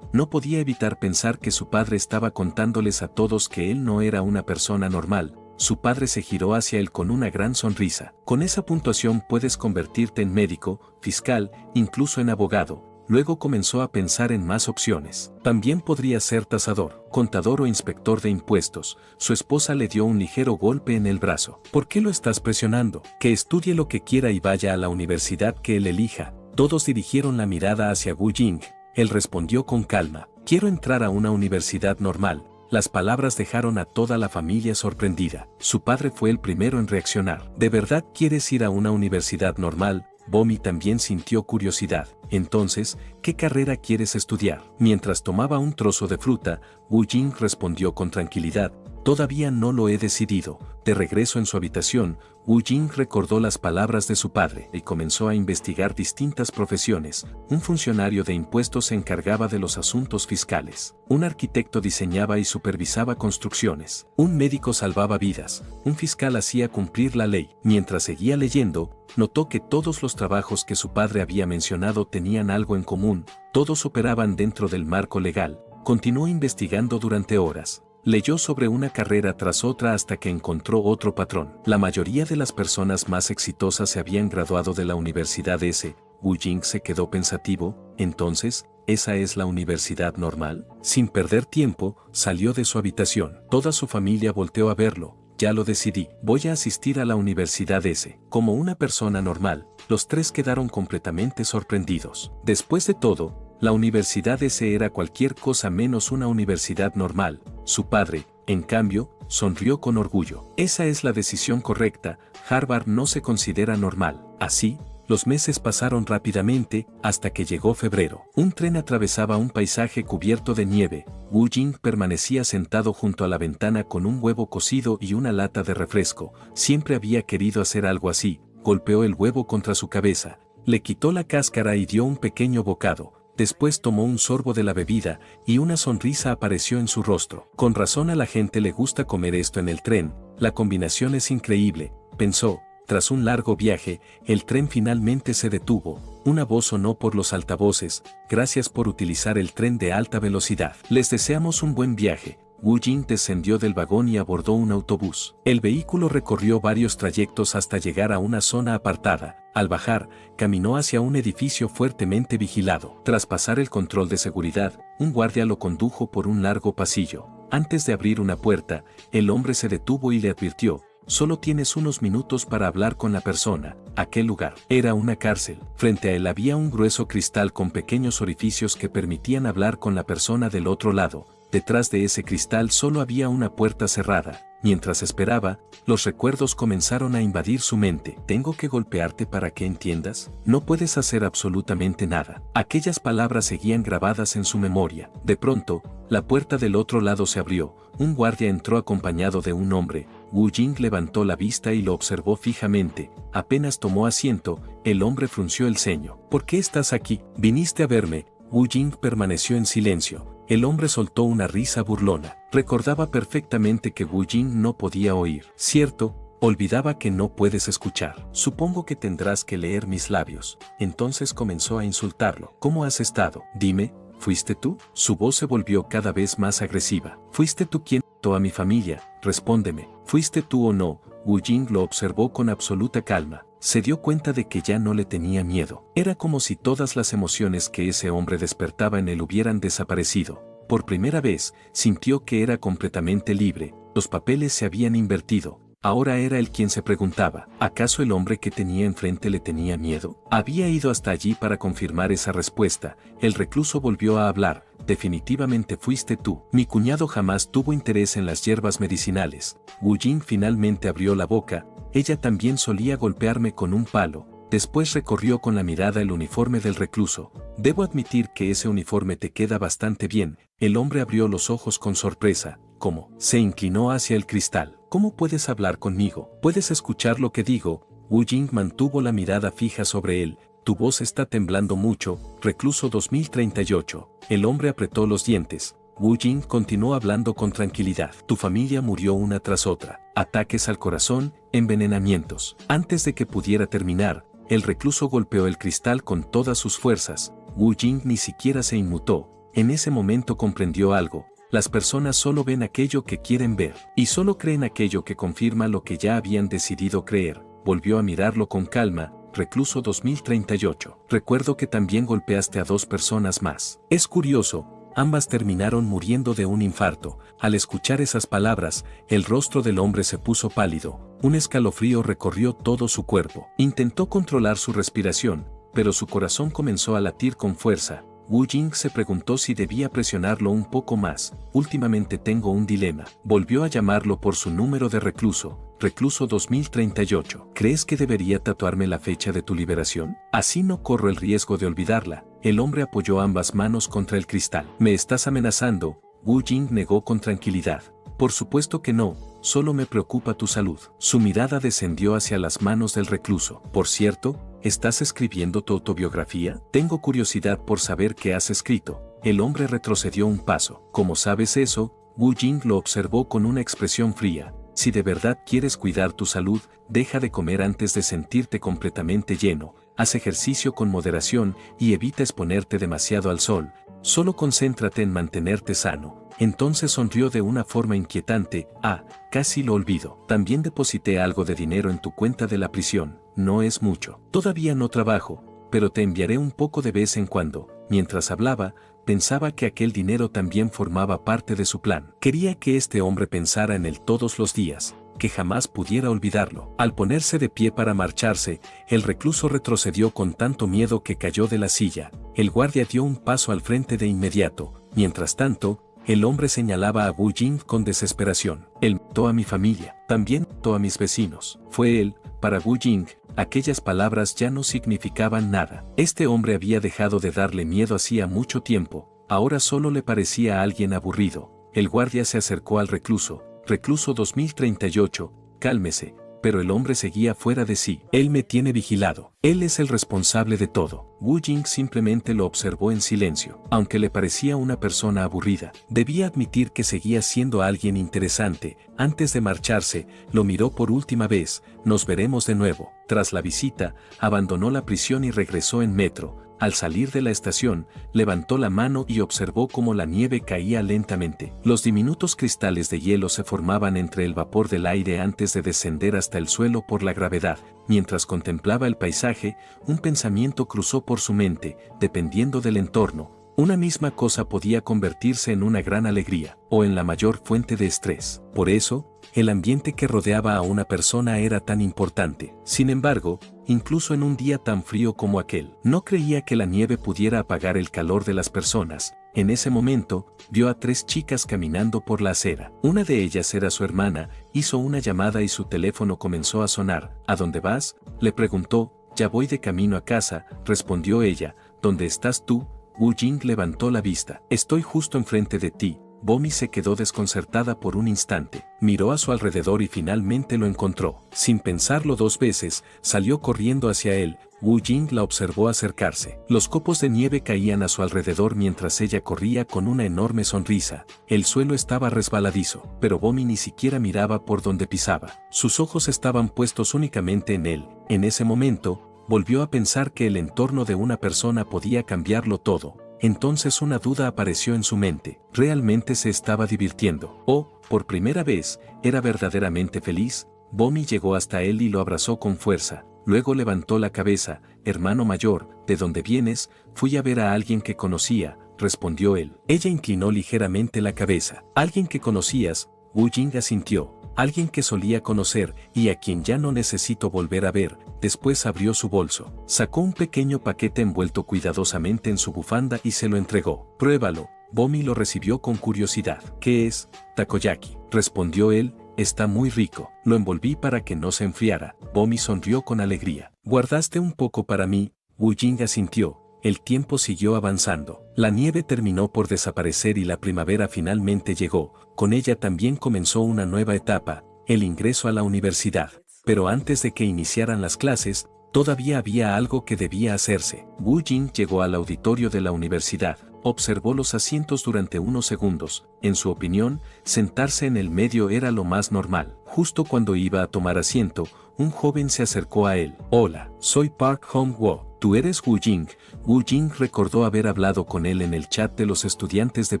No podía evitar pensar que su padre estaba contándoles a todos que él no era una persona normal. Su padre se giró hacia él con una gran sonrisa. Con esa puntuación puedes convertirte en médico, fiscal, incluso en abogado. Luego comenzó a pensar en más opciones. También podría ser tasador, contador o inspector de impuestos. Su esposa le dio un ligero golpe en el brazo. ¿Por qué lo estás presionando? Que estudie lo que quiera y vaya a la universidad que él elija. Todos dirigieron la mirada hacia Wu Jing. Él respondió con calma. quiero entrar a una universidad normal. Las palabras dejaron a toda la familia sorprendida. Su padre fue el primero en reaccionar. ¿De verdad quieres ir a una universidad normal? Bomi también sintió curiosidad. Entonces, ¿qué carrera quieres estudiar? Mientras tomaba un trozo de fruta, Wu Jing respondió con tranquilidad: todavía no lo he decidido. De regreso en su habitación, Wu Jing recordó las palabras de su padre y comenzó a investigar distintas profesiones. Un funcionario de impuestos se encargaba de los asuntos fiscales. Un arquitecto diseñaba y supervisaba construcciones. Un médico salvaba vidas. Un fiscal hacía cumplir la ley. Mientras seguía leyendo, notó que todos los trabajos que su padre había mencionado tenían algo en común. Todos operaban dentro del marco legal. Continuó investigando durante horas. Leyó sobre una carrera tras otra hasta que encontró otro patrón. La mayoría de las personas más exitosas se habían graduado de la Universidad S. Wu Jing se quedó pensativo. Entonces, ¿esa es la universidad normal? Sin perder tiempo, salió de su habitación. Toda su familia volteó a verlo. Ya lo decidí, voy a asistir a la Universidad S. Como una persona normal, los tres quedaron completamente sorprendidos. Después de todo, la Universidad S era cualquier cosa menos una universidad normal. Su padre, en cambio, sonrió con orgullo. Esa es la decisión correcta. Harvard no se considera normal. Así, los meses pasaron rápidamente hasta que llegó febrero. Un tren atravesaba un paisaje cubierto de nieve. Wu Jing permanecía sentado junto a la ventana con un huevo cocido y una lata de refresco. Siempre había querido hacer algo así. Golpeó el huevo contra su cabeza, le quitó la cáscara y dio un pequeño bocado. Después tomó un sorbo de la bebida y una sonrisa apareció en su rostro. Con razón a la gente le gusta comer esto en el tren. La combinación es increíble, pensó. Tras un largo viaje, el tren finalmente se detuvo. Una voz sonó por los altavoces: gracias por utilizar el tren de alta velocidad. Les deseamos un buen viaje. Wu Jing descendió del vagón y abordó un autobús. El vehículo recorrió varios trayectos hasta llegar a una zona apartada. Al bajar, caminó hacia un edificio fuertemente vigilado. Tras pasar el control de seguridad, un guardia lo condujo por un largo pasillo. Antes de abrir una puerta, el hombre se detuvo y le advirtió: solo tienes unos minutos para hablar con la persona. Aquel lugar era una cárcel. Frente a él había un grueso cristal con pequeños orificios que permitían hablar con la persona del otro lado. Detrás de ese cristal solo había una puerta cerrada. Mientras esperaba, los recuerdos comenzaron a invadir su mente. ¿Tengo que golpearte para que entiendas? No puedes hacer absolutamente nada. Aquellas palabras seguían grabadas en su memoria. De pronto, la puerta del otro lado se abrió. Un guardia entró acompañado de un hombre. Wu Jing levantó la vista y lo observó fijamente. Apenas tomó asiento, el hombre frunció el ceño. ¿Por qué estás aquí? ¿Viniste a verme? Wu Jing permaneció en silencio. El hombre soltó una risa burlona. Recordaba perfectamente que Wu Jing no podía oír. Cierto, olvidaba que no puedes escuchar. Supongo que tendrás que leer mis labios. Entonces comenzó a insultarlo. ¿Cómo has estado? Dime, ¿fuiste tú? Su voz se volvió cada vez más agresiva. ¿Fuiste tú quien mató a mi familia? Respóndeme. ¿Fuiste tú o no? Wu Jing lo observó con absoluta calma. Se dio cuenta de que ya no le tenía miedo. Era como si todas las emociones que ese hombre despertaba en él hubieran desaparecido. Por primera vez, sintió que era completamente libre. Los papeles se habían invertido. Ahora era él quien se preguntaba, ¿acaso el hombre que tenía enfrente le tenía miedo? Había ido hasta allí para confirmar esa respuesta. El recluso volvió a hablar. Definitivamente fuiste tú. Mi cuñado jamás tuvo interés en las hierbas medicinales. Wu Jing finalmente abrió la boca. Ella también solía golpearme con un palo. Después recorrió con la mirada el uniforme del recluso. Debo admitir que ese uniforme te queda bastante bien. El hombre abrió los ojos con sorpresa. ¿Cómo? Se inclinó hacia el cristal. ¿Cómo puedes hablar conmigo? ¿Puedes escuchar lo que digo? Wu Jing mantuvo la mirada fija sobre él. Tu voz está temblando mucho. Recluso 2038. El hombre apretó los dientes. Wu Jing continuó hablando con tranquilidad. Tu familia murió una tras otra. Ataques al corazón, envenenamientos. Antes de que pudiera terminar, el recluso golpeó el cristal con todas sus fuerzas. Wu Jing ni siquiera se inmutó. En ese momento comprendió algo. Las personas solo ven aquello que quieren ver, y solo creen aquello que confirma lo que ya habían decidido creer. Volvió a mirarlo con calma. Recluso 2038. Recuerdo que también golpeaste a 2 personas más. Es curioso. Ambas terminaron muriendo de un infarto. Al escuchar esas palabras, el rostro del hombre se puso pálido. Un escalofrío recorrió todo su cuerpo. Intentó controlar su respiración, pero su corazón comenzó a latir con fuerza. Wu Jing se preguntó si debía presionarlo un poco más. Últimamente tengo un dilema. Volvió a llamarlo por su número de recluso. Recluso 2038. ¿Crees que debería tatuarme la fecha de tu liberación? Así no corro el riesgo de olvidarla. El hombre apoyó ambas manos contra el cristal. ¿Me estás amenazando? Wu Jing negó con tranquilidad. Por supuesto que no, solo me preocupa tu salud. Su mirada descendió hacia las manos del recluso. Por cierto, ¿estás escribiendo tu autobiografía? Tengo curiosidad por saber qué has escrito. El hombre retrocedió un paso. ¿Cómo sabes eso? Wu Jing lo observó con una expresión fría. Si de verdad quieres cuidar tu salud, deja de comer antes de sentirte completamente lleno, haz ejercicio con moderación y evita exponerte demasiado al sol. Solo concéntrate en mantenerte sano. Entonces sonrió de una forma inquietante. Ah, casi lo olvido. También deposité algo de dinero en tu cuenta de la prisión. No es mucho. Todavía no trabajo, pero te enviaré un poco de vez en cuando. Mientras hablaba, pensaba que aquel dinero también formaba parte de su plan. Quería que este hombre pensara en él todos los días, que jamás pudiera olvidarlo. Al ponerse de pie para marcharse, el recluso retrocedió con tanto miedo que cayó de la silla. El guardia dio un paso al frente de inmediato. Mientras tanto, el hombre señalaba a Wu Jing con desesperación. Él mató a mi familia, también mató a mis vecinos. Fue él. Para Wu Jing, aquellas palabras ya no significaban nada. Este hombre había dejado de darle miedo hacía mucho tiempo, ahora solo le parecía a alguien aburrido. El guardia se acercó al recluso. Recluso 2038, cálmese. Pero el hombre seguía fuera de sí. Él me tiene vigilado. Él es el responsable de todo. Wu Jing simplemente lo observó en silencio. Aunque le parecía una persona aburrida, debía admitir que seguía siendo alguien interesante. Antes de marcharse, lo miró por última vez. Nos veremos de nuevo. Tras la visita, abandonó la prisión y regresó en metro. Al salir de la estación, levantó la mano y observó cómo la nieve caía lentamente. Los diminutos cristales de hielo se formaban entre el vapor del aire antes de descender hasta el suelo por la gravedad. Mientras contemplaba el paisaje, un pensamiento cruzó por su mente. Dependiendo del entorno, una misma cosa podía convertirse en una gran alegría, o en la mayor fuente de estrés. Por eso, el ambiente que rodeaba a una persona era tan importante. Sin embargo, incluso en un día tan frío como aquel, no creía que la nieve pudiera apagar el calor de las personas. En ese momento, vio a 3 chicas caminando por la acera. Una de ellas era su hermana, hizo una llamada y su teléfono comenzó a sonar. ¿A dónde vas?, le preguntó. Ya voy de camino a casa, respondió ella. ¿Dónde estás tú? Wu Jing levantó la vista. Estoy justo enfrente de ti. Bomi se quedó desconcertada por un instante. Miró a su alrededor y finalmente lo encontró. Sin pensarlo 2 veces, salió corriendo hacia él. Wu Jing la observó acercarse. Los copos de nieve caían a su alrededor mientras ella corría con una enorme sonrisa. El suelo estaba resbaladizo, pero Bomi ni siquiera miraba por donde pisaba. Sus ojos estaban puestos únicamente en él. En ese momento, volvió a pensar que el entorno de una persona podía cambiarlo todo. Entonces una duda apareció en su mente. ¿Realmente se estaba divirtiendo? ¿O, por primera vez, era verdaderamente feliz? Bomi llegó hasta él y lo abrazó con fuerza. Luego levantó la cabeza. Hermano mayor, ¿de dónde vienes? Fui a ver a alguien que conocía, respondió él. Ella inclinó ligeramente la cabeza. ¿Alguien que conocías? Wu Jing asintió. Alguien que solía conocer y a quien ya no necesito volver a ver. Después abrió su bolso. Sacó un pequeño paquete envuelto cuidadosamente en su bufanda y se lo entregó. Pruébalo. Bomi lo recibió con curiosidad. ¿Qué es? Takoyaki, respondió él. Está muy rico. Lo envolví para que no se enfriara. Bomi sonrió con alegría. ¿Guardaste un poco para mí? Wu Jing asintió. El tiempo siguió avanzando. La nieve terminó por desaparecer y la primavera finalmente llegó. Con ella también comenzó una nueva etapa, el ingreso a la universidad. Pero antes de que iniciaran las clases, todavía había algo que debía hacerse. Wu Jing llegó al auditorio de la universidad, observó los asientos durante unos segundos. En su opinión, sentarse en el medio era lo más normal. Justo cuando iba a tomar asiento, un joven se acercó a él. Hola, soy Park Hong-woo. ¿Tú eres Wu Jing? Wu Jing recordó haber hablado con él en el chat de los estudiantes de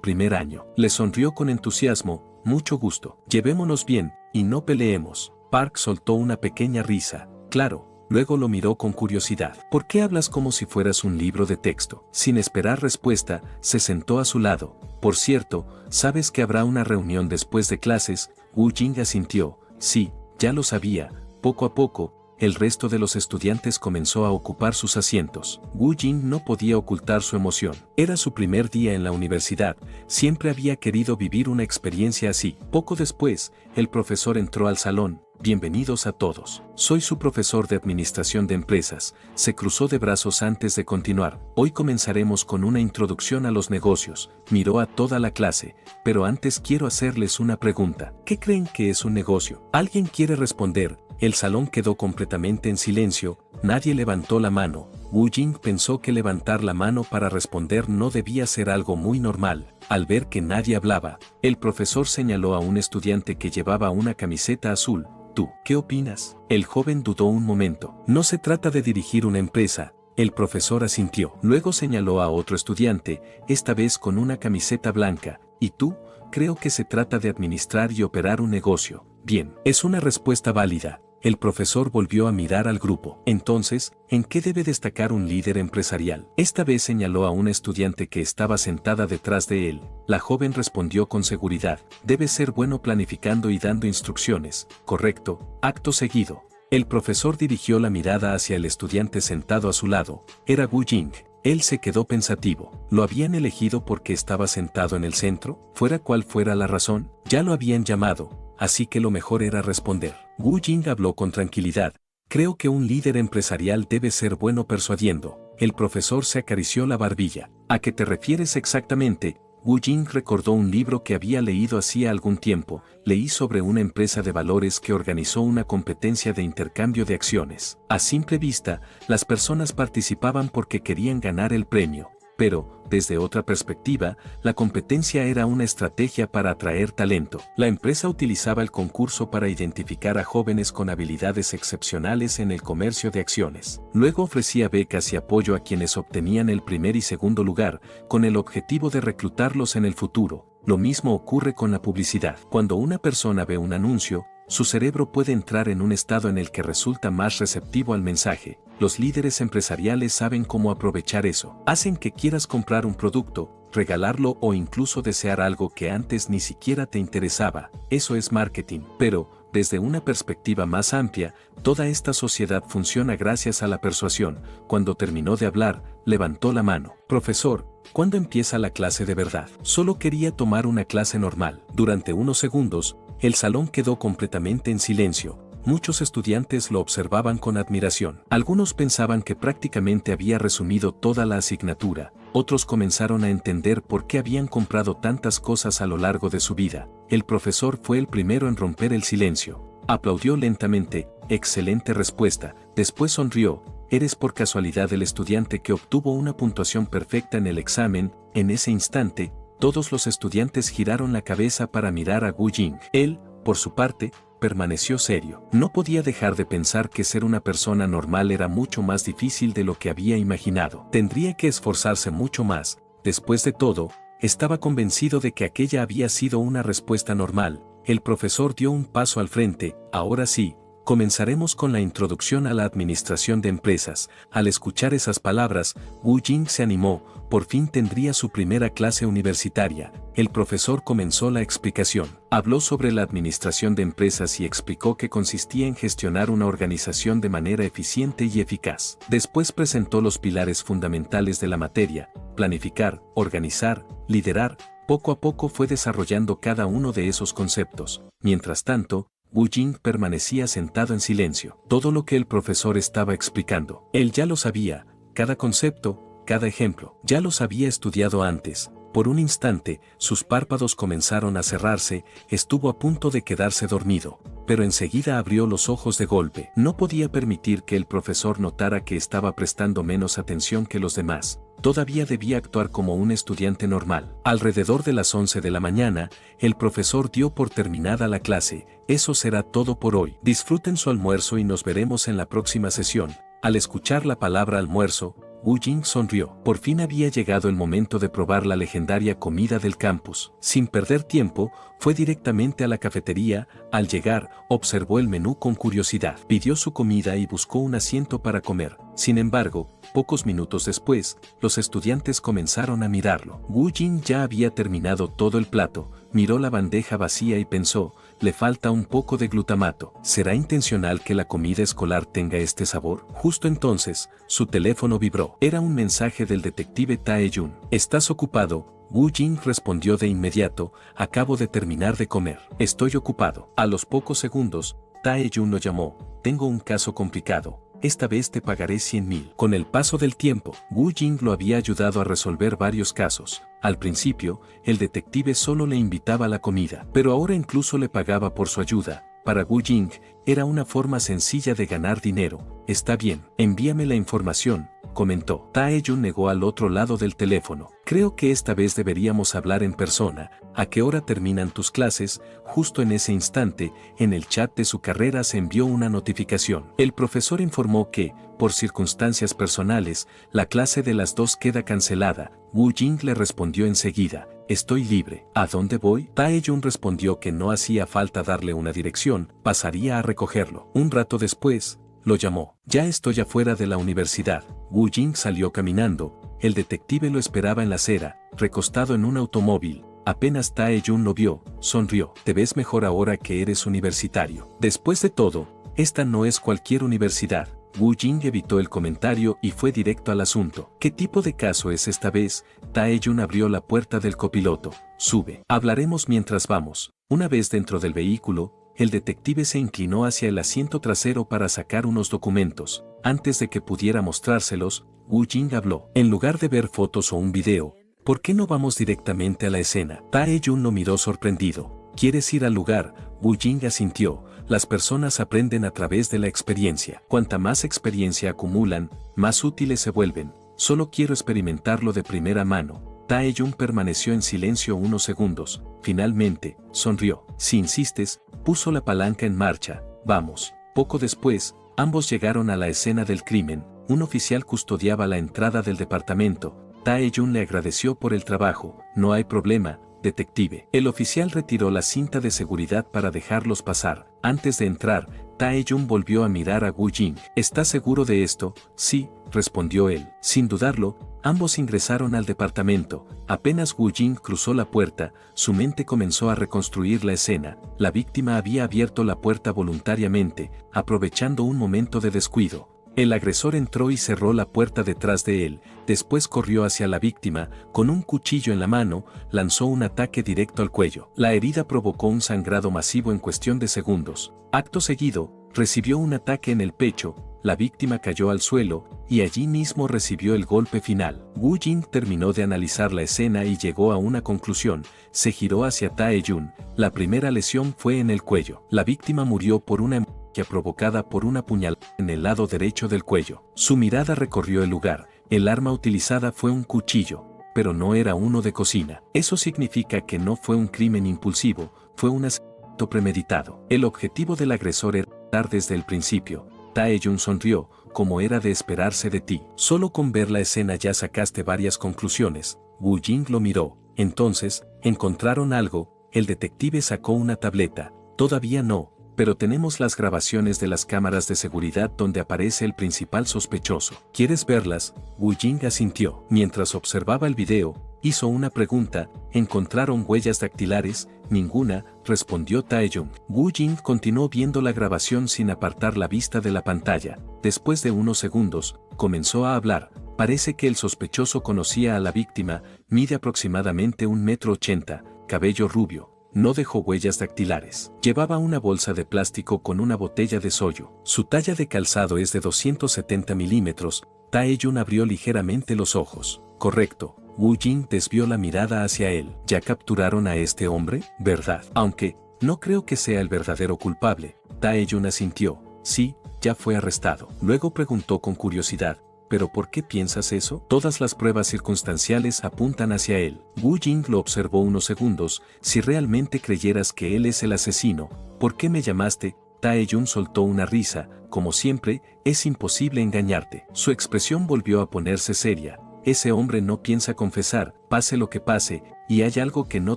primer año. Le sonrió con entusiasmo. Mucho gusto. Llevémonos bien, y no peleemos. Park soltó una pequeña risa. Claro. Luego lo miró con curiosidad. ¿Por qué hablas como si fueras un libro de texto? Sin esperar respuesta, se sentó a su lado. Por cierto, ¿sabes que habrá una reunión después de clases? Wu Jing asintió. Sí, ya lo sabía. Poco a poco, el resto de los estudiantes comenzó a ocupar sus asientos. Wu Jing no podía ocultar su emoción. Era su primer día en la universidad, siempre había querido vivir una experiencia así. Poco después, el profesor entró al salón. Bienvenidos a todos. Soy su profesor de Administración de Empresas. Se cruzó de brazos antes de continuar. Hoy comenzaremos con una introducción a los negocios. Miró a toda la clase, pero antes quiero hacerles una pregunta. ¿Qué creen que es un negocio? ¿Alguien quiere responder? El salón quedó completamente en silencio, nadie levantó la mano. Wu Jing pensó que levantar la mano para responder no debía ser algo muy normal. Al ver que nadie hablaba, el profesor señaló a un estudiante que llevaba una camiseta azul. ¿Tú qué opinas? El joven dudó un momento. No se trata de dirigir una empresa. El profesor asintió. Luego señaló a otro estudiante, esta vez con una camiseta blanca. ¿Y tú? Creo que se trata de administrar y operar un negocio. Bien, es una respuesta válida. El profesor volvió a mirar al grupo. Entonces, ¿en qué debe destacar un líder empresarial? Esta vez señaló a una estudiante que estaba sentada detrás de él. La joven respondió con seguridad. Debe ser bueno planificando y dando instrucciones. Correcto. Acto seguido. El profesor dirigió la mirada hacia el estudiante sentado a su lado. Era Wu Jing. Él se quedó pensativo. ¿Lo habían elegido porque estaba sentado en el centro? Fuera cual fuera la razón, ya lo habían llamado, así que lo mejor era responder. Wu Jing habló con tranquilidad. Creo que un líder empresarial debe ser bueno persuadiendo. El profesor se acarició la barbilla. ¿A qué te refieres exactamente? Wu Jing recordó un libro que había leído hacía algún tiempo. Leí sobre una empresa de valores que organizó una competencia de intercambio de acciones. A simple vista, las personas participaban porque querían ganar el premio. Pero, desde otra perspectiva, la competencia era una estrategia para atraer talento. La empresa utilizaba el concurso para identificar a jóvenes con habilidades excepcionales en el comercio de acciones. Luego ofrecía becas y apoyo a quienes obtenían el primer y segundo lugar, con el objetivo de reclutarlos en el futuro. Lo mismo ocurre con la publicidad. Cuando una persona ve un anuncio, su cerebro puede entrar en un estado en el que resulta más receptivo al mensaje. Los líderes empresariales saben cómo aprovechar eso. Hacen que quieras comprar un producto, regalarlo o incluso desear algo que antes ni siquiera te interesaba. Eso es marketing. Pero, desde una perspectiva más amplia, toda esta sociedad funciona gracias a la persuasión. Cuando terminó de hablar, levantó la mano. Profesor, ¿cuándo empieza la clase de verdad? Solo quería tomar una clase normal. Durante unos segundos, el salón quedó completamente en silencio. Muchos estudiantes lo observaban con admiración. Algunos pensaban que prácticamente había resumido toda la asignatura. Otros comenzaron a entender por qué habían comprado tantas cosas a lo largo de su vida. El profesor fue el primero en romper el silencio. Aplaudió lentamente. Excelente respuesta. Después sonrió. Eres por casualidad el estudiante que obtuvo una puntuación perfecta en el examen. En ese instante, todos los estudiantes giraron la cabeza para mirar a Wu Jing. Él, por su parte, permaneció serio. No podía dejar de pensar que ser una persona normal era mucho más difícil de lo que había imaginado. Tendría que esforzarse mucho más. Después de todo, estaba convencido de que aquella había sido una respuesta normal. El profesor dio un paso al frente. Ahora sí, comenzaremos con la introducción a la administración de empresas. Al escuchar esas palabras, Wu Jing se animó. Por fin tendría su primera clase universitaria. El profesor comenzó la explicación. Habló sobre la administración de empresas y explicó que consistía en gestionar una organización de manera eficiente y eficaz. Después presentó los pilares fundamentales de la materia: planificar, organizar, liderar. Poco a poco fue desarrollando cada uno de esos conceptos. Mientras tanto, Wu Jing permanecía sentado en silencio. Todo lo que el profesor estaba explicando, él ya lo sabía, cada concepto, cada ejemplo, ya los había estudiado antes. Por un instante, sus párpados comenzaron a cerrarse, estuvo a punto de quedarse dormido, pero enseguida abrió los ojos de golpe. No podía permitir que el profesor notara que estaba prestando menos atención que los demás. Todavía debía actuar como un estudiante normal. Alrededor de las 11 de la mañana, el profesor dio por terminada la clase. Eso será todo por hoy. Disfruten su almuerzo y nos veremos en la próxima sesión. Al escuchar la palabra almuerzo, Wu Jing sonrió. Por fin había llegado el momento de probar la legendaria comida del campus. Sin perder tiempo, fue directamente a la cafetería. Al llegar, observó el menú con curiosidad. Pidió su comida y buscó un asiento para comer. Sin embargo, pocos minutos después, los estudiantes comenzaron a mirarlo. Wu Jing ya había terminado todo el plato, miró la bandeja vacía y pensó, le falta un poco de glutamato. ¿Será intencional que la comida escolar tenga este sabor? Justo entonces, su teléfono vibró. Era un mensaje del detective Tae-jun. ¿Estás ocupado? Woo Jing respondió de inmediato, acabo de terminar de comer. Estoy ocupado. A los pocos segundos, Tae-jun lo llamó. Tengo un caso complicado. Esta vez te pagaré 100.000. Con el paso del tiempo, Woo Jing lo había ayudado a resolver varios casos. Al principio, el detective solo le invitaba a la comida, pero ahora incluso le pagaba por su ayuda. Para Woo Jing, era una forma sencilla de ganar dinero. Está bien, envíame la información, comentó. Tae-jun negó al otro lado del teléfono. Creo que esta vez deberíamos hablar en persona. ¿A qué hora terminan tus clases? Justo en ese instante, en el chat de su carrera se envió una notificación. El profesor informó que, por circunstancias personales, la clase de las 2 queda cancelada. Woo Jing le respondió enseguida, estoy libre. ¿A dónde voy? Tae-jun respondió que no hacía falta darle una dirección, pasaría a recogerlo. Un rato después, lo llamó. Ya estoy afuera de la universidad. Woo Jing salió caminando. El detective lo esperaba en la acera, recostado en un automóvil. Apenas Tae-jun lo vio, sonrió. Te ves mejor ahora que eres universitario. Después de todo, esta no es cualquier universidad. Woo Jing evitó el comentario y fue directo al asunto. ¿Qué tipo de caso es esta vez? Tae-jun abrió la puerta del copiloto. Sube. Hablaremos mientras vamos. Una vez dentro del vehículo, el detective se inclinó hacia el asiento trasero para sacar unos documentos. Antes de que pudiera mostrárselos, Woo Jing habló. En lugar de ver fotos o un video, ¿por qué no vamos directamente a la escena? Tae-jun lo miró sorprendido. ¿Quieres ir al lugar? Woo Jing asintió. Las personas aprenden a través de la experiencia. Cuanta más experiencia acumulan, más útiles se vuelven. Solo quiero experimentarlo de primera mano. Tae-jun permaneció en silencio unos segundos. Finalmente, sonrió. Si insistes, puso la palanca en marcha. Vamos. Poco después, ambos llegaron a la escena del crimen. Un oficial custodiaba la entrada del departamento. Tae-jun le agradeció por el trabajo. No hay problema, detective. El oficial retiró la cinta de seguridad para dejarlos pasar. Antes de entrar, Tae-jun volvió a mirar a Woo Jing. ¿Estás seguro de esto? Sí, respondió él. Sin dudarlo, ambos ingresaron al departamento. Apenas Woo Jing cruzó la puerta, su mente comenzó a reconstruir la escena. La víctima había abierto la puerta voluntariamente, aprovechando un momento de descuido. El agresor entró y cerró la puerta detrás de él, después corrió hacia la víctima, con un cuchillo en la mano, lanzó un ataque directo al cuello. La herida provocó un sangrado masivo en cuestión de segundos. Acto seguido, recibió un ataque en el pecho, la víctima cayó al suelo, y allí mismo recibió el golpe final. Woo Jing terminó de analizar la escena y llegó a una conclusión, se giró hacia Tae-jun, la primera lesión fue en el cuello. La víctima murió por una provocada por una puñalada en el lado derecho del cuello. Su mirada recorrió el lugar, el arma utilizada fue un cuchillo, pero no era uno de cocina. Eso significa que no fue un crimen impulsivo, fue un asesinato premeditado. El objetivo del agresor era matar desde el principio. Tae-jun sonrió, como era de esperarse de ti. Solo con ver la escena ya sacaste varias conclusiones. Woo Jing lo miró. Entonces, ¿encontraron algo? El detective sacó una tableta. Todavía no, pero tenemos las grabaciones de las cámaras de seguridad donde aparece el principal sospechoso. ¿Quieres verlas? Woo Jing asintió. Mientras observaba el video, hizo una pregunta. ¿Encontraron huellas dactilares? Ninguna, respondió Tae-jun. Woo Jing continuó viendo la grabación sin apartar la vista de la pantalla. Después de unos segundos, comenzó a hablar. Parece que el sospechoso conocía a la víctima, mide aproximadamente 1,80 m, cabello rubio. No dejó huellas dactilares. Llevaba una bolsa de plástico con una botella de soyo. Su talla de calzado es de 270 milímetros. Tae-jun abrió ligeramente los ojos. Correcto. Woo Jing desvió la mirada hacia él. ¿Ya capturaron a este hombre? ¿Verdad? Aunque, no creo que sea el verdadero culpable. Tae-jun asintió. Sí, ya fue arrestado. Luego preguntó con curiosidad. ¿Pero por qué piensas eso? Todas las pruebas circunstanciales apuntan hacia él. Woo Jing lo observó unos segundos. Si realmente creyeras que él es el asesino, ¿por qué me llamaste? Tae-jun soltó una risa. Como siempre, es imposible engañarte. Su expresión volvió a ponerse seria. Ese hombre no piensa confesar, pase lo que pase, y hay algo que no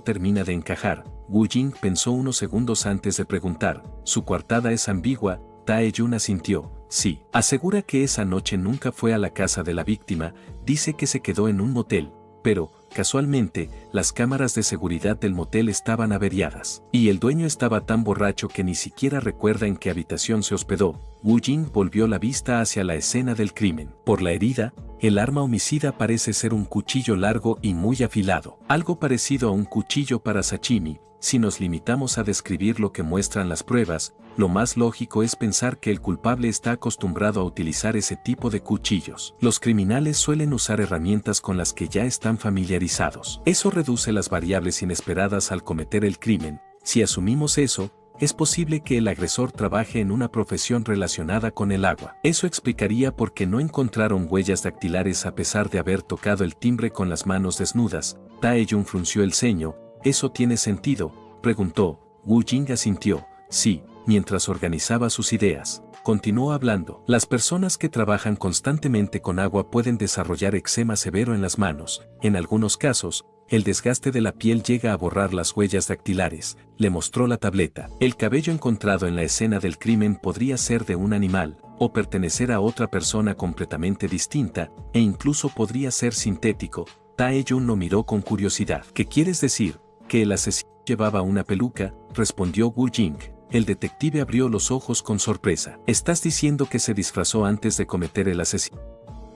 termina de encajar. Woo Jing pensó unos segundos antes de preguntar. Su coartada es ambigua. Tae-jun asintió. Sí. Asegura que esa noche nunca fue a la casa de la víctima, dice que se quedó en un motel. Pero, Casualmente, las cámaras de seguridad del motel estaban averiadas, y el dueño estaba tan borracho que ni siquiera recuerda en qué habitación se hospedó. Wu Jing volvió la vista hacia la escena del crimen. Por la herida, el arma homicida parece ser un cuchillo largo y muy afilado, algo parecido a un cuchillo para sashimi. Si nos limitamos a describir lo que muestran las pruebas, lo más lógico es pensar que el culpable está acostumbrado a utilizar ese tipo de cuchillos. Los criminales suelen usar herramientas con las que ya están familiarizados. Eso reduce las variables inesperadas al cometer el crimen. Si asumimos eso, es posible que el agresor trabaje en una profesión relacionada con el agua. Eso explicaría por qué no encontraron huellas dactilares a pesar de haber tocado el timbre con las manos desnudas. Tae-jun frunció el ceño. ¿Eso tiene sentido?, preguntó. Wu Jing asintió. Sí, mientras organizaba sus ideas. Continuó hablando. Las personas que trabajan constantemente con agua pueden desarrollar eczema severo en las manos. En algunos casos, el desgaste de la piel llega a borrar las huellas dactilares. Le mostró la tableta. El cabello encontrado en la escena del crimen podría ser de un animal, o pertenecer a otra persona completamente distinta, e incluso podría ser sintético. Tae-jun lo miró con curiosidad. ¿Qué quieres decir? ¿Que el asesino llevaba una peluca?, respondió Wu Jing. El detective abrió los ojos con sorpresa. ¿Estás diciendo que se disfrazó antes de cometer el asesinato?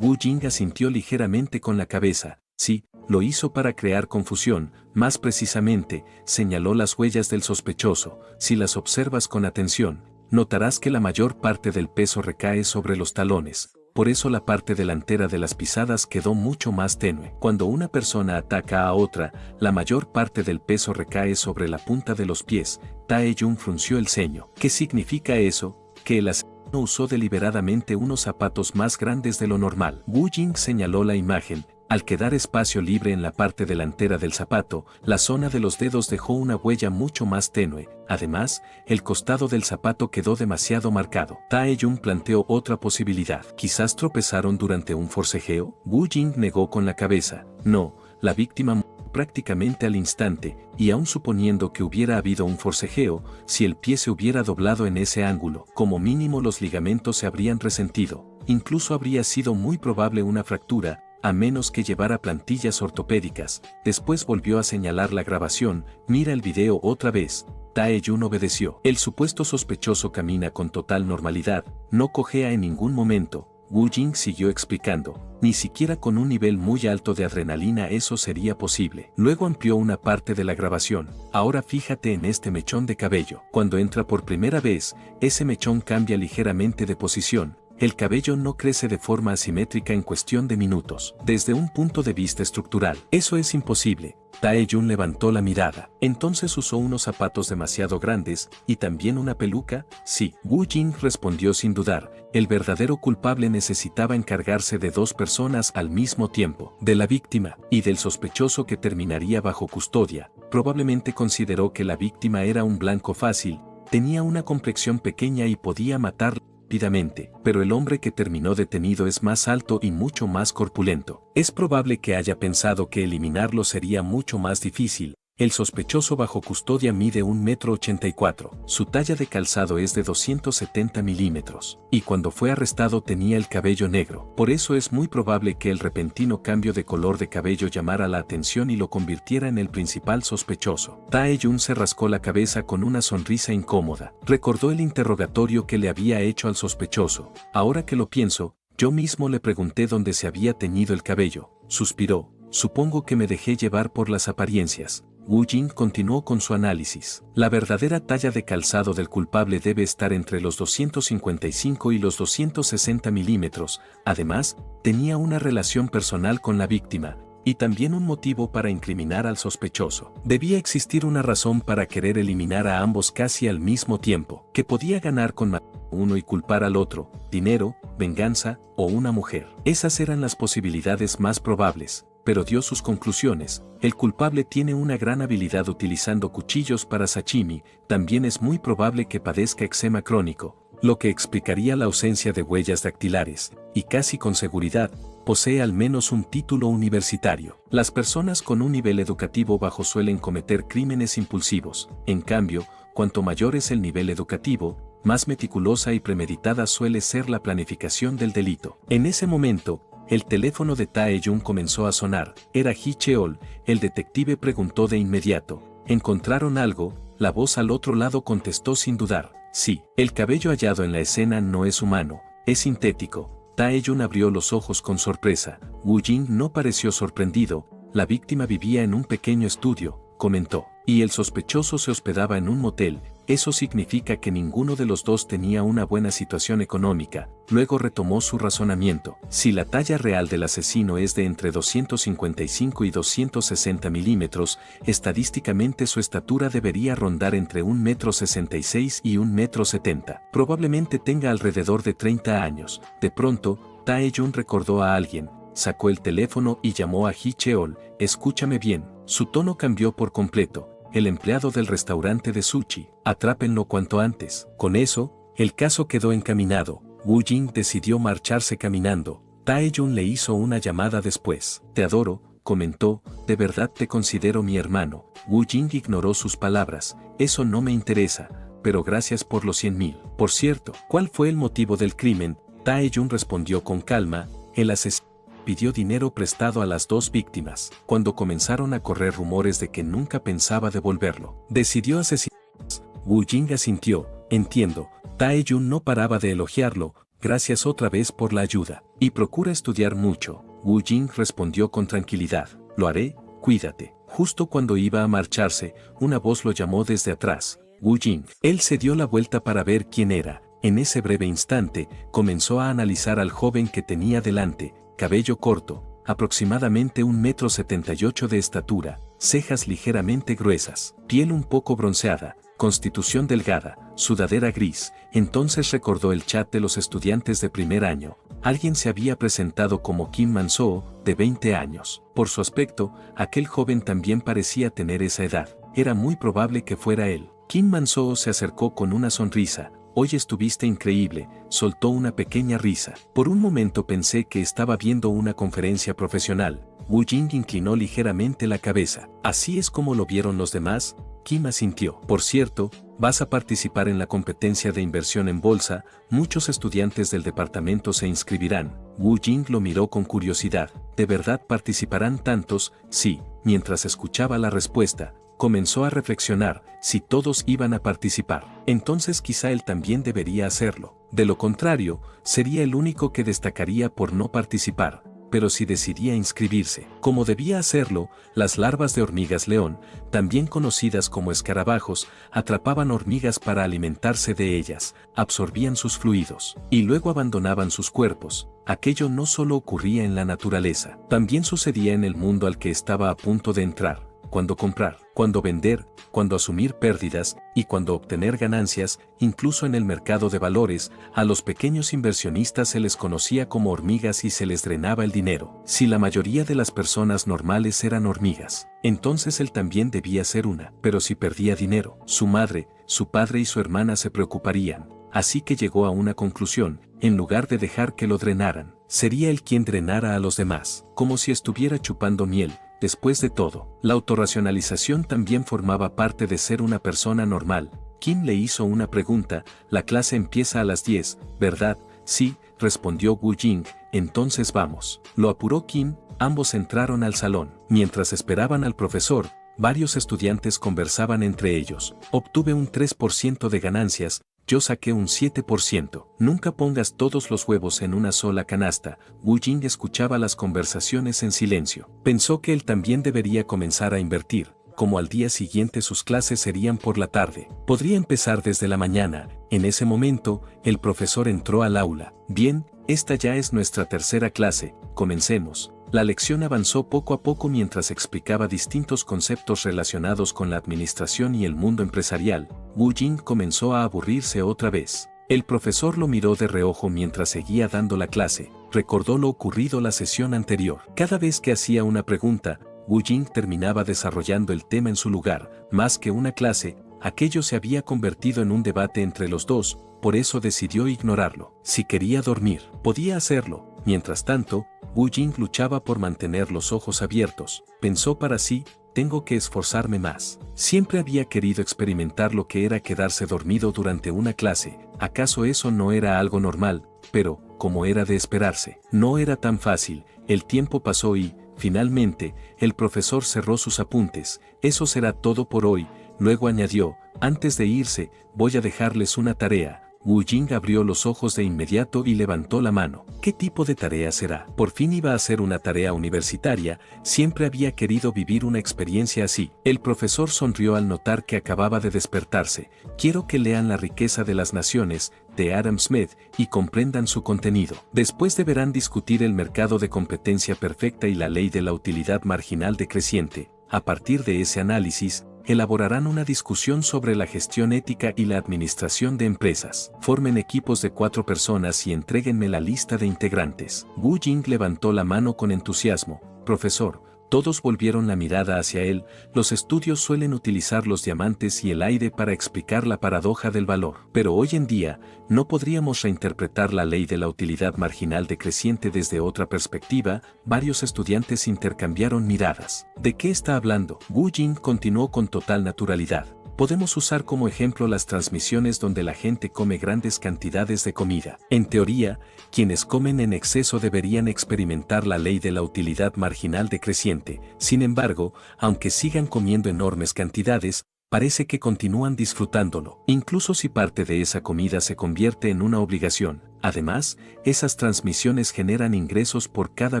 Wu Jing asintió ligeramente con la cabeza. Sí, lo hizo para crear confusión. Más precisamente, señaló las huellas del sospechoso. Si las observas con atención, notarás que la mayor parte del peso recae sobre los talones. Por eso la parte delantera de las pisadas quedó mucho más tenue. Cuando una persona ataca a otra, la mayor parte del peso recae sobre la punta de los pies. Tae-jun frunció el ceño. ¿Qué significa eso? Que el asesino usó deliberadamente unos zapatos más grandes de lo normal. Wu Jing señaló la imagen. Al quedar espacio libre en la parte delantera del zapato, la zona de los dedos dejó una huella mucho más tenue. Además, el costado del zapato quedó demasiado marcado. Tae-jun planteó otra posibilidad. ¿Quizás tropezaron durante un forcejeo? Wu Jing negó con la cabeza. No, la víctima murió prácticamente al instante, y aun suponiendo que hubiera habido un forcejeo, si el pie se hubiera doblado en ese ángulo, como mínimo los ligamentos se habrían resentido. Incluso habría sido muy probable una fractura, a menos que llevara plantillas ortopédicas. Después volvió a señalar la grabación. Mira el video otra vez. Tae-jun obedeció. El supuesto sospechoso camina con total normalidad, no cojea en ningún momento. Wu Jing siguió explicando. Ni siquiera con un nivel muy alto de adrenalina eso sería posible. Luego amplió una parte de la grabación. Ahora fíjate en este mechón de cabello. Cuando entra por primera vez, ese mechón cambia ligeramente de posición. El cabello no crece de forma asimétrica en cuestión de minutos. Desde un punto de vista estructural, eso es imposible. Tae-jun levantó la mirada. ¿Entonces usó unos zapatos demasiado grandes y también una peluca? Sí. Wu Jing respondió sin dudar. El verdadero culpable necesitaba encargarse de dos personas al mismo tiempo, de la víctima y del sospechoso que terminaría bajo custodia. Probablemente consideró que la víctima era un blanco fácil, tenía una complexión pequeña y podía matarla rápidamente, pero el hombre que terminó detenido es más alto y mucho más corpulento. Es probable que haya pensado que eliminarlo sería mucho más difícil. El sospechoso bajo custodia mide 1,84 m. Su talla de calzado es de 270 milímetros. Y cuando fue arrestado tenía el cabello negro. Por eso es muy probable que el repentino cambio de color de cabello llamara la atención y lo convirtiera en el principal sospechoso. Tae-jun se rascó la cabeza con una sonrisa incómoda. Recordó el interrogatorio que le había hecho al sospechoso. Ahora que lo pienso, yo mismo le pregunté dónde se había teñido el cabello. Suspiró. Supongo que me dejé llevar por las apariencias. Wu Jing continuó con su análisis. La verdadera talla de calzado del culpable debe estar entre los 255 y los 260 milímetros. Además, tenía una relación personal con la víctima, y también un motivo para incriminar al sospechoso. Debía existir una razón para querer eliminar a ambos casi al mismo tiempo, que podía ganar con matar a uno y culpar al otro, dinero, venganza o una mujer. Esas eran las posibilidades más probables. Pero dio sus conclusiones. El culpable tiene una gran habilidad utilizando cuchillos para sashimi. También es muy probable que padezca eczema crónico, lo que explicaría la ausencia de huellas dactilares, y casi con seguridad, posee al menos un título universitario. Las personas con un nivel educativo bajo suelen cometer crímenes impulsivos. En cambio, cuanto mayor es el nivel educativo, más meticulosa y premeditada suele ser la planificación del delito. En ese momento, el teléfono de Tae-jun comenzó a sonar. Era Ji-cheol, el detective preguntó de inmediato. ¿Encontraron algo? La voz al otro lado contestó sin dudar. Sí, el cabello hallado en la escena no es humano, es sintético. Tae-jun abrió los ojos con sorpresa. Woo-jin no pareció sorprendido. La víctima vivía en un pequeño estudio, comentó, y el sospechoso se hospedaba en un motel. Eso significa que ninguno de los dos tenía una buena situación económica. Luego retomó su razonamiento. Si la talla real del asesino es de entre 255 y 260 milímetros, estadísticamente su estatura debería rondar entre 1,66 m y 1,70 m. Probablemente tenga alrededor de 30 años. De pronto, Tae-jun recordó a alguien, sacó el teléfono y llamó a Ji-cheol. Escúchame bien. Su tono cambió por completo. El empleado del restaurante de sushi. Atrápenlo cuanto antes. Con eso, el caso quedó encaminado. Woo-jin decidió marcharse caminando. Tae-jun le hizo una llamada después. Te adoro, comentó, de verdad te considero mi hermano. Woo-jin ignoró sus palabras. Eso no me interesa, pero gracias por los 100,000. Por cierto, ¿cuál fue el motivo del crimen? Tae-jun respondió con calma. El asesino pidió dinero prestado a las dos víctimas. Cuando comenzaron a correr rumores de que nunca pensaba devolverlo, decidió asesinarlas. Woo-jin asintió. Entiendo. Tae-jun no paraba de elogiarlo. Gracias otra vez por la ayuda. Y procura estudiar mucho. Woo-jin respondió con tranquilidad. Lo haré, cuídate. Justo cuando iba a marcharse, una voz lo llamó desde atrás. Woo-jin. Él se dio la vuelta para ver quién era. En ese breve instante, comenzó a analizar al joven que tenía delante. Cabello corto, aproximadamente 1,78 m de estatura, cejas ligeramente gruesas, piel un poco bronceada, constitución delgada, sudadera gris. Entonces recordó el chat de los estudiantes de primer año. Alguien se había presentado como Kim Man-soo, de 20 años. Por su aspecto, aquel joven también parecía tener esa edad. Era muy probable que fuera él. Kim Man-soo se acercó con una sonrisa. Hoy estuviste increíble, soltó una pequeña risa. Por un momento pensé que estaba viendo una conferencia profesional. Woo-jin inclinó ligeramente la cabeza. ¿Así es como lo vieron los demás? Kim asintió. Por cierto, vas a participar en la competencia de inversión en bolsa. Muchos estudiantes del departamento se inscribirán. Woo-jin lo miró con curiosidad. ¿De verdad participarán tantos? Sí. Mientras escuchaba la respuesta, comenzó a reflexionar. Si todos iban a participar, entonces quizá él también debería hacerlo. De lo contrario, sería el único que destacaría por no participar. Pero si decidía inscribirse, como debía hacerlo, las larvas de hormigas león, también conocidas como escarabajos, atrapaban hormigas para alimentarse de ellas, absorbían sus fluidos, y luego abandonaban sus cuerpos. Aquello no solo ocurría en la naturaleza, también sucedía en el mundo al que estaba a punto de entrar. Cuando comprar, cuando vender, cuando asumir pérdidas y cuando obtener ganancias, incluso en el mercado de valores, a los pequeños inversionistas se les conocía como hormigas y se les drenaba el dinero. Si la mayoría de las personas normales eran hormigas, entonces él también debía ser una. Pero si perdía dinero, su madre, su padre y su hermana se preocuparían. Así que llegó a una conclusión. En lugar de dejar que lo drenaran, sería él quien drenara a los demás, como si estuviera chupando miel. Después de todo, la autorracionalización también formaba parte de ser una persona normal. Kim le hizo una pregunta. La clase empieza a las 10, ¿verdad? Sí, respondió Woo-jin. Entonces vamos. Lo apuró Kim. Ambos entraron al salón. Mientras esperaban al profesor, varios estudiantes conversaban entre ellos. Obtuve un 3% de ganancias. Yo saqué un 7%. Nunca pongas todos los huevos en una sola canasta. Woo-jin escuchaba las conversaciones en silencio. Pensó que él también debería comenzar a invertir. Como al día siguiente sus clases serían por la tarde, podría empezar desde la mañana. En ese momento, el profesor entró al aula. Bien, esta ya es nuestra tercera clase. Comencemos. La lección avanzó poco a poco mientras explicaba distintos conceptos relacionados con la administración y el mundo empresarial. Woo-jin comenzó a aburrirse otra vez. El profesor lo miró de reojo mientras seguía dando la clase. Recordó lo ocurrido la sesión anterior. Cada vez que hacía una pregunta, Woo-jin terminaba desarrollando el tema en su lugar. Más que una clase, aquello se había convertido en un debate entre los dos, por eso decidió ignorarlo. Si quería dormir, podía hacerlo. Mientras tanto, Woo-jin luchaba por mantener los ojos abiertos. Pensó para sí, tengo que esforzarme más. Siempre había querido experimentar lo que era quedarse dormido durante una clase. ¿Acaso eso no era algo normal? Pero, como era de esperarse. No era tan fácil, el tiempo pasó y, finalmente, el profesor cerró sus apuntes. Eso será todo por hoy, luego añadió, antes de irse, voy a dejarles una tarea. Wu Jing abrió los ojos de inmediato y levantó la mano. ¿Qué tipo de tarea será? Por fin iba a ser una tarea universitaria, siempre había querido vivir una experiencia así. El profesor sonrió al notar que acababa de despertarse. Quiero que lean La riqueza de las naciones, de Adam Smith, y comprendan su contenido. Después deberán discutir el mercado de competencia perfecta y la ley de la utilidad marginal decreciente. A partir de ese análisis, elaborarán una discusión sobre la gestión ética y la administración de empresas. Formen equipos de 4 personas y entréguenme la lista de integrantes. Wu Jing levantó la mano con entusiasmo. Profesor, todos volvieron la mirada hacia él. Los estudios suelen utilizar los diamantes y el aire para explicar la paradoja del valor. Pero hoy en día, ¿no podríamos reinterpretar la ley de la utilidad marginal decreciente desde otra perspectiva? Varios estudiantes intercambiaron miradas. ¿De qué está hablando? Wu Jing continuó con total naturalidad. Podemos usar como ejemplo las transmisiones donde la gente come grandes cantidades de comida. En teoría, quienes comen en exceso deberían experimentar la ley de la utilidad marginal decreciente. Sin embargo, aunque sigan comiendo enormes cantidades, parece que continúan disfrutándolo, incluso si parte de esa comida se convierte en una obligación. Además, esas transmisiones generan ingresos por cada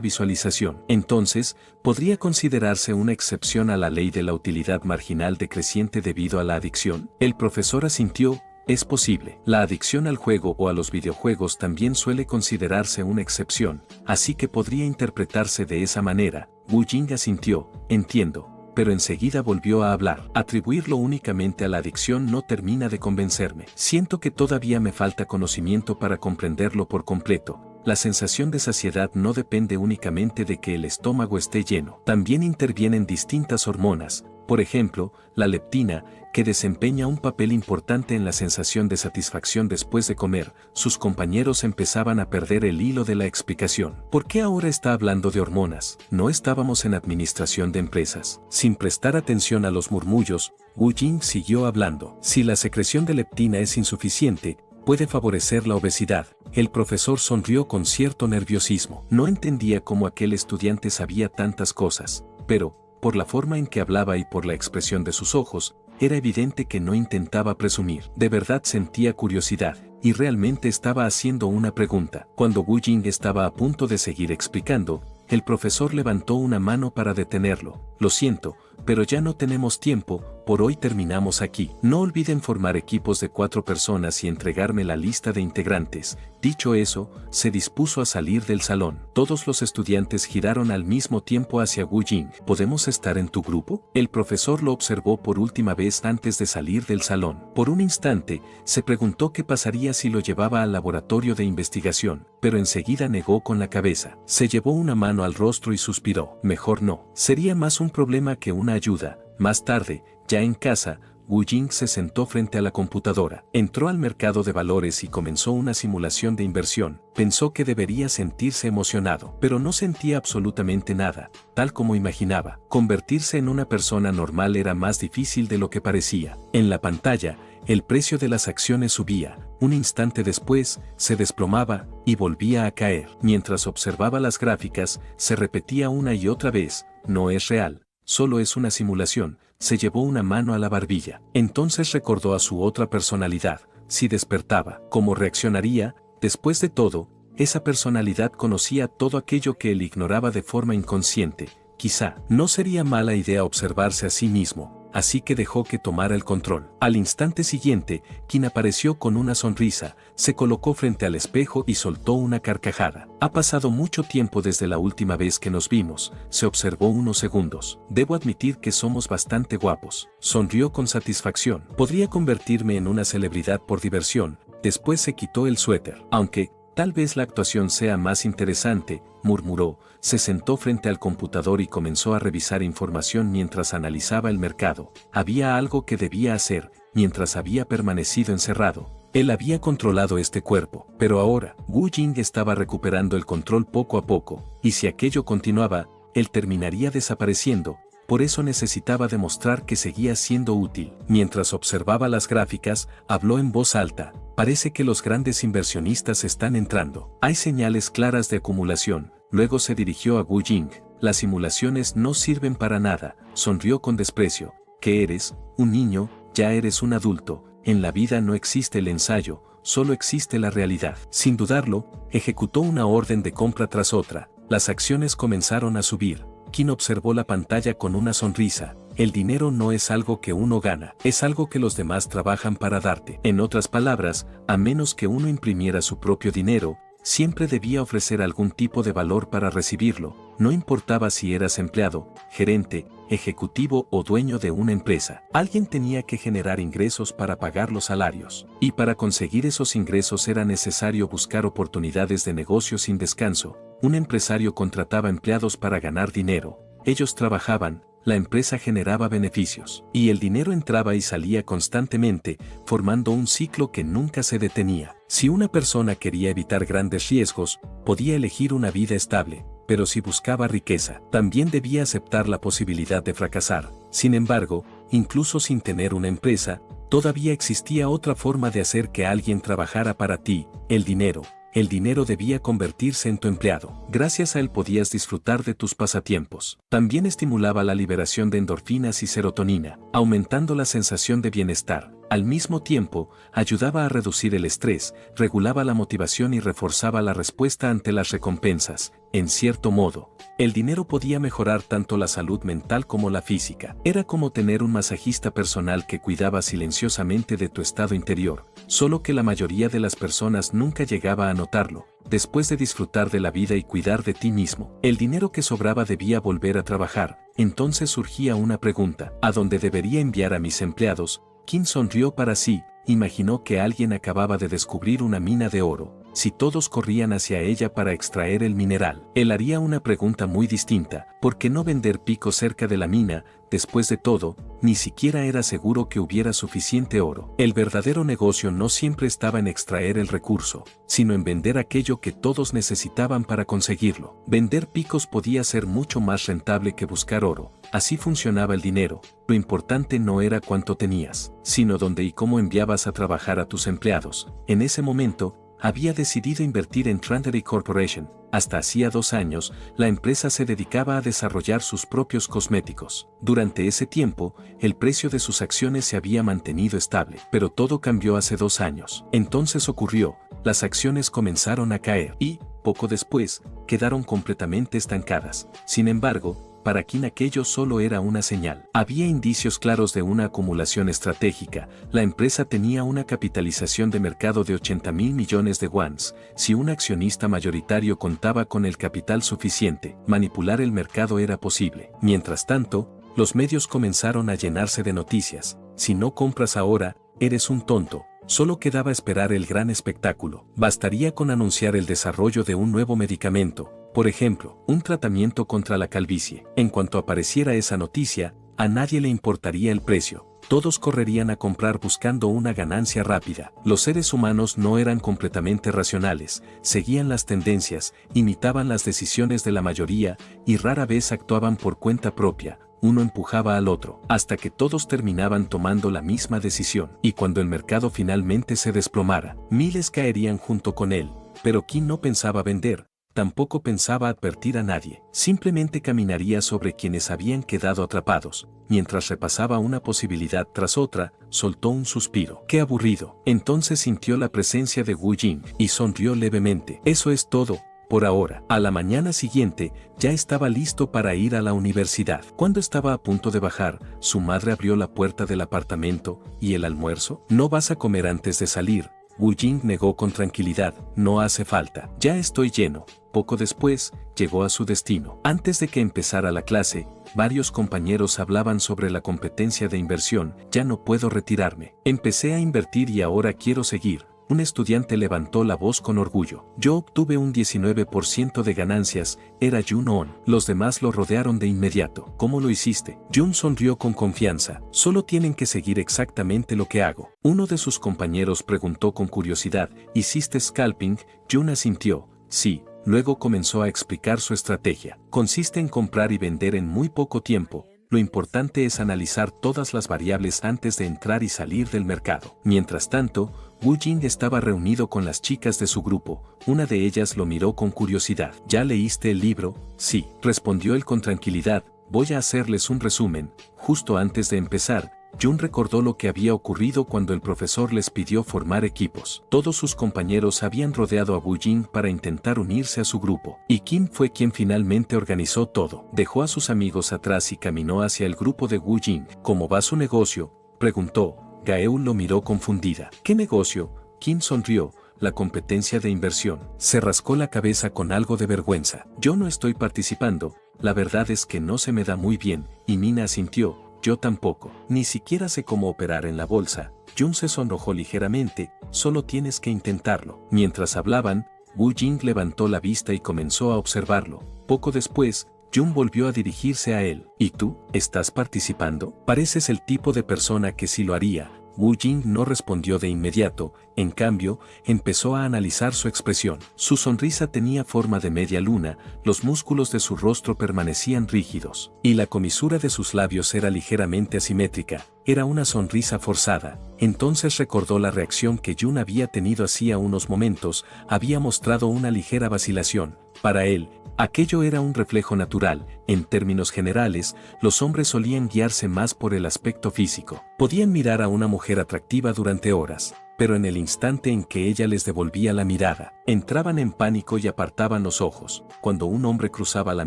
visualización. Entonces, ¿podría considerarse una excepción a la ley de la utilidad marginal decreciente debido a la adicción? El profesor asintió. Es posible. La adicción al juego o a los videojuegos también suele considerarse una excepción, así que podría interpretarse de esa manera. Wu Jing asintió. Entiendo. Pero enseguida volvió a hablar. Atribuirlo únicamente a la adicción no termina de convencerme. Siento que todavía me falta conocimiento para comprenderlo por completo. La sensación de saciedad no depende únicamente de que el estómago esté lleno. También intervienen distintas hormonas, por ejemplo, la leptina, que desempeña un papel importante en la sensación de satisfacción después de comer. Sus compañeros empezaban a perder el hilo de la explicación. ¿Por qué ahora está hablando de hormonas? ¿No estábamos en administración de empresas? Sin prestar atención a los murmullos, Wu Jing siguió hablando. Si la secreción de leptina es insuficiente, puede favorecer la obesidad. El profesor sonrió con cierto nerviosismo. No entendía cómo aquel estudiante sabía tantas cosas, pero, por la forma en que hablaba y por la expresión de sus ojos, era evidente que no intentaba presumir. De verdad sentía curiosidad, y realmente estaba haciendo una pregunta. Cuando Wu Jing estaba a punto de seguir explicando, el profesor levantó una mano para detenerlo. Lo siento, pero ya no tenemos tiempo, por hoy terminamos aquí. No olviden formar equipos de 4 personas y entregarme la lista de integrantes. Dicho eso, se dispuso a salir del salón. Todos los estudiantes giraron al mismo tiempo hacia Wu Jing. ¿Podemos estar en tu grupo? El profesor lo observó por última vez antes de salir del salón. Por un instante, se preguntó qué pasaría si lo llevaba al laboratorio de investigación, pero enseguida negó con la cabeza. Se llevó una mano al rostro y suspiró. Mejor no. Sería más un problema que una ayuda. Más tarde, ya en casa, Wu Jing se sentó frente a la computadora. Entró al mercado de valores y comenzó una simulación de inversión. Pensó que debería sentirse emocionado, pero no sentía absolutamente nada, tal como imaginaba. Convertirse en una persona normal era más difícil de lo que parecía. En la pantalla, el precio de las acciones subía. Un instante después, se desplomaba y volvía a caer. Mientras observaba las gráficas, se repetía una y otra vez: no es real, solo es una simulación. Se llevó una mano a la barbilla. Entonces recordó a su otra personalidad. Si despertaba, ¿cómo reaccionaría? Después de todo, esa personalidad conocía todo aquello que él ignoraba de forma inconsciente. Quizá no sería mala idea observarse a sí mismo, así que dejó que tomara el control. Al instante siguiente, Qin apareció con una sonrisa, se colocó frente al espejo y soltó una carcajada. Ha pasado mucho tiempo desde la última vez que nos vimos, se observó unos segundos. Debo admitir que somos bastante guapos. Sonrió con satisfacción. Podría convertirme en una celebridad por diversión. Después se quitó el suéter. Aunque, tal vez la actuación sea más interesante, murmuró. Se sentó frente al computador y comenzó a revisar información mientras analizaba el mercado. Había algo que debía hacer, mientras había permanecido encerrado. Él había controlado este cuerpo, pero ahora, Wu Jing estaba recuperando el control poco a poco, y si aquello continuaba, él terminaría desapareciendo. por eso necesitaba demostrar que seguía siendo útil. Mientras observaba las gráficas, habló en voz alta. Parece que los grandes inversionistas están entrando. Hay señales claras de acumulación. Luego se dirigió a Wu Jing. Las simulaciones no sirven para nada. Sonrió con desprecio. ¿Qué eres? ¿Un niño? Ya eres un adulto. En la vida no existe el ensayo, solo existe la realidad. Sin dudarlo, ejecutó una orden de compra tras otra. Las acciones comenzaron a subir. Qin observó la pantalla con una sonrisa. El dinero no es algo que uno gana, es algo que los demás trabajan para darte. En otras palabras, a menos que uno imprimiera su propio dinero, siempre debía ofrecer algún tipo de valor para recibirlo, no importaba si eras empleado, gerente, ejecutivo o dueño de una empresa. Alguien tenía que generar ingresos para pagar los salarios, y para conseguir esos ingresos era necesario buscar oportunidades de negocio sin descanso. Un empresario contrataba empleados para ganar dinero, ellos trabajaban, la empresa generaba beneficios, y el dinero entraba y salía constantemente, formando un ciclo que nunca se detenía. Si una persona quería evitar grandes riesgos, podía elegir una vida estable, pero si buscaba riqueza, también debía aceptar la posibilidad de fracasar. Sin embargo, incluso sin tener una empresa, todavía existía otra forma de hacer que alguien trabajara para ti, el dinero. El dinero debía convertirse en tu empleado. Gracias a él podías disfrutar de tus pasatiempos. También estimulaba la liberación de endorfinas y serotonina, aumentando la sensación de bienestar. Al mismo tiempo, ayudaba a reducir el estrés, regulaba la motivación y reforzaba la respuesta ante las recompensas. En cierto modo, el dinero podía mejorar tanto la salud mental como la física. Era como tener un masajista personal que cuidaba silenciosamente de tu estado interior, solo que la mayoría de las personas nunca llegaba a notarlo. Después de disfrutar de la vida y cuidar de ti mismo, el dinero que sobraba debía volver a trabajar. Entonces surgía una pregunta: ¿a dónde debería enviar a mis empleados? Qin sonrió para sí, imaginó que alguien acababa de descubrir una mina de oro. Si todos corrían hacia ella para extraer el mineral, él haría una pregunta muy distinta: ¿por qué no vender picos cerca de la mina? Después de todo, ni siquiera era seguro que hubiera suficiente oro. El verdadero negocio no siempre estaba en extraer el recurso, sino en vender aquello que todos necesitaban para conseguirlo. Vender picos podía ser mucho más rentable que buscar oro. Así funcionaba el dinero. Lo importante no era cuánto tenías, sino dónde y cómo enviabas a trabajar a tus empleados. En ese momento, había decidido invertir en Trandery Corporation. Hasta hacía 2 años, la empresa se dedicaba a desarrollar sus propios cosméticos. Durante ese tiempo, el precio de sus acciones se había mantenido estable, pero todo cambió hace 2 años. Entonces ocurrió, las acciones comenzaron a caer y, poco después, quedaron completamente estancadas. Sin embargo, para Qin aquello solo era una señal. Había indicios claros de una acumulación estratégica. La empresa tenía una capitalización de mercado de 80.000 millones de wons. Si un accionista mayoritario contaba con el capital suficiente, manipular el mercado era posible. Mientras tanto, los medios comenzaron a llenarse de noticias. Si no compras ahora, eres un tonto. Solo quedaba esperar el gran espectáculo. Bastaría con anunciar el desarrollo de un nuevo medicamento, por ejemplo, un tratamiento contra la calvicie. En cuanto apareciera esa noticia, a nadie le importaría el precio. Todos correrían a comprar buscando una ganancia rápida. Los seres humanos no eran completamente racionales, seguían las tendencias, imitaban las decisiones de la mayoría y rara vez actuaban por cuenta propia. Uno empujaba al otro, hasta que todos terminaban tomando la misma decisión. Y cuando el mercado finalmente se desplomara, miles caerían junto con él. Pero Qin no pensaba vender, tampoco pensaba advertir a nadie. Simplemente caminaría sobre quienes habían quedado atrapados. Mientras repasaba una posibilidad tras otra, soltó un suspiro. ¡Qué aburrido! Entonces sintió la presencia de Wu Jing y sonrió levemente. Eso es todo. Por ahora, a la mañana siguiente, ya estaba listo para ir a la universidad. Cuando estaba a punto de bajar, su madre abrió la puerta del apartamento. ¿Y el almuerzo? ¿No vas a comer antes de salir? Wu Jing negó con tranquilidad. No hace falta. Ya estoy lleno. Poco después, llegó a su destino. Antes de que empezara la clase, varios compañeros hablaban sobre la competencia de inversión. Ya no puedo retirarme. Empecé a invertir y ahora quiero seguir. Un estudiante levantó la voz con orgullo. Yo obtuve un 19% de ganancias, era Jun-on. Los demás lo rodearon de inmediato. ¿Cómo lo hiciste? Jun sonrió con confianza. Solo tienen que seguir exactamente lo que hago. Uno de sus compañeros preguntó con curiosidad, ¿hiciste scalping? Jun asintió. Sí. Luego comenzó a explicar su estrategia. Consiste en comprar y vender en muy poco tiempo, lo importante es analizar todas las variables antes de entrar y salir del mercado. Mientras tanto, Wu Jing estaba reunido con las chicas de su grupo. Una de ellas lo miró con curiosidad. ¿Ya leíste el libro? Sí, respondió él con tranquilidad. Voy a hacerles un resumen. Justo antes de empezar, Jun recordó lo que había ocurrido cuando el profesor les pidió formar equipos. Todos sus compañeros habían rodeado a Wu Jing para intentar unirse a su grupo. Y Kim fue quien finalmente organizó todo. Dejó a sus amigos atrás y caminó hacia el grupo de Wu Jing. ¿Cómo va su negocio?, preguntó. Gaeul lo miró confundida. ¿Qué negocio? Kim sonrió. La competencia de inversión. Se rascó la cabeza con algo de vergüenza. Yo no estoy participando. La verdad es que no se me da muy bien. Y Nina asintió. Yo tampoco. Ni siquiera sé cómo operar en la bolsa. Jun se sonrojó ligeramente. Solo tienes que intentarlo. Mientras hablaban, Wu Jing levantó la vista y comenzó a observarlo. Poco después, Jun volvió a dirigirse a él. ¿Y tú? ¿Estás participando? Pareces el tipo de persona que sí lo haría. Wu Jing no respondió de inmediato, en cambio, empezó a analizar su expresión. Su sonrisa tenía forma de media luna, los músculos de su rostro permanecían rígidos, y la comisura de sus labios era ligeramente asimétrica. Era una sonrisa forzada. Entonces recordó la reacción que Jun había tenido hacía unos momentos, había mostrado una ligera vacilación. Para él, aquello era un reflejo natural. En términos generales, los hombres solían guiarse más por el aspecto físico. Podían mirar a una mujer atractiva durante horas, pero en el instante en que ella les devolvía la mirada, entraban en pánico y apartaban los ojos. Cuando un hombre cruzaba la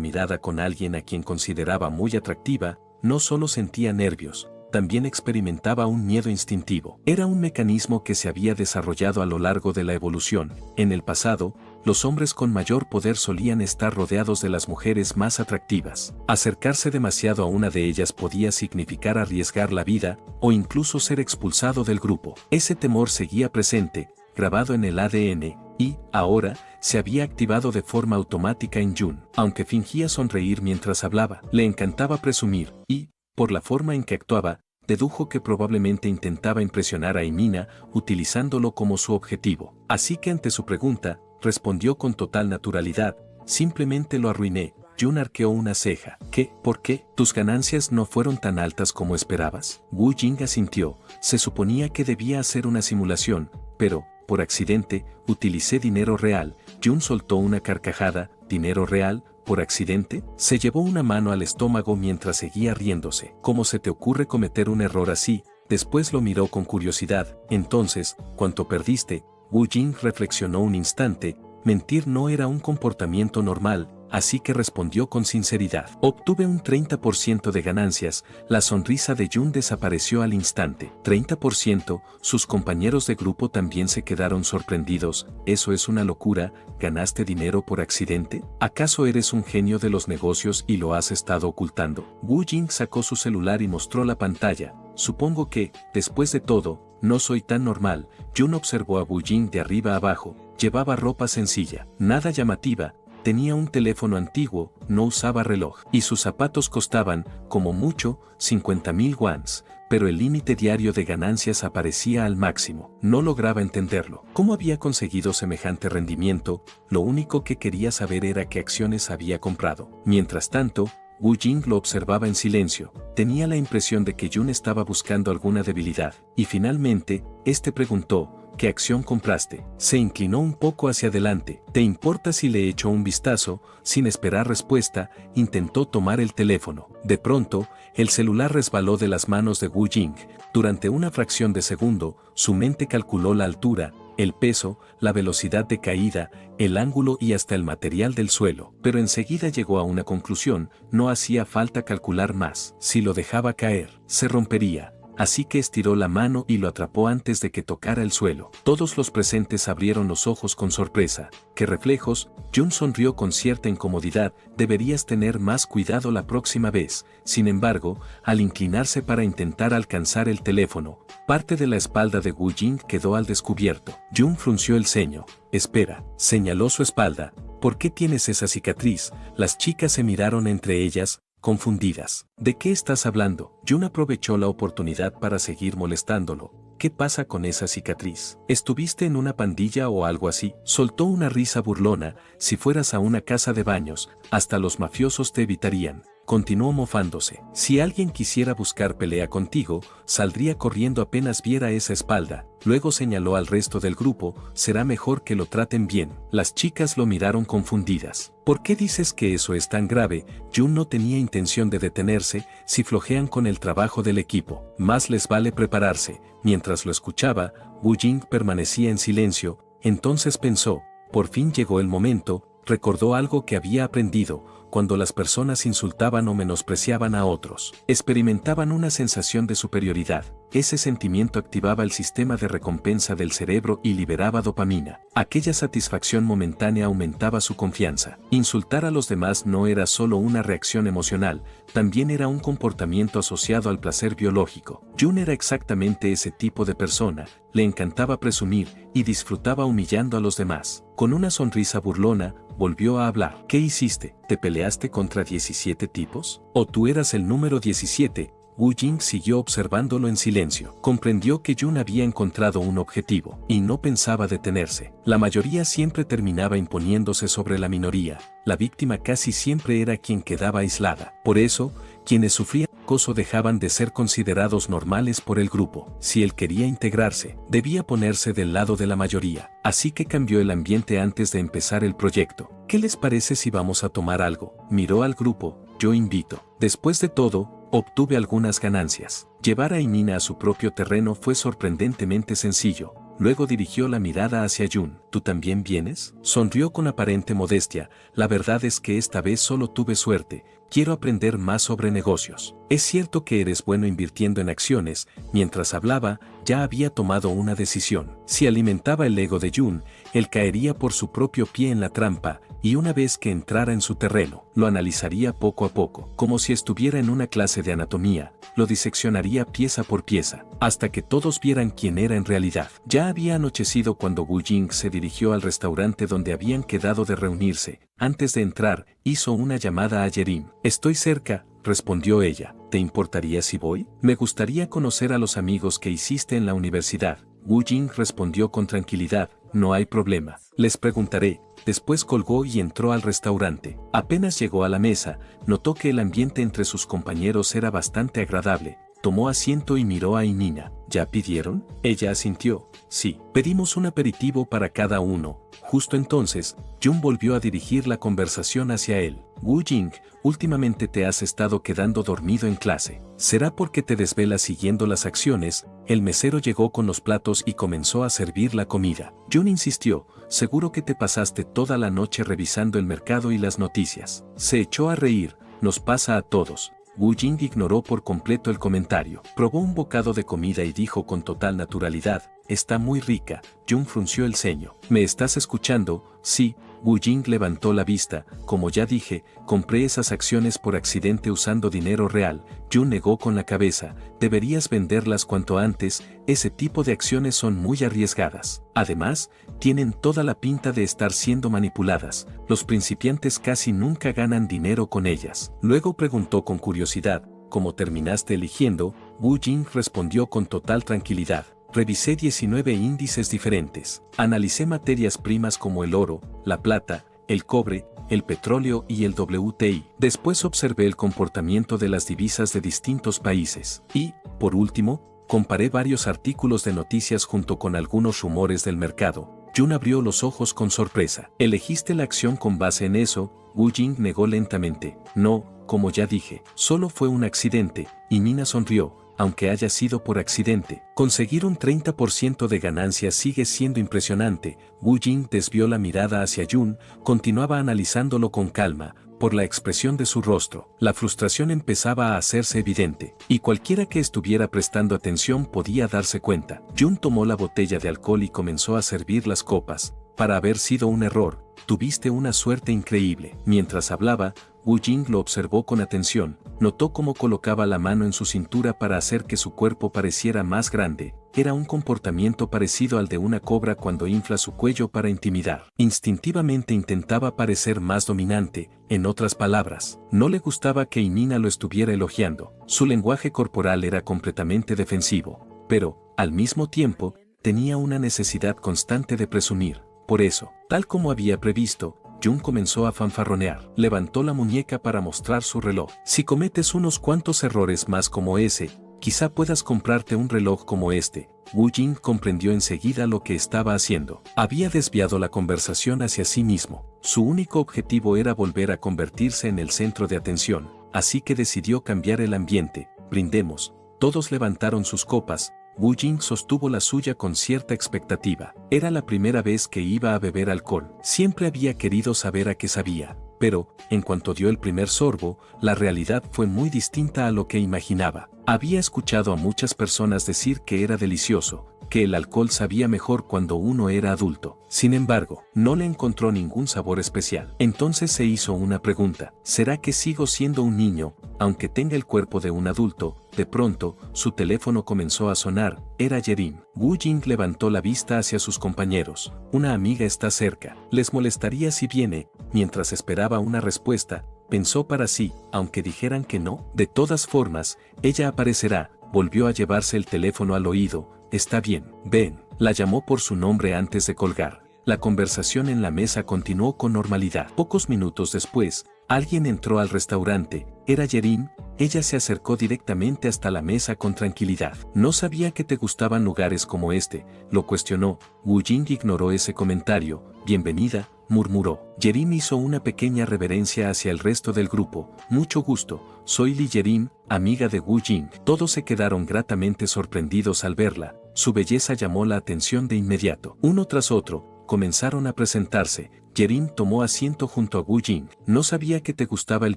mirada con alguien a quien consideraba muy atractiva, no solo sentía nervios, también experimentaba un miedo instintivo. Era un mecanismo que se había desarrollado a lo largo de la evolución. En el pasado, los hombres con mayor poder solían estar rodeados de las mujeres más atractivas. Acercarse demasiado a una de ellas podía significar arriesgar la vida o incluso ser expulsado del grupo. Ese temor seguía presente, grabado en el ADN, y, ahora, se había activado de forma automática en Jun. Aunque fingía sonreír mientras hablaba, le encantaba presumir, y, por la forma en que actuaba, dedujo que probablemente intentaba impresionar a Emina utilizándolo como su objetivo. Así que ante su pregunta, respondió con total naturalidad, simplemente lo arruiné. Jun arqueó una ceja. ¿Qué? ¿Por qué? ¿Tus ganancias no fueron tan altas como esperabas? Wu Jing asintió. Se suponía que debía hacer una simulación, pero, por accidente, utilicé dinero real. Jun soltó una carcajada. ¿Dinero real? ¿Por accidente? Se llevó una mano al estómago mientras seguía riéndose. ¿Cómo se te ocurre cometer un error así? Después lo miró con curiosidad. Entonces, ¿cuánto perdiste? Wu Jing reflexionó un instante. Mentir no era un comportamiento normal, así que respondió con sinceridad. Obtuve un 30% de ganancias. La sonrisa de Jun desapareció al instante. 30%, sus compañeros de grupo también se quedaron sorprendidos. Eso es una locura. ¿Ganaste dinero por accidente? ¿Acaso eres un genio de los negocios y lo has estado ocultando? Wu Jing sacó su celular y mostró la pantalla. Supongo que, después de todo, no soy tan normal. Jun observó a Wu Jing de arriba a abajo. Llevaba ropa sencilla, nada llamativa. Tenía un teléfono antiguo, no usaba reloj, y sus zapatos costaban, como mucho, 50.000 wons, pero el límite diario de ganancias aparecía al máximo. No lograba entenderlo. ¿Cómo había conseguido semejante rendimiento? Lo único que quería saber era qué acciones había comprado. Mientras tanto, Wu Jing lo observaba en silencio. Tenía la impresión de que Jun estaba buscando alguna debilidad, y finalmente, este preguntó, ¿qué acción compraste? Se inclinó un poco hacia adelante. ¿Te importa si le echo un vistazo? Sin esperar respuesta, intentó tomar el teléfono. De pronto, el celular resbaló de las manos de Wu Jing. Durante una fracción de segundo, su mente calculó la altura, el peso, la velocidad de caída, el ángulo y hasta el material del suelo. Pero enseguida llegó a una conclusión, no hacía falta calcular más. Si lo dejaba caer, se rompería. Así que estiró la mano y lo atrapó antes de que tocara el suelo. Todos los presentes abrieron los ojos con sorpresa. ¿Qué reflejos? Jun sonrió con cierta incomodidad. Deberías tener más cuidado la próxima vez. Sin embargo, al inclinarse para intentar alcanzar el teléfono, parte de la espalda de Wu Jing quedó al descubierto. Jun frunció el ceño. Espera, señaló su espalda. ¿Por qué tienes esa cicatriz? Las chicas se miraron entre ellas, confundidas. ¿De qué estás hablando? Jun aprovechó la oportunidad para seguir molestándolo. ¿Qué pasa con esa cicatriz? ¿Estuviste en una pandilla o algo así? Soltó una risa burlona. Si fueras a una casa de baños, hasta los mafiosos te evitarían. continuó mofándose. Si alguien quisiera buscar pelea contigo, saldría corriendo apenas viera esa espalda. Luego señaló al resto del grupo, será mejor que lo traten bien. Las chicas lo miraron confundidas. ¿Por qué dices que eso es tan grave? Jun no tenía intención de detenerse. Si flojean con el trabajo del equipo, más les vale prepararse. Mientras lo escuchaba, Wu Jing permanecía en silencio. Entonces pensó, por fin llegó el momento. Recordó algo que había aprendido, cuando las personas insultaban o menospreciaban a otros. Experimentaban una sensación de superioridad. Ese sentimiento activaba el sistema de recompensa del cerebro y liberaba dopamina. Aquella satisfacción momentánea aumentaba su confianza. Insultar a los demás no era solo una reacción emocional, también era un comportamiento asociado al placer biológico. Jun era exactamente ese tipo de persona, le encantaba presumir y disfrutaba humillando a los demás. Con una sonrisa burlona, volvió a hablar. ¿Qué hiciste? ¿Te peleaste contra 17 tipos? ¿O tú eras el número 17? Wu Jing siguió observándolo en silencio. Comprendió que Jun había encontrado un objetivo, y no pensaba detenerse. La mayoría siempre terminaba imponiéndose sobre la minoría. La víctima casi siempre era quien quedaba aislada. Por eso, quienes sufrían acoso dejaban de ser considerados normales por el grupo. Si él quería integrarse, debía ponerse del lado de la mayoría. Así que cambió el ambiente antes de empezar el proyecto. ¿Qué les parece si vamos a tomar algo? Miró al grupo. Yo invito. Después de todo, obtuve algunas ganancias. Llevar a Nina a su propio terreno fue sorprendentemente sencillo. Luego dirigió la mirada hacia Jun. ¿Tú también vienes? Sonrió con aparente modestia. La verdad es que esta vez solo tuve suerte. Quiero aprender más sobre negocios. Es cierto que eres bueno invirtiendo en acciones. Mientras hablaba, ya había tomado una decisión. Si alimentaba el ego de Jun, él caería por su propio pie en la trampa, y una vez que entrara en su terreno, lo analizaría poco a poco, como si estuviera en una clase de anatomía, lo diseccionaría pieza por pieza, hasta que todos vieran quién era en realidad. Ya había anochecido cuando Wu Jing se dirigió al restaurante donde habían quedado de reunirse. Antes de entrar, hizo una llamada a Yerim. Estoy cerca, respondió ella. ¿Te importaría si voy? Me gustaría conocer a los amigos que hiciste en la universidad. Wu Jing respondió con tranquilidad. No hay problema. Les preguntaré. Después colgó y entró al restaurante. Apenas llegó a la mesa, notó que el ambiente entre sus compañeros era bastante agradable. Tomó asiento y miró a Nina. ¿Ya pidieron? Ella asintió. Sí. Pedimos un aperitivo para cada uno. Justo entonces, Jun volvió a dirigir la conversación hacia él. Wu Jing, últimamente te has estado quedando dormido en clase. ¿Será porque te desvelas siguiendo las acciones? El mesero llegó con los platos y comenzó a servir la comida. Jun insistió, seguro que te pasaste toda la noche revisando el mercado y las noticias. Se echó a reír, nos pasa a todos. Wu Jing ignoró por completo el comentario. Probó un bocado de comida y dijo con total naturalidad, está muy rica. Jun frunció el ceño. ¿Me estás escuchando? Sí. Wu Jing levantó la vista. Como ya dije, compré esas acciones por accidente usando dinero real. Jun negó con la cabeza. Deberías venderlas cuanto antes, ese tipo de acciones son muy arriesgadas. Además, tienen toda la pinta de estar siendo manipuladas. Los principiantes casi nunca ganan dinero con ellas. Luego preguntó con curiosidad, ¿cómo terminaste eligiendo? Wu Jing respondió con total tranquilidad. Revisé 19 índices diferentes. Analicé materias primas como el oro, la plata, el cobre, el petróleo y el WTI. Después observé el comportamiento de las divisas de distintos países. Y, por último, comparé varios artículos de noticias junto con algunos rumores del mercado. Jun abrió los ojos con sorpresa. ¿Elegiste la acción con base en eso? Wu Jing negó lentamente. No, como ya dije, solo fue un accidente, y Nina sonrió. Aunque haya sido por accidente, conseguir un 30% de ganancias sigue siendo impresionante. Wu Jing desvió la mirada hacia Jun, continuaba analizándolo con calma. Por la expresión de su rostro, la frustración empezaba a hacerse evidente, y cualquiera que estuviera prestando atención podía darse cuenta. Jun tomó la botella de alcohol y comenzó a servir las copas. Para haber sido un error, tuviste una suerte increíble. Mientras hablaba, Wu Jing lo observó con atención, notó cómo colocaba la mano en su cintura para hacer que su cuerpo pareciera más grande. Era un comportamiento parecido al de una cobra cuando infla su cuello para intimidar. Instintivamente intentaba parecer más dominante, en otras palabras, no le gustaba que Nina lo estuviera elogiando. Su lenguaje corporal era completamente defensivo, pero, al mismo tiempo, tenía una necesidad constante de presumir. Por eso, tal como había previsto, Jun comenzó a fanfarronear. Levantó la muñeca para mostrar su reloj. Si cometes unos cuantos errores más como ese, quizá puedas comprarte un reloj como este. Wu Jing comprendió enseguida lo que estaba haciendo. Había desviado la conversación hacia sí mismo. Su único objetivo era volver a convertirse en el centro de atención, así que decidió cambiar el ambiente. Brindemos. Todos levantaron sus copas. Wu Jing sostuvo la suya con cierta expectativa. Era la primera vez que iba a beber alcohol. Siempre había querido saber a qué sabía. Pero, en cuanto dio el primer sorbo, la realidad fue muy distinta a lo que imaginaba. Había escuchado a muchas personas decir que era delicioso, que el alcohol sabía mejor cuando uno era adulto. Sin embargo, no le encontró ningún sabor especial. Entonces se hizo una pregunta: ¿será que sigo siendo un niño, aunque tenga el cuerpo de un adulto? De pronto, su teléfono comenzó a sonar. Era Yerin. Wu Jing levantó la vista hacia sus compañeros. Una amiga está cerca. ¿Les molestaría si viene? Mientras esperaba una respuesta, pensó para sí, aunque dijeran que no. De todas formas, ella aparecerá. Volvió a llevarse el teléfono al oído. Está bien, ven. La llamó por su nombre antes de colgar. La conversación en la mesa continuó con normalidad. Pocos minutos después, alguien entró al restaurante. Era Yerin. Ella se acercó directamente hasta la mesa con tranquilidad. No sabía que te gustaban lugares como este, lo cuestionó. Wu Jing ignoró ese comentario. Bienvenida, murmuró. Yerin hizo una pequeña reverencia hacia el resto del grupo. Mucho gusto, soy Li Yerin, amiga de Wu Jing. Todos se quedaron gratamente sorprendidos al verla. Su belleza llamó la atención de inmediato. Uno tras otro, comenzaron a presentarse. Yerin tomó asiento junto a Wu Jing. No sabía que te gustaba el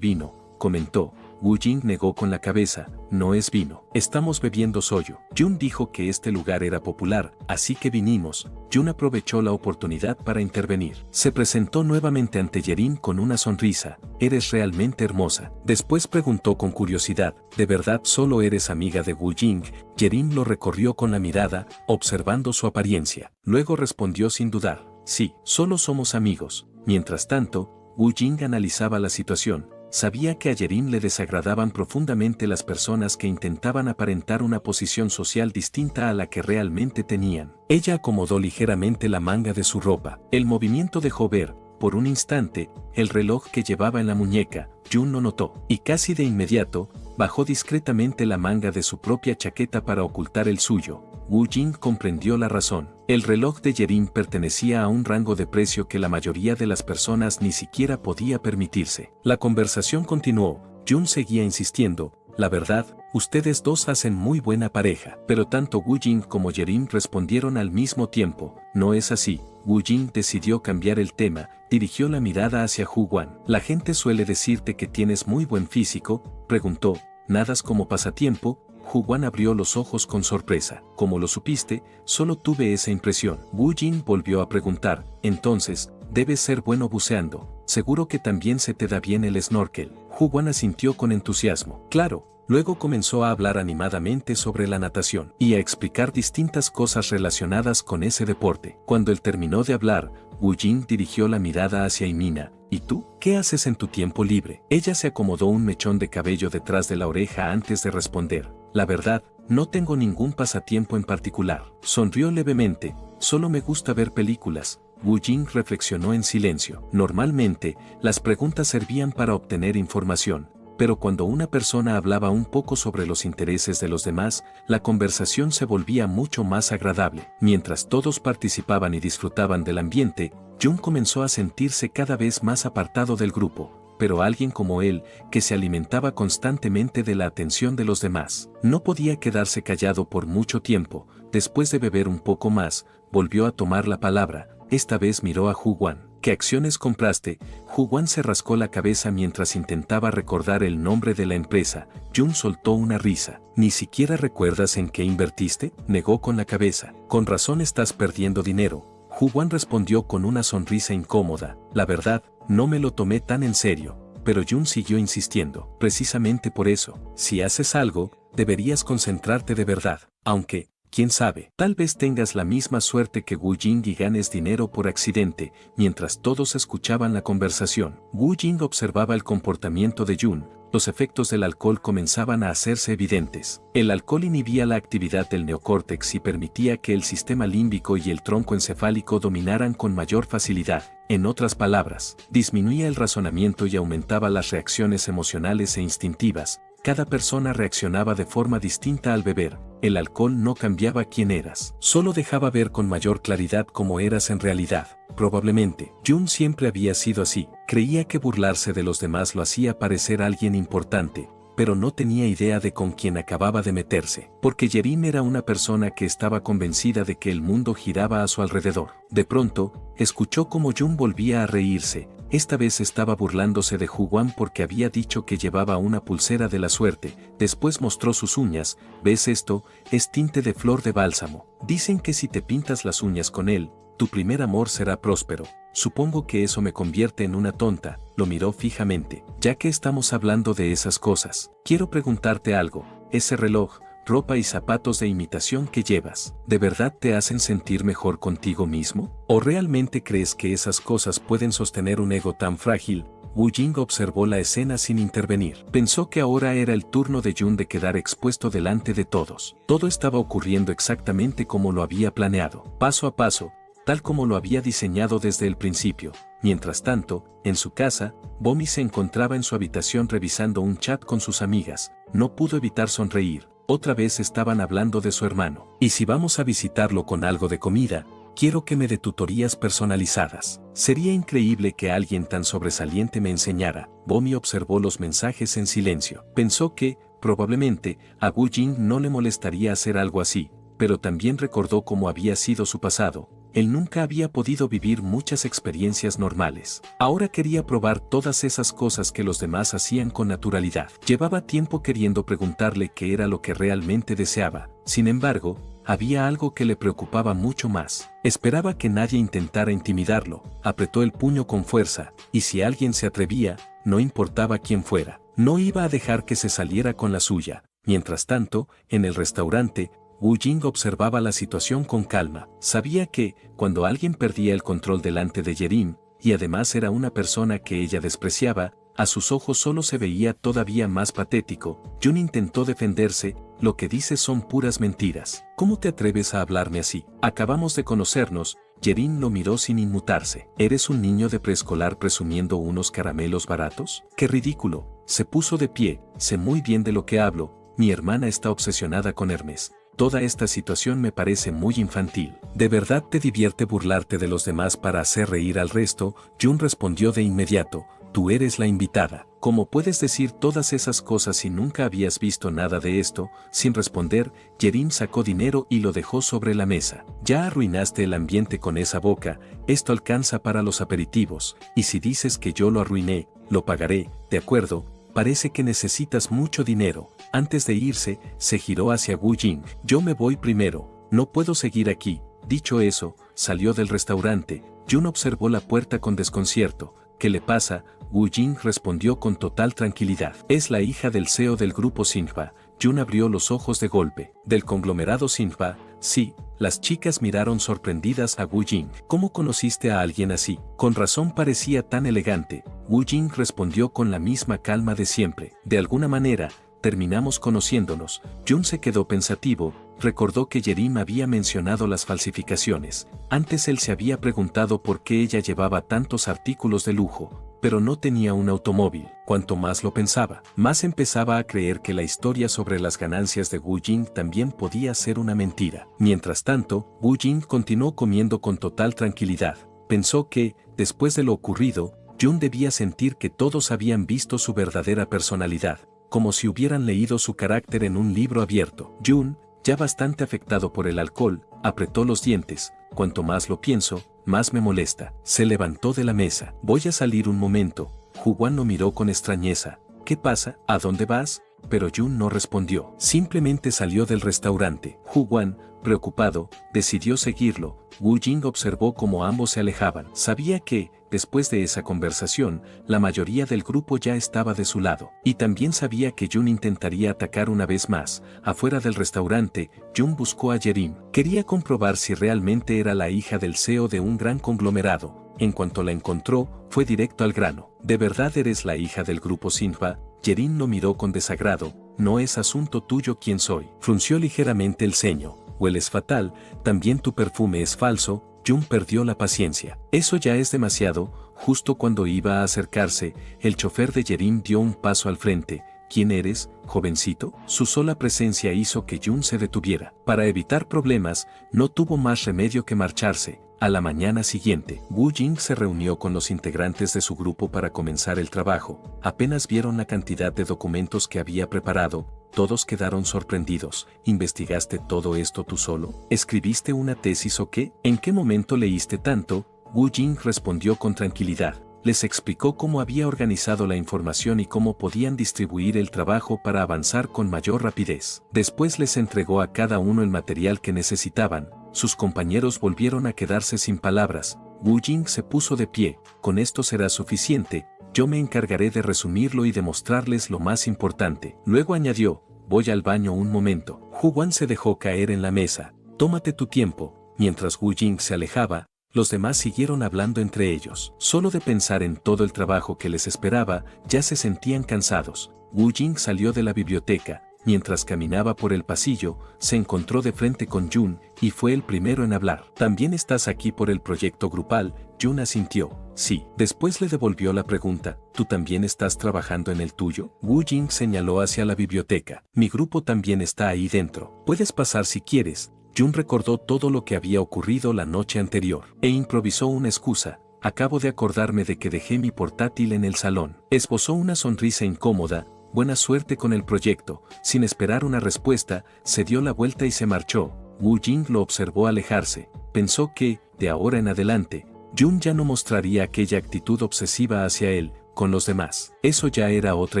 vino, comentó. Wu Jing negó con la cabeza. No es vino. Estamos bebiendo soyo. Jun dijo que este lugar era popular, así que vinimos. Jun aprovechó la oportunidad para intervenir. Se presentó nuevamente ante Yerin con una sonrisa. Eres realmente hermosa. Después preguntó con curiosidad. ¿De verdad solo eres amiga de Wu Jing? Yerin lo recorrió con la mirada, observando su apariencia. Luego respondió sin dudar. Sí, solo somos amigos. Mientras tanto, Wu Jing analizaba la situación. Sabía que a Yerin le desagradaban profundamente las personas que intentaban aparentar una posición social distinta a la que realmente tenían. Ella acomodó ligeramente la manga de su ropa. El movimiento dejó ver, por un instante, el reloj que llevaba en la muñeca. Jun lo notó, y casi de inmediato, bajó discretamente la manga de su propia chaqueta para ocultar el suyo. Wu Jing comprendió la razón. El reloj de Yerin pertenecía a un rango de precio que la mayoría de las personas ni siquiera podía permitirse. La conversación continuó. Jun seguía insistiendo. La verdad, ustedes dos hacen muy buena pareja. Pero tanto Wu Jing como Yerin respondieron al mismo tiempo. No es así. Wu Jing decidió cambiar el tema. Dirigió la mirada hacia Hu Guan. La gente suele decirte que tienes muy buen físico, preguntó. ¿Nadas como pasatiempo? Hu Guan abrió los ojos con sorpresa. ¿Cómo lo supiste? Solo tuve esa impresión. Wu Jing volvió a preguntar. Entonces, debes ser bueno buceando. Seguro que también se te da bien el snorkel. Hu Guan asintió con entusiasmo. Claro. Luego comenzó a hablar animadamente sobre la natación y a explicar distintas cosas relacionadas con ese deporte. Cuando él terminó de hablar, Wu Jing dirigió la mirada hacia Imina. ¿Y tú? ¿Qué haces en tu tiempo libre? Ella se acomodó un mechón de cabello detrás de la oreja antes de responder. La verdad, no tengo ningún pasatiempo en particular. Sonrió levemente. Solo me gusta ver películas. Wu Jing reflexionó en silencio. Normalmente, las preguntas servían para obtener información. Pero cuando una persona hablaba un poco sobre los intereses de los demás, la conversación se volvía mucho más agradable. Mientras todos participaban y disfrutaban del ambiente, Jun comenzó a sentirse cada vez más apartado del grupo, pero alguien como él, que se alimentaba constantemente de la atención de los demás, no podía quedarse callado por mucho tiempo. Después de beber un poco más, volvió a tomar la palabra. Esta vez miró a Hu Guan. ¿Qué acciones compraste? Hu Guan se rascó la cabeza mientras intentaba recordar el nombre de la empresa. Jun soltó una risa. ¿Ni siquiera recuerdas en qué invertiste? Negó con la cabeza. Con razón estás perdiendo dinero. Hu Guan respondió con una sonrisa incómoda. La verdad, no me lo tomé tan en serio. Pero Jun siguió insistiendo. Precisamente por eso, si haces algo, deberías concentrarte de verdad. Aunque, quién sabe, tal vez tengas la misma suerte que Wu Jing y ganes dinero por accidente. Mientras todos escuchaban la conversación, Wu Jing observaba el comportamiento de Jun. los efectos del alcohol comenzaban a hacerse evidentes. El alcohol inhibía la actividad del neocórtex y permitía que el sistema límbico y el tronco encefálico dominaran con mayor facilidad. En otras palabras, disminuía el razonamiento y aumentaba las reacciones emocionales e instintivas. Cada persona reaccionaba de forma distinta al beber. El alcohol no cambiaba quién eras, solo dejaba ver con mayor claridad cómo eras en realidad. Probablemente, Jun siempre había sido así. Creía que burlarse de los demás lo hacía parecer alguien importante, pero no tenía idea de con quién acababa de meterse, porque Yerim era una persona que estaba convencida de que el mundo giraba a su alrededor. De pronto, escuchó cómo Jun volvía a reírse. Esta vez estaba burlándose de Huwan porque había dicho que llevaba una pulsera de la suerte. Después mostró sus uñas. ¿Ves esto? Es tinte de flor de bálsamo. Dicen que si te pintas las uñas con él, tu primer amor será próspero. Supongo que eso me convierte en una tonta. Lo miró fijamente. Ya que estamos hablando de esas cosas, quiero preguntarte algo. Ese reloj, ropa y zapatos de imitación que llevas, ¿de verdad te hacen sentir mejor contigo mismo? ¿O realmente crees que esas cosas pueden sostener un ego tan frágil? Wu Jing observó la escena sin intervenir. Pensó que ahora era el turno de Jun de quedar expuesto delante de todos. Todo estaba ocurriendo exactamente como lo había planeado, paso a paso, tal como lo había diseñado desde el principio. Mientras tanto, en su casa, Bomi se encontraba en su habitación revisando un chat con sus amigas. No pudo evitar sonreír. Otra vez estaban hablando de su hermano. Y si vamos a visitarlo con algo de comida, quiero que me dé tutorías personalizadas. Sería increíble que alguien tan sobresaliente me enseñara. Bomi observó los mensajes en silencio. Pensó que, probablemente, a Wu Jing no le molestaría hacer algo así, pero también recordó cómo había sido su pasado. Él nunca había podido vivir muchas experiencias normales. Ahora quería probar todas esas cosas que los demás hacían con naturalidad. Llevaba tiempo queriendo preguntarle qué era lo que realmente deseaba. Sin embargo, había algo que le preocupaba mucho más. Esperaba que nadie intentara intimidarlo. Apretó el puño con fuerza, y si alguien se atrevía, no importaba quién fuera, no iba a dejar que se saliera con la suya. Mientras tanto, en el restaurante, Wu Jing observaba la situación con calma. Sabía que, cuando alguien perdía el control delante de Yerim, y además era una persona que ella despreciaba, a sus ojos solo se veía todavía más patético. Jun intentó defenderse. Lo que dices son puras mentiras. ¿Cómo te atreves a hablarme así? Acabamos de conocernos. Yerim lo miró sin inmutarse. ¿Eres un niño de preescolar presumiendo unos caramelos baratos? ¡Qué ridículo! Se puso de pie. Sé muy bien de lo que hablo. Mi hermana está obsesionada con Hermes. Toda esta situación me parece muy infantil. ¿De verdad te divierte burlarte de los demás para hacer reír al resto? Jun respondió de inmediato. Tú eres la invitada. ¿Cómo puedes decir todas esas cosas si nunca habías visto nada de esto? Sin responder, Yerim sacó dinero y lo dejó sobre la mesa. Ya arruinaste el ambiente con esa boca. Esto alcanza para los aperitivos. Y si dices que yo lo arruiné, lo pagaré, ¿de acuerdo? Parece que necesitas mucho dinero. Antes de irse, se giró hacia Wu Jing. Yo me voy primero. No puedo seguir aquí. Dicho eso, salió del restaurante. Jun observó la puerta con desconcierto. ¿Qué le pasa? Wu Jing respondió con total tranquilidad. Es la hija del CEO del grupo Sinhwa. Jun abrió los ojos de golpe. ¿Del conglomerado Sinhwa? Sí. Las chicas miraron sorprendidas a Wu Jing. ¿Cómo conociste a alguien así? Con razón parecía tan elegante. Wu Jing respondió con la misma calma de siempre. De alguna manera, terminamos conociéndonos. Jun se quedó pensativo. Recordó que Yerim había mencionado las falsificaciones. Antes él se había preguntado por qué ella llevaba tantos artículos de lujo, pero no tenía un automóvil. Cuanto más lo pensaba, más empezaba a creer que la historia sobre las ganancias de Wu Jing también podía ser una mentira. Mientras tanto, Wu Jing continuó comiendo con total tranquilidad. Pensó que, después de lo ocurrido, Jun debía sentir que todos habían visto su verdadera personalidad, como si hubieran leído su carácter en un libro abierto. Jun, ya bastante afectado por el alcohol, apretó los dientes. Cuanto más lo pienso, más me molesta. Se levantó de la mesa. Voy a salir un momento. Huwan lo miró con extrañeza. ¿Qué pasa? ¿A dónde vas? Pero Jun no respondió. Simplemente salió del restaurante. Huwan, preocupado, decidió seguirlo. Wu Jing observó cómo ambos se alejaban. Sabía que, después de esa conversación, la mayoría del grupo ya estaba de su lado. Y también sabía que Jun intentaría atacar una vez más. Afuera del restaurante, Jun buscó a Yerim. Quería comprobar si realmente era la hija del CEO de un gran conglomerado. En cuanto la encontró, fue directo al grano. ¿De verdad eres la hija del grupo Sinhwa? Yerin lo miró con desagrado. No es asunto tuyo quién soy. Frunció ligeramente el ceño. Hueles fatal, también tu perfume es falso. Jun perdió la paciencia. Eso ya es demasiado. Justo cuando iba a acercarse, el chofer de Yerin dio un paso al frente. ¿Quién eres, jovencito? Su sola presencia hizo que Jun se detuviera. Para evitar problemas, no tuvo más remedio que marcharse. A la mañana siguiente, Wu Jing se reunió con los integrantes de su grupo para comenzar el trabajo. Apenas vieron la cantidad de documentos que había preparado, todos quedaron sorprendidos. ¿Investigaste todo esto tú solo? ¿Escribiste una tesis o qué? ¿En qué momento leíste tanto? Wu Jing respondió con tranquilidad. Les explicó cómo había organizado la información y cómo podían distribuir el trabajo para avanzar con mayor rapidez. Después les entregó a cada uno el material que necesitaban. Sus compañeros volvieron a quedarse sin palabras. Wu Jing se puso de pie. Con esto será suficiente. Yo me encargaré de resumirlo y de mostrarles lo más importante. Luego añadió, voy al baño un momento. Hu Wan se dejó caer en la mesa. Tómate tu tiempo. Mientras Wu Jing se alejaba, los demás siguieron hablando entre ellos. Solo de pensar en todo el trabajo que les esperaba, ya se sentían cansados. Wu Jing salió de la biblioteca. Mientras caminaba por el pasillo, se encontró de frente con Jun, y fue el primero en hablar. ¿También estás aquí por el proyecto grupal? Jun asintió. Sí. Después le devolvió la pregunta, ¿tú también estás trabajando en el tuyo? Wu Jing señaló hacia la biblioteca. Mi grupo también está ahí dentro. Puedes pasar si quieres. Jun recordó todo lo que había ocurrido la noche anterior, e improvisó una excusa. Acabo de acordarme de que dejé mi portátil en el salón. Esbozó una sonrisa incómoda. Buena suerte con el proyecto. Sin esperar una respuesta, se dio la vuelta y se marchó. Wu Jing lo observó alejarse. Pensó que, de ahora en adelante, Jun ya no mostraría aquella actitud obsesiva hacia él, con los demás. Eso ya era otra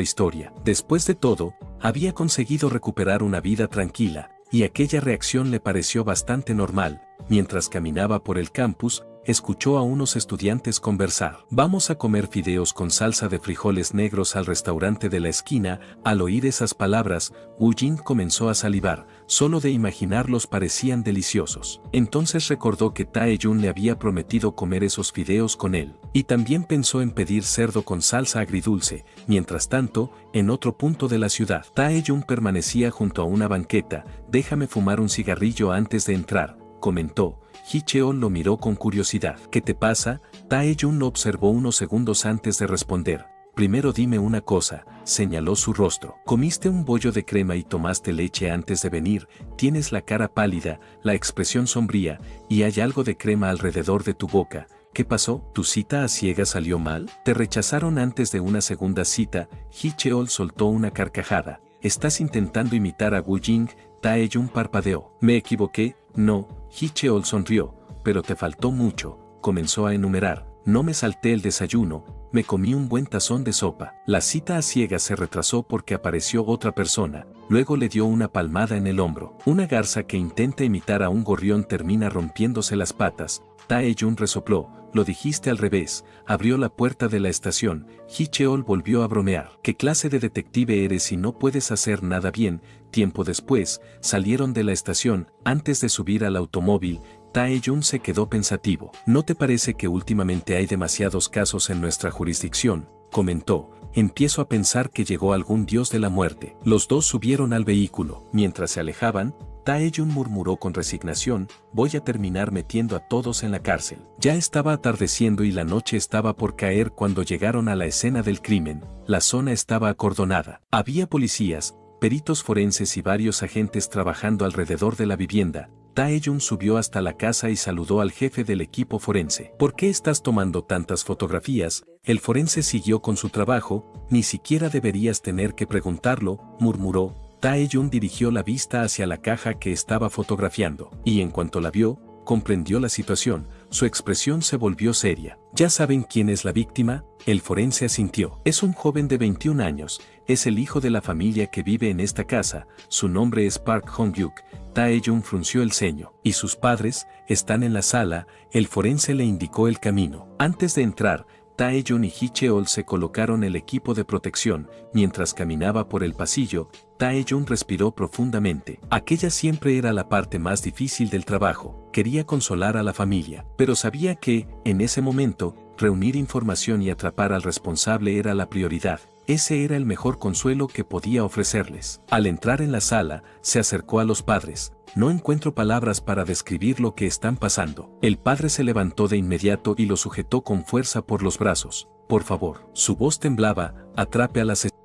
historia. Después de todo, había conseguido recuperar una vida tranquila, y aquella reacción le pareció bastante normal. Mientras caminaba por el campus, escuchó a unos estudiantes conversar. Vamos a comer fideos con salsa de frijoles negros al restaurante de la esquina. Al oír esas palabras, Wu Jing comenzó a salivar. Solo de imaginarlos parecían deliciosos. Entonces recordó que Tae-jun le había prometido comer esos fideos con él. Y también pensó en pedir cerdo con salsa agridulce. Mientras tanto, en otro punto de la ciudad, Tae-jun permanecía junto a una banqueta. Déjame fumar un cigarrillo antes de entrar, comentó. Hee-cheol lo miró con curiosidad. ¿Qué te pasa? Tae-jun lo observó unos segundos antes de responder. Primero dime una cosa, señaló su rostro. ¿Comiste un bollo de crema y tomaste leche antes de venir? Tienes la cara pálida, la expresión sombría, y hay algo de crema alrededor de tu boca. ¿Qué pasó? ¿Tu cita a ciegas salió mal? ¿Te rechazaron antes de una segunda cita? Hee-cheol soltó una carcajada. ¿Estás intentando imitar a Wu Jing? Tae-jun parpadeó. ¿Me equivoqué? No. Hee-cheol sonrió. Pero te faltó mucho. Comenzó a enumerar. No me salté el desayuno. Me comí un buen tazón de sopa. La cita a ciegas se retrasó porque apareció otra persona. Luego le dio una palmada en el hombro. Una garza que intenta imitar a un gorrión termina rompiéndose las patas. Tae-jun resopló. Lo dijiste al revés. Abrió la puerta de la estación. Hee-cheol volvió a bromear. ¿Qué clase de detective eres si no puedes hacer nada bien? Tiempo después, salieron de la estación. Antes de subir al automóvil, Tae-jun se quedó pensativo. ¿No te parece que últimamente hay demasiados casos en nuestra jurisdicción? Comentó. Empiezo a pensar que llegó algún dios de la muerte. Los dos subieron al vehículo. Mientras se alejaban, Tae-jun murmuró con resignación, voy a terminar metiendo a todos en la cárcel. Ya estaba atardeciendo y la noche estaba por caer cuando llegaron a la escena del crimen. La zona estaba acordonada. Había policías, peritos forenses y varios agentes trabajando alrededor de la vivienda. Tae-jun subió hasta la casa y saludó al jefe del equipo forense. ¿Por qué estás tomando tantas fotografías? El forense siguió con su trabajo. Ni siquiera deberías tener que preguntarlo, murmuró. Tae-jun dirigió la vista hacia la caja que estaba fotografiando, y en cuanto la vio, comprendió la situación. Su expresión se volvió seria. ¿Ya saben quién es la víctima? El forense asintió. Es un joven de 21 años. Es el hijo de la familia que vive en esta casa. Su nombre es Park Hong-hyuk. Tae-jun frunció el ceño. ¿Y sus padres? Están en la sala. El forense le indicó el camino. Antes de entrar, Tae-jun y Hee-cheol se colocaron el equipo de protección. Mientras caminaba por el pasillo, Tae-jun respiró profundamente. Aquella siempre era la parte más difícil del trabajo. Quería consolar a la familia, pero sabía que, en ese momento, reunir información y atrapar al responsable era la prioridad. Ese era el mejor consuelo que podía ofrecerles. Al entrar en la sala, se acercó a los padres. No encuentro palabras para describir lo que están pasando. El padre se levantó de inmediato y lo sujetó con fuerza por los brazos. Por favor. Su voz temblaba, atrape a la asesina.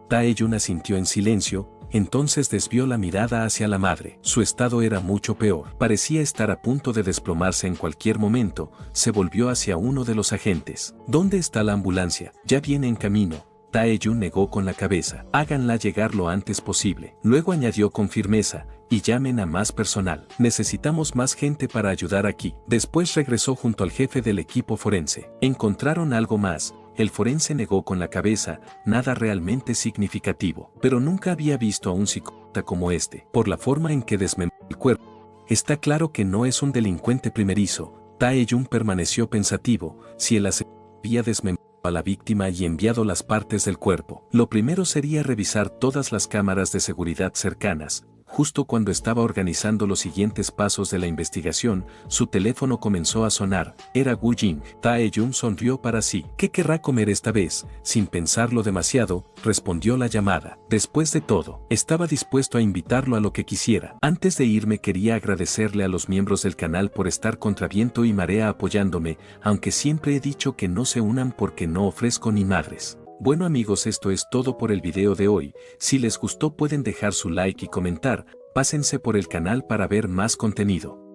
Tae-jun asintió en silencio, entonces desvió la mirada hacia la madre. Su estado era mucho peor. Parecía estar a punto de desplomarse en cualquier momento. Se volvió hacia uno de los agentes. ¿Dónde está la ambulancia? Ya viene en camino. Tae-jun negó con la cabeza. Háganla llegar lo antes posible. Luego añadió con firmeza, y llamen a más personal. Necesitamos más gente para ayudar aquí. Después regresó junto al jefe del equipo forense. ¿Encontraron algo más? El forense negó con la cabeza, nada realmente significativo. Pero nunca había visto a un psicópata como este. Por la forma en que desmembró el cuerpo. Está claro que no es un delincuente primerizo. Tae-jun permaneció pensativo. Si el asesino había desmembrado a la víctima y enviado las partes del cuerpo, lo primero sería revisar todas las cámaras de seguridad cercanas. Justo cuando estaba organizando los siguientes pasos de la investigación, su teléfono comenzó a sonar. Era Wu Jing. Tae-jun sonrió para sí. ¿Qué querrá comer esta vez? Sin pensarlo demasiado, respondió la llamada. Después de todo, estaba dispuesto a invitarlo a lo que quisiera. Antes de irme quería agradecerle a los miembros del canal por estar contra viento y marea apoyándome, aunque siempre he dicho que no se unan porque no ofrezco ni madres. Bueno amigos, esto es todo por el video de hoy. Si les gustó pueden dejar su like y comentar, pásense por el canal para ver más contenido.